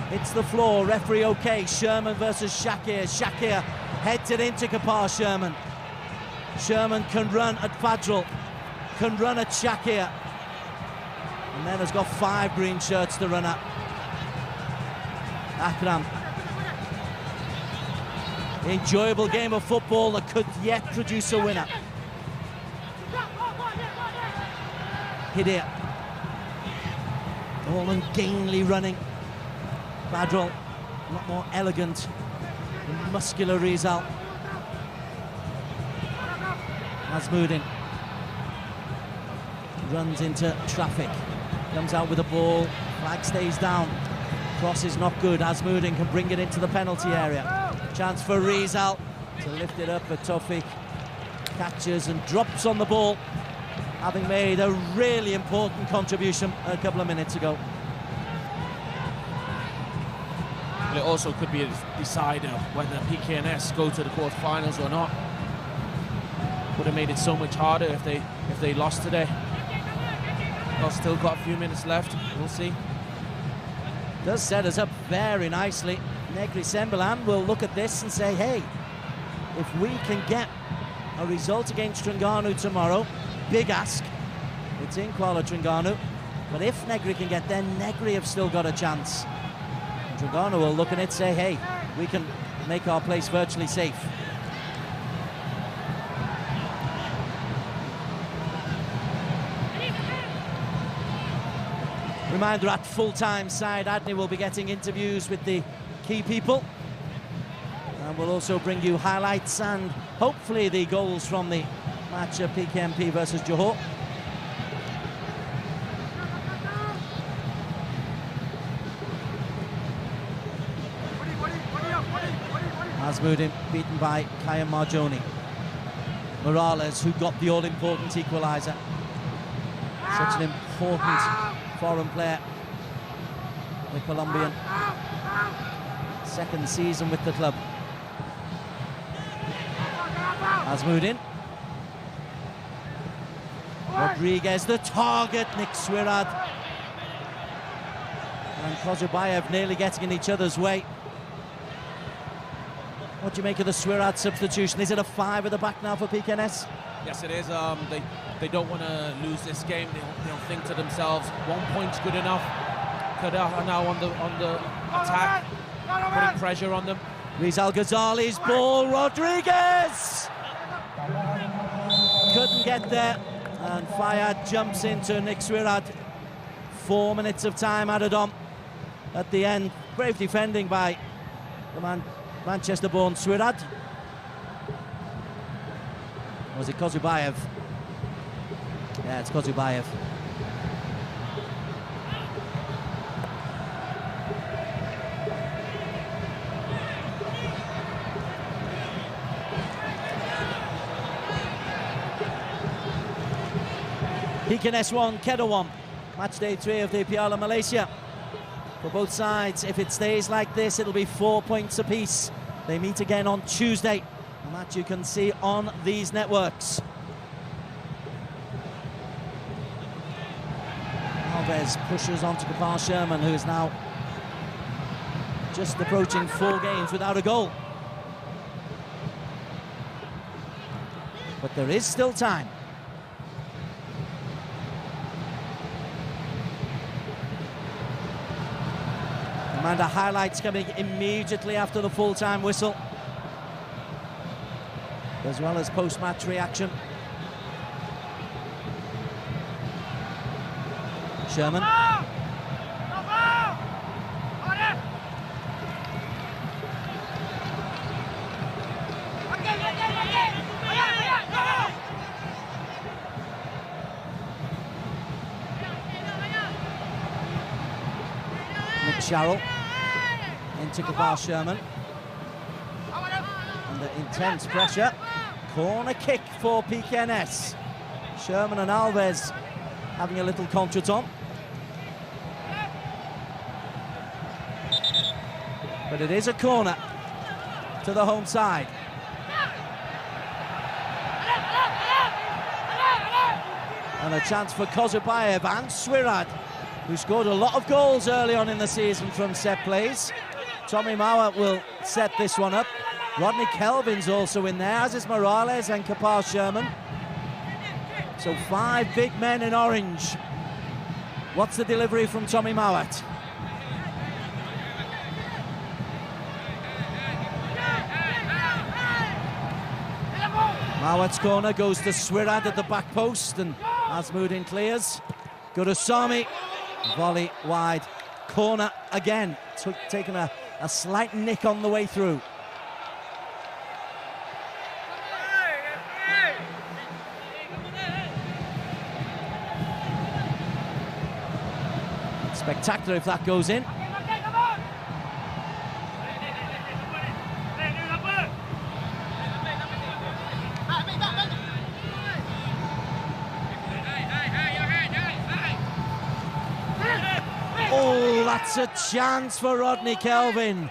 hits the floor, referee okay. Sherman versus Shakir. Shakir heads it into Kapar Sherman. Sherman can run at Fadril, can run at Shakir, and then has got 5 green shirts to run at. Akram. Enjoyable game of football that could yet produce a winner. Hidir. All ungainly running. Fadril, a lot more elegant, muscular Rizal. Azmuddin runs into traffic, comes out with the ball, flag stays down, cross is not good. Azmuddin can bring it into the penalty area. Chance for Rizal to lift it up, but Tawfik catches and drops on the ball, having made a really important contribution a couple of minutes ago. It also could be a decider whether Pkns go to the quarterfinals or not. Would have made it so much harder if they lost today. Well, still got a few minutes left. We'll see. Does set us up very nicely. Negri Sembilan will look at this and say, hey, if we can get a result against Terengganu tomorrow, big ask. It's in Kuala Terengganu. But if Negri can get there, Negri have still got a chance. Terengganu will look at it and say, hey, we can make our place virtually safe. Reminder, at full-time, Syed Adney will be getting interviews with the key people. And we'll also bring you highlights and hopefully the goals from the match of PKMP versus Johor. Azmuddin beaten by Kayam Marjoni. Morales, who got the all-important equaliser. Such an important foreign player, the Colombian. Second season with the club. Azmuddin. Rodriguez, the target, Nick Swirat. And Kozubayev nearly getting in each other's way. What do you make of the Swirat substitution? Is it a 5 at the back now for Pkns? Yes, it is. They don't want to lose this game. They'll think to themselves, 1 point's good enough. Kedah are now on the attack, putting pressure on them. Rizal Ghazali's ball, Rodriguez! Couldn't get there, and Fayad jumps into Nick Swirat. 4 minutes of time added on at the end. Brave defending by the Manchester-born Swirat. Was it Kozubayev? Yeah, it's Kozubayev. Pkns 1, Kedah 1. Match day 3 of the Piala Malaysia. For both sides, if it stays like this, it'll be 4 points apiece. They meet again on Tuesday. A match you can see on these networks. Alves pushes on to Kapar Sherman, who is now just approaching 4 games without a goal. But there is still time. And the highlights coming immediately after the full-time whistle, as well as post-match reaction. Sherman. Sharrell into Kedah Sherman. Under intense pressure. Corner kick for Pkns. Sherman and Alves having a little contretemps. But it is a corner to the home side. And a chance for Kozubayev and Swirat, who scored a lot of goals early on in the season from set plays. Tommy Mauer will set this one up. Rodney Kelvin's also in there, as is Morales and Kedah Sherman. So 5 big men in orange. What's the delivery from Tommy Mauer? Mauer's corner goes to Swirat at the back post, and Azmuddin clears. Gurusamy. Volley wide, corner again, taking a slight nick on the way through. Spectacular if that goes in. Oh, that's a chance for Rodney Kelvin.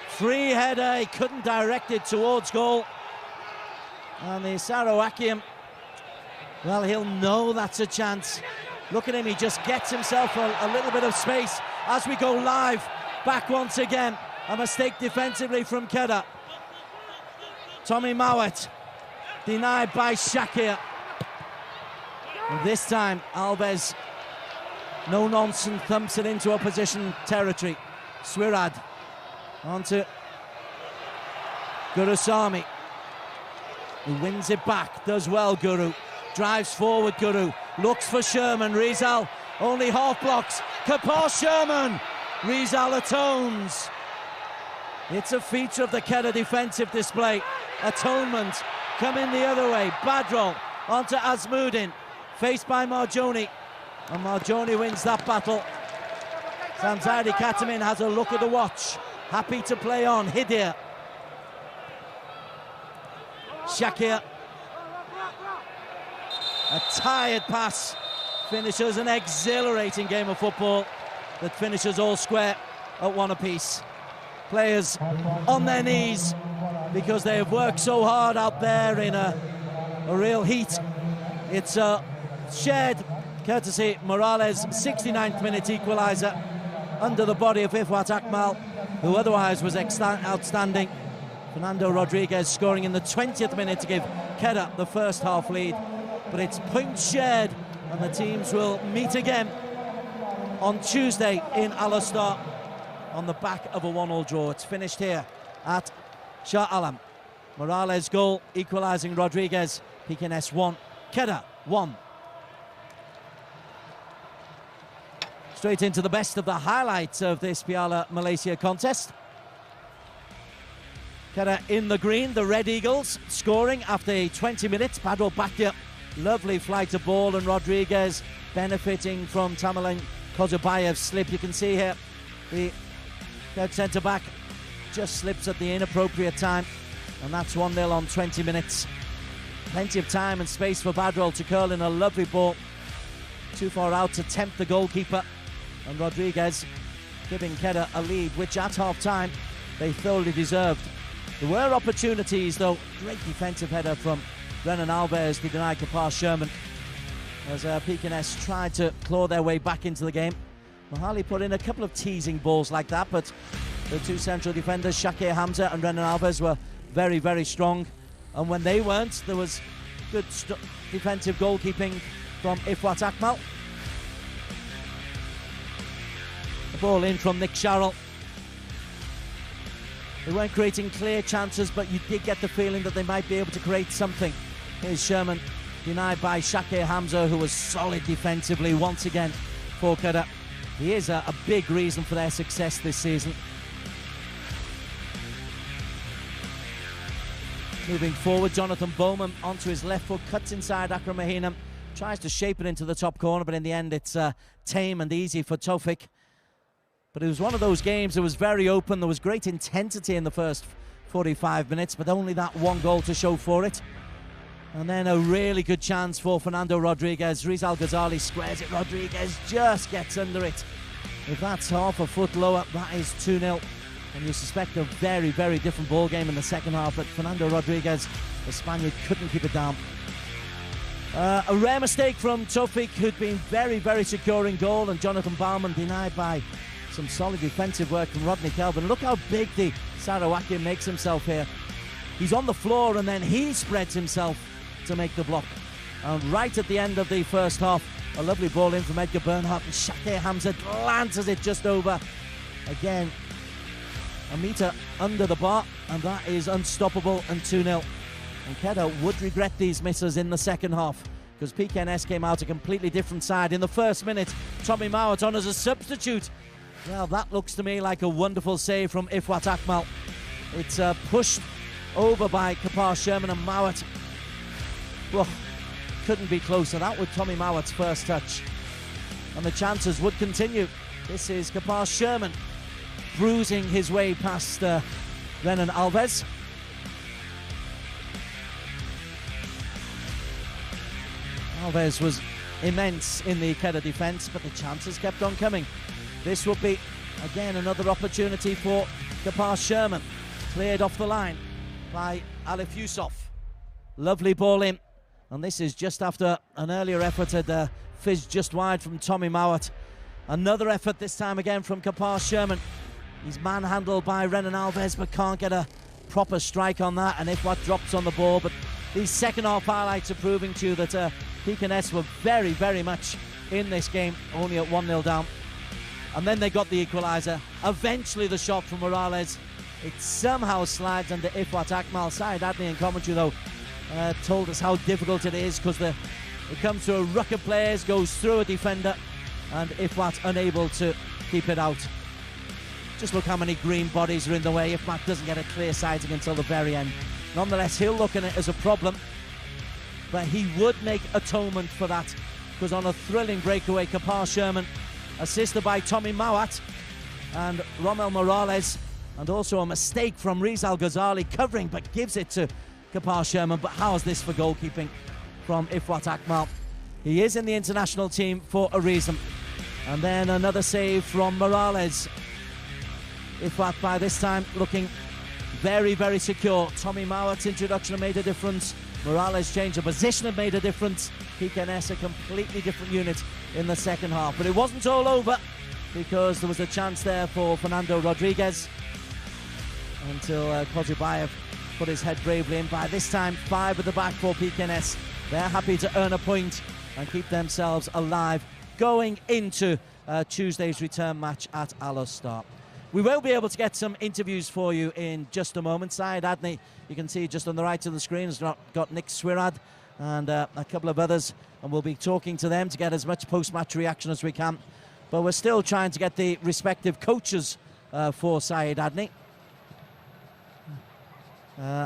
Free header, he couldn't direct it towards goal. And the Sarawakian, well, he'll know that's a chance. Look at him, he just gets himself a little bit of space as we go live. Back once again, a mistake defensively from Kedah. Tommy Mauer, denied by Shakir. And this time, Alves, no nonsense, thumps it into opposition territory. Swirat onto Gurusamy, who wins it back, does well. Guru drives forward. Guru looks for Sherman. Rizal only half blocks. Kedah Sherman. Rizal atones. It's a feature of the Kedah defensive display. Atonement coming the other way. Badrol onto Azmuddin, faced by Marjoni. And Marjoni wins that battle. Samzadi Katamin has a look at the watch. Happy to play on. Hidir. Shakir. A tired pass. Finishes an exhilarating game of football that finishes all square at one apiece. Players on their knees because they have worked so hard out there in a real heat. It's shared courtesy Morales, 69th minute equaliser under the body of Ifwat Akmal, who otherwise was outstanding. Fernando Rodriguez scoring in the 20th minute to give Kedah the first half lead. But it's points shared, and the teams will meet again on Tuesday in Al-Astar on the back of a 1-1 draw. It's finished here at Shah Alam. Morales goal equalising Rodriguez. Pkns 1, Kedah 1. Straight into the best of the highlights of this Piala Malaysia contest. Kedah in the green, the Red Eagles scoring after 20 minutes. Padro Bakya, lovely flight of ball, and Rodriguez benefiting from Tamalan Kozubayev's slip. You can see here the third centre-back just slips at the inappropriate time, and that's 1-0 on 20 minutes. Plenty of time and space for Badrol to curl in a lovely ball. Too far out to tempt the goalkeeper, and Rodriguez giving Kedah a lead, which at half-time they thoroughly deserved. There were opportunities, though. Great defensive header from Renan Alves to deny Kedah Sherman as Pkns tried to claw their way back into the game. Mohali put in a couple of teasing balls like that, but the two central defenders, Shakir Hamza and Renan Alves, were very, very strong. And when they weren't, there was good defensive goalkeeping from Ifwat Akmal. Ball in from Nick Sharrell. They weren't creating clear chances, but you did get the feeling that they might be able to create something. Here's Sherman, denied by Shakir Hamza, who was solid defensively once again for Kedah. He is a big reason for their success this season. Moving forward, Jonathan Bowman onto his left foot, cuts inside Akram Mahina, tries to shape it into the top corner, but in the end it's tame and easy for Tawfik. But it was one of those games that was very open. There was great intensity in the first 45 minutes, but only that one goal to show for it. And then a really good chance for Fernando Rodriguez. Rizal Ghazali squares it. Rodriguez just gets under it. If that's half a foot lower, that is 2-0. And you suspect a very, very different ball game in the second half. But Fernando Rodriguez, the Spaniard, couldn't keep it down. A rare mistake from Tawfik, who'd been very, very secure in goal. And Jonathan Baumann denied by some solid defensive work from Rodney Kelvin. Look how big the Sarawaki makes himself here. He's on the floor and then he spreads himself to make the block. And right at the end of the first half, a lovely ball in from Edgar Bernhardt, and Shakir Hamza glances it just over. Again, a metre under the bar, and that is unstoppable, and 2-0. And Kedah would regret these misses in the second half, because Pkns came out a completely different side. In the first minute, Tommy Mowat on as a substitute. Well, that looks to me like a wonderful save from Ifwat Akmal. It's pushed over by Kapar Sherman, and Mowat, well, couldn't be closer. That was Tommy Mowat's first touch. And the chances would continue. This is Kapar Sherman bruising his way past Renan Alves. Alves was immense in the Kedah defence, but the chances kept on coming. This would be, again, another opportunity for Kapar Sherman. Cleared off the line by Alif Yusuf. Lovely ball in. And this is just after an earlier effort had fizzed just wide from Tommy Mowat. Another effort, this time again from Kapar Sherman. He's manhandled by Renan Alves, but can't get a proper strike on that. And Ifwat drops on the ball. But these second half highlights are proving to you that Pkns were very, very much in this game, only at 1-0 down. And then they got the equaliser. Eventually the shot from Morales. It somehow slides under Ifwat Akmal. Syed Adney in commentary, though, told us how difficult it is, because it comes to a ruck of players, goes through a defender, and Ifwat unable to keep it out. Just look how many green bodies are in the way. Ifwat doesn't get a clear sighting until the very end. Nonetheless, he'll look at it as a problem, but he would make atonement for that, because on a thrilling breakaway, Kapar Sherman, assisted by Tommy Mowat and Romel Morales, and also a mistake from Rizal Ghazali covering, but gives it to Kapar Sherman. But how's this for goalkeeping from Ifwat Akmal? He is in the international team for a reason. And then another save from Morales. Ifwat by this time looking very, very secure. Tommy Mowat's introduction made a difference. Morales' change of position had made a difference. Pkns a completely different unit in the second half. But it wasn't all over, because there was a chance there for Fernando Rodriguez until Kozubayev put his head bravely in. By this time, 5 at the back for Pkns. They're happy to earn a point and keep themselves alive going into Tuesday's return match at Al Star. We will be able to get some interviews for you in just a moment. Syed Adney, you can see just on the right of the screen, has got Nick Swirad and a couple of others, and we'll be talking to them to get as much post-match reaction as we can. But we're still trying to get the respective coaches for Syed Adney.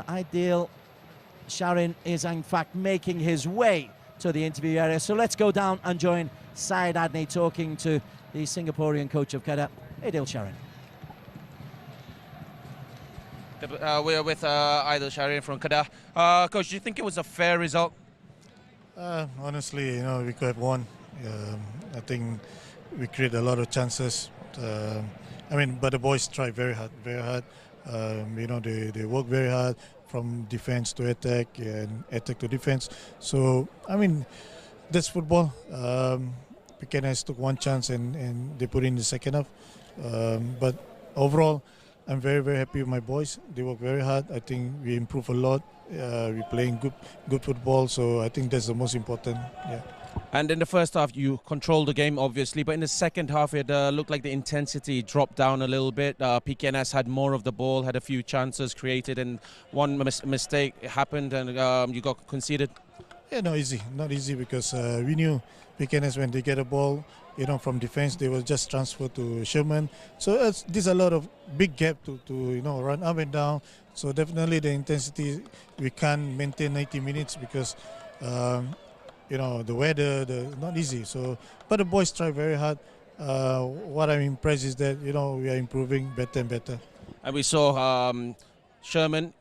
Ideal Sharin is in fact making his way to the interview area, so let's go down and join Syed Adney talking to the Singaporean coach of Kedah, Aidil Sharin. We're with Aidil Sharin from Kedah. Coach, do you think it was a fair result? Honestly, we could have won. I think we created a lot of chances. But the boys tried very hard, very hard. They work very hard from defense to attack and attack to defense. So, that's football. Pkns took one chance and they put in the second half. But overall, I'm very, very happy with my boys. They work very hard. I think we improve a lot. We're playing good football. So I think that's the most important. Yeah. And in the first half, you controlled the game, obviously, but in the second half, it looked like the intensity dropped down a little bit. PKNS had more of the ball, had a few chances created, and one mistake happened, and you got conceded. Yeah, not easy because we knew PKNS when they get a ball, from defense, they will just transfer to Sherman. So there's a lot of big gap to run up and down. So definitely the intensity, we can't maintain 90 minutes because the weather, not easy. So, but the boys try very hard. What I'm impressed is that we are improving better and better. And we saw Sherman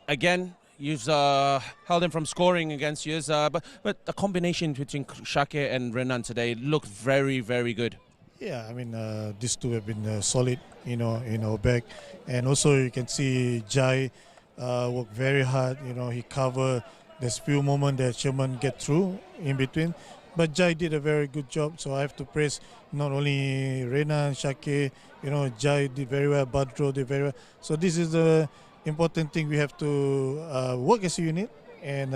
again. You've held him from scoring against you, but the combination between Shake and Renan today looked very, very good. Yeah, I mean these two have been solid, in our back, and also you can see Jai work very hard. He covered. There's few moments that Sherman get through in between, but Jai did a very good job. So I have to praise not only Renan, Shake, Jai did very well, Badro did very well. So this is the important thing. We have to work as a unit, and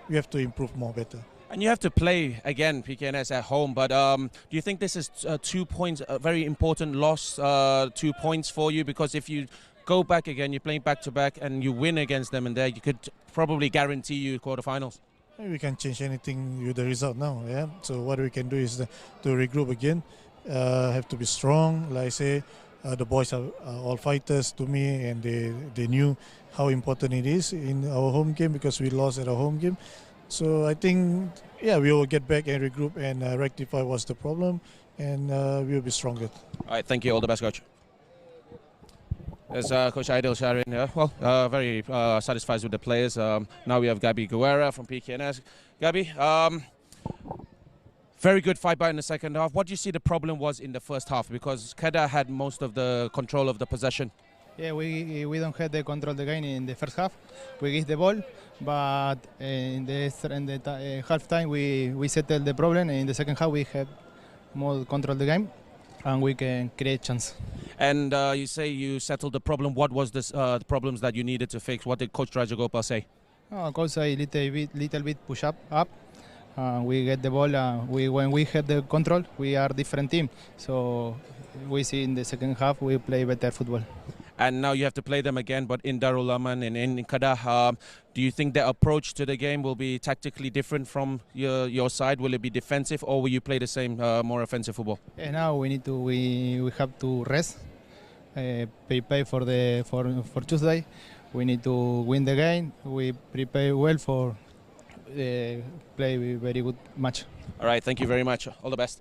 we have to improve more better. And you have to play again PKNS at home, but do you think this is 2 points, a very important loss, 2 points for you? Because if you go back again, you're playing back-to-back and you win against them, and there you could probably guarantee you quarterfinals. We can't change anything with the result now. Yeah. So what we can do is to regroup again. Have to be strong. Like I say, the boys are all fighters to me, and they knew how important it is in our home game because we lost at our home game. So I think, we will get back and regroup and rectify what's the problem, and we will be stronger. All right, thank you. All the best, Coach. As Coach Aidil Sharin, very satisfied with the players. Now we have Gabi Guerra from PKNS. Gabi, very good fight back in the second half. What do you see the problem was in the first half? Because Kedah had most of the control of the possession. Yeah, we don't have the control of the game in the first half. We get the ball, but in the half time we settled the problem. In the second half we have more control of the game, and we can create chance. And you say you settled the problem. What was the problems that you needed to fix? What did Coach Rajagopal say? Coach say little bit push up. We get the ball. When we have the control, we are different team. So we see in the second half we play better football. And now you have to play them again, but in Darul Aman and in Kedah. Do you think their approach to the game will be tactically different from your side? Will it be defensive, or will you play the same, more offensive football? Now we have to rest, prepare for Tuesday. We need to win the game. We prepare well for play a very good match. All right, thank you very much. All the best.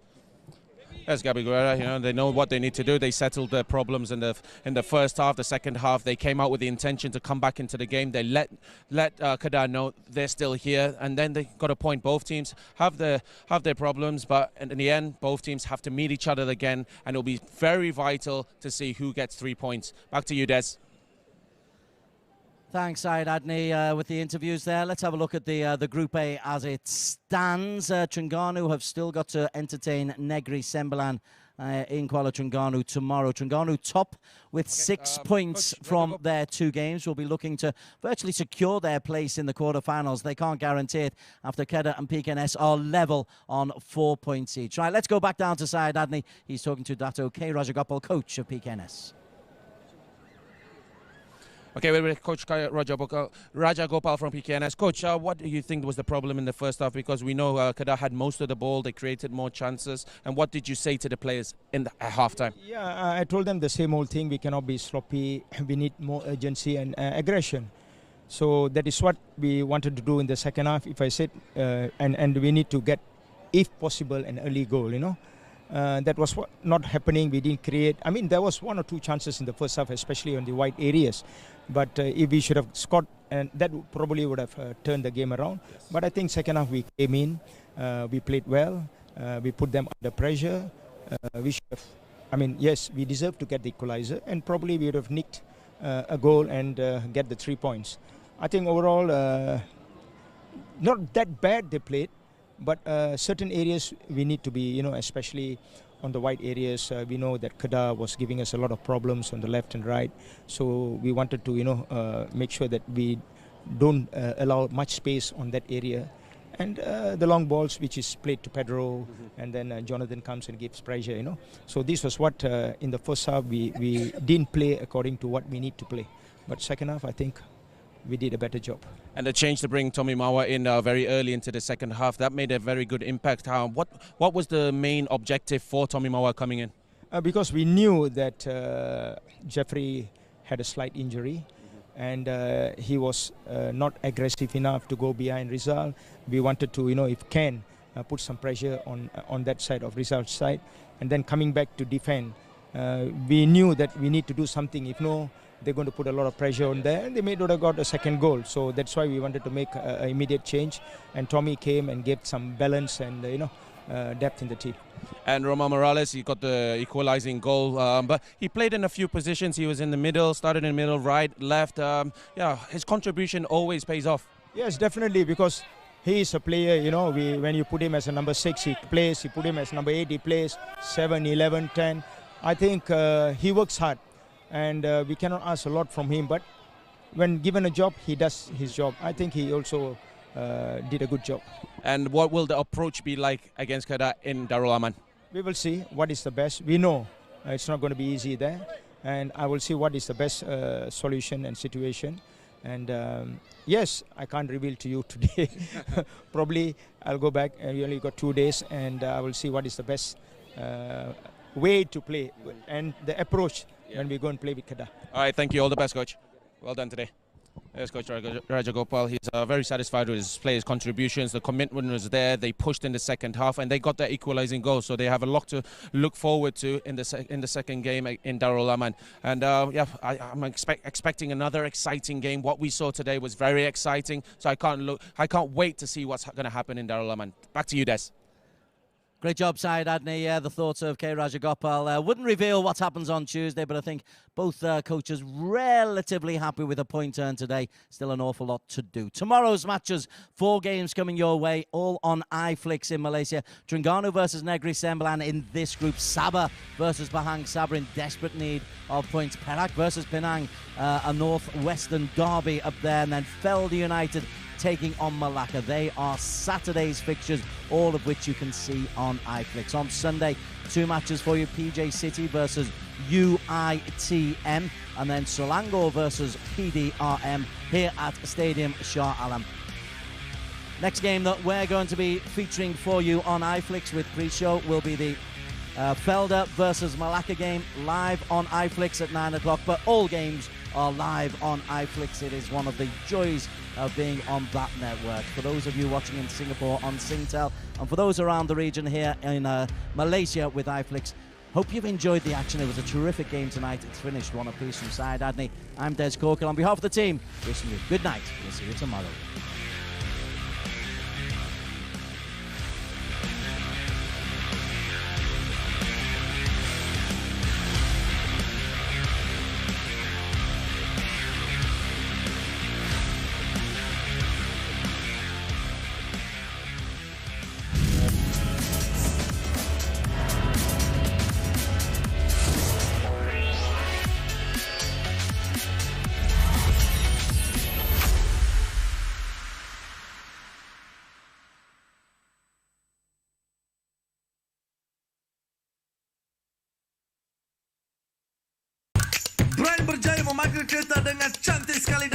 There's Gabi Guerra. They know what they need to do. They settled their problems in the first half. The second half, they came out with the intention to come back into the game. They let Kedah know they're still here, and then they got a point. Both teams have their problems, but in the end, both teams have to meet each other again, and it'll be very vital to see who gets 3 points. Back to you, Des. Thanks, Syed Adni, with the interviews there. Let's have a look at the Group A as it stands. Terengganu have still got to entertain Negri Sembilan in Kuala Terengganu tomorrow. Terengganu top with 6 points from their 2 games. Will be looking to virtually secure their place in the quarterfinals. They can't guarantee it after Kedah and PKNS are level on 4 points each. Right, let's go back down to Syed Adni. He's talking to Dato K. Rajagopal, coach of PKNS. Okay, we're with Coach Rajagopal from PKNS. Coach, what do you think was the problem in the first half? Because we know Kedah had most of the ball, they created more chances. And what did you say to the players at halftime? Yeah, I told them the same old thing. We cannot be sloppy. We need more urgency and aggression. So that is what we wanted to do in the second half. If I said, and we need to get, if possible, an early goal. That was what not happening. We didn't create. I mean, there was 1 or 2 chances in the first half, especially on the wide areas. But if we should have scored, and that probably would have turned the game around. Yes. But I think second half we came in, we played well, we put them under pressure. We should have. I mean, yes, we deserve to get the equalizer, and probably we would have nicked a goal and get the 3 points. I think overall, not that bad they played. But certain areas we need to be, especially on the wide areas. We know that Kedah was giving us a lot of problems on the left and right. So we wanted to, make sure that we don't allow much space on that area. and the long balls which is played to Pedro, and then Jonathan comes and gives pressure, So this was what in the first half we didn't play according to what we need to play. But second half, I think we did a better job. And the change to bring Tommy Mawa in very early into the second half, that made a very good impact. What was the main objective for Tommy Mawa coming in? Because we knew that Jeffrey had a slight injury, and he was not aggressive enough to go behind Rizal. We wanted to, if can, put some pressure on that side of Rizal's side, and then coming back to defend. We knew that we need to do something. If no, they're going to put a lot of pressure on there, and they would have got a second goal. So that's why we wanted to make an immediate change, and Tommy came and gave some balance and depth in the team. And Roman Morales, he got the equalizing goal, but he played in a few positions. He was in the middle, started in the middle, right, left. His contribution always pays off. Yes, definitely, because he is a player, when you put him as a number 6, he plays. You put him as number 8, he plays. 7, 11, 10. I think he works hard, and we cannot ask a lot from him, but when given a job, he does his job. I think he also did a good job. And what will the approach be like against Kedah in Darul Aman? We will see what is the best. We know it's not going to be easy there, and I will see what is the best solution and situation. And yes, I can't reveal to you today. Probably I'll go back, and we only got 2 days, and I will see what is the best way to play and the approach when we go and play with Kedah. All right, thank you. All the best, Coach. Well done today. There's Coach Rajagopal. He's very satisfied with his players' contributions. The commitment was there. They pushed in the second half, and they got their equalising goal. So they have a lot to look forward to in the second game in Darul Aman. And I'm expecting another exciting game. What we saw today was very exciting. So I can't wait to see what's going to happen in Darul Aman. Back to you, Des. Great job, Syed Adney. Yeah, the thoughts of K. Rajagopal. Wouldn't reveal what happens on Tuesday, but I think both coaches relatively happy with a point turn today. Still an awful lot to do. Tomorrow's matches, 4 games coming your way, all on iFlix in Malaysia. Terengganu versus Negeri Sembilan in this group. Sabah versus Pahang. Sabah in desperate need of points. Perak versus Penang, a northwestern derby up there. And then Felda United taking on Malacca. They are Saturday's fixtures, all of which you can see on iFlix. On Sunday, 2 matches for you. PJ City versus UITM, and then Selangor versus PDRM here at Stadium Shah Alam. Next game that we're going to be featuring for you on iFlix with pre-show will be the Felda versus Malacca game, live on iFlix at 9 o'clock, but all games are live on iFlix. It is one of the joys of being on that network. For those of you watching in Singapore on Singtel, and for those around the region here in Malaysia with iFlix, hope you've enjoyed the action. It was a terrific game tonight. It's finished 1 apiece from Syed Adney. I'm Des Corkle. On behalf of the team, wishing you good night. We'll see you tomorrow. Berjaya memakai kereta dengan cantik sekali.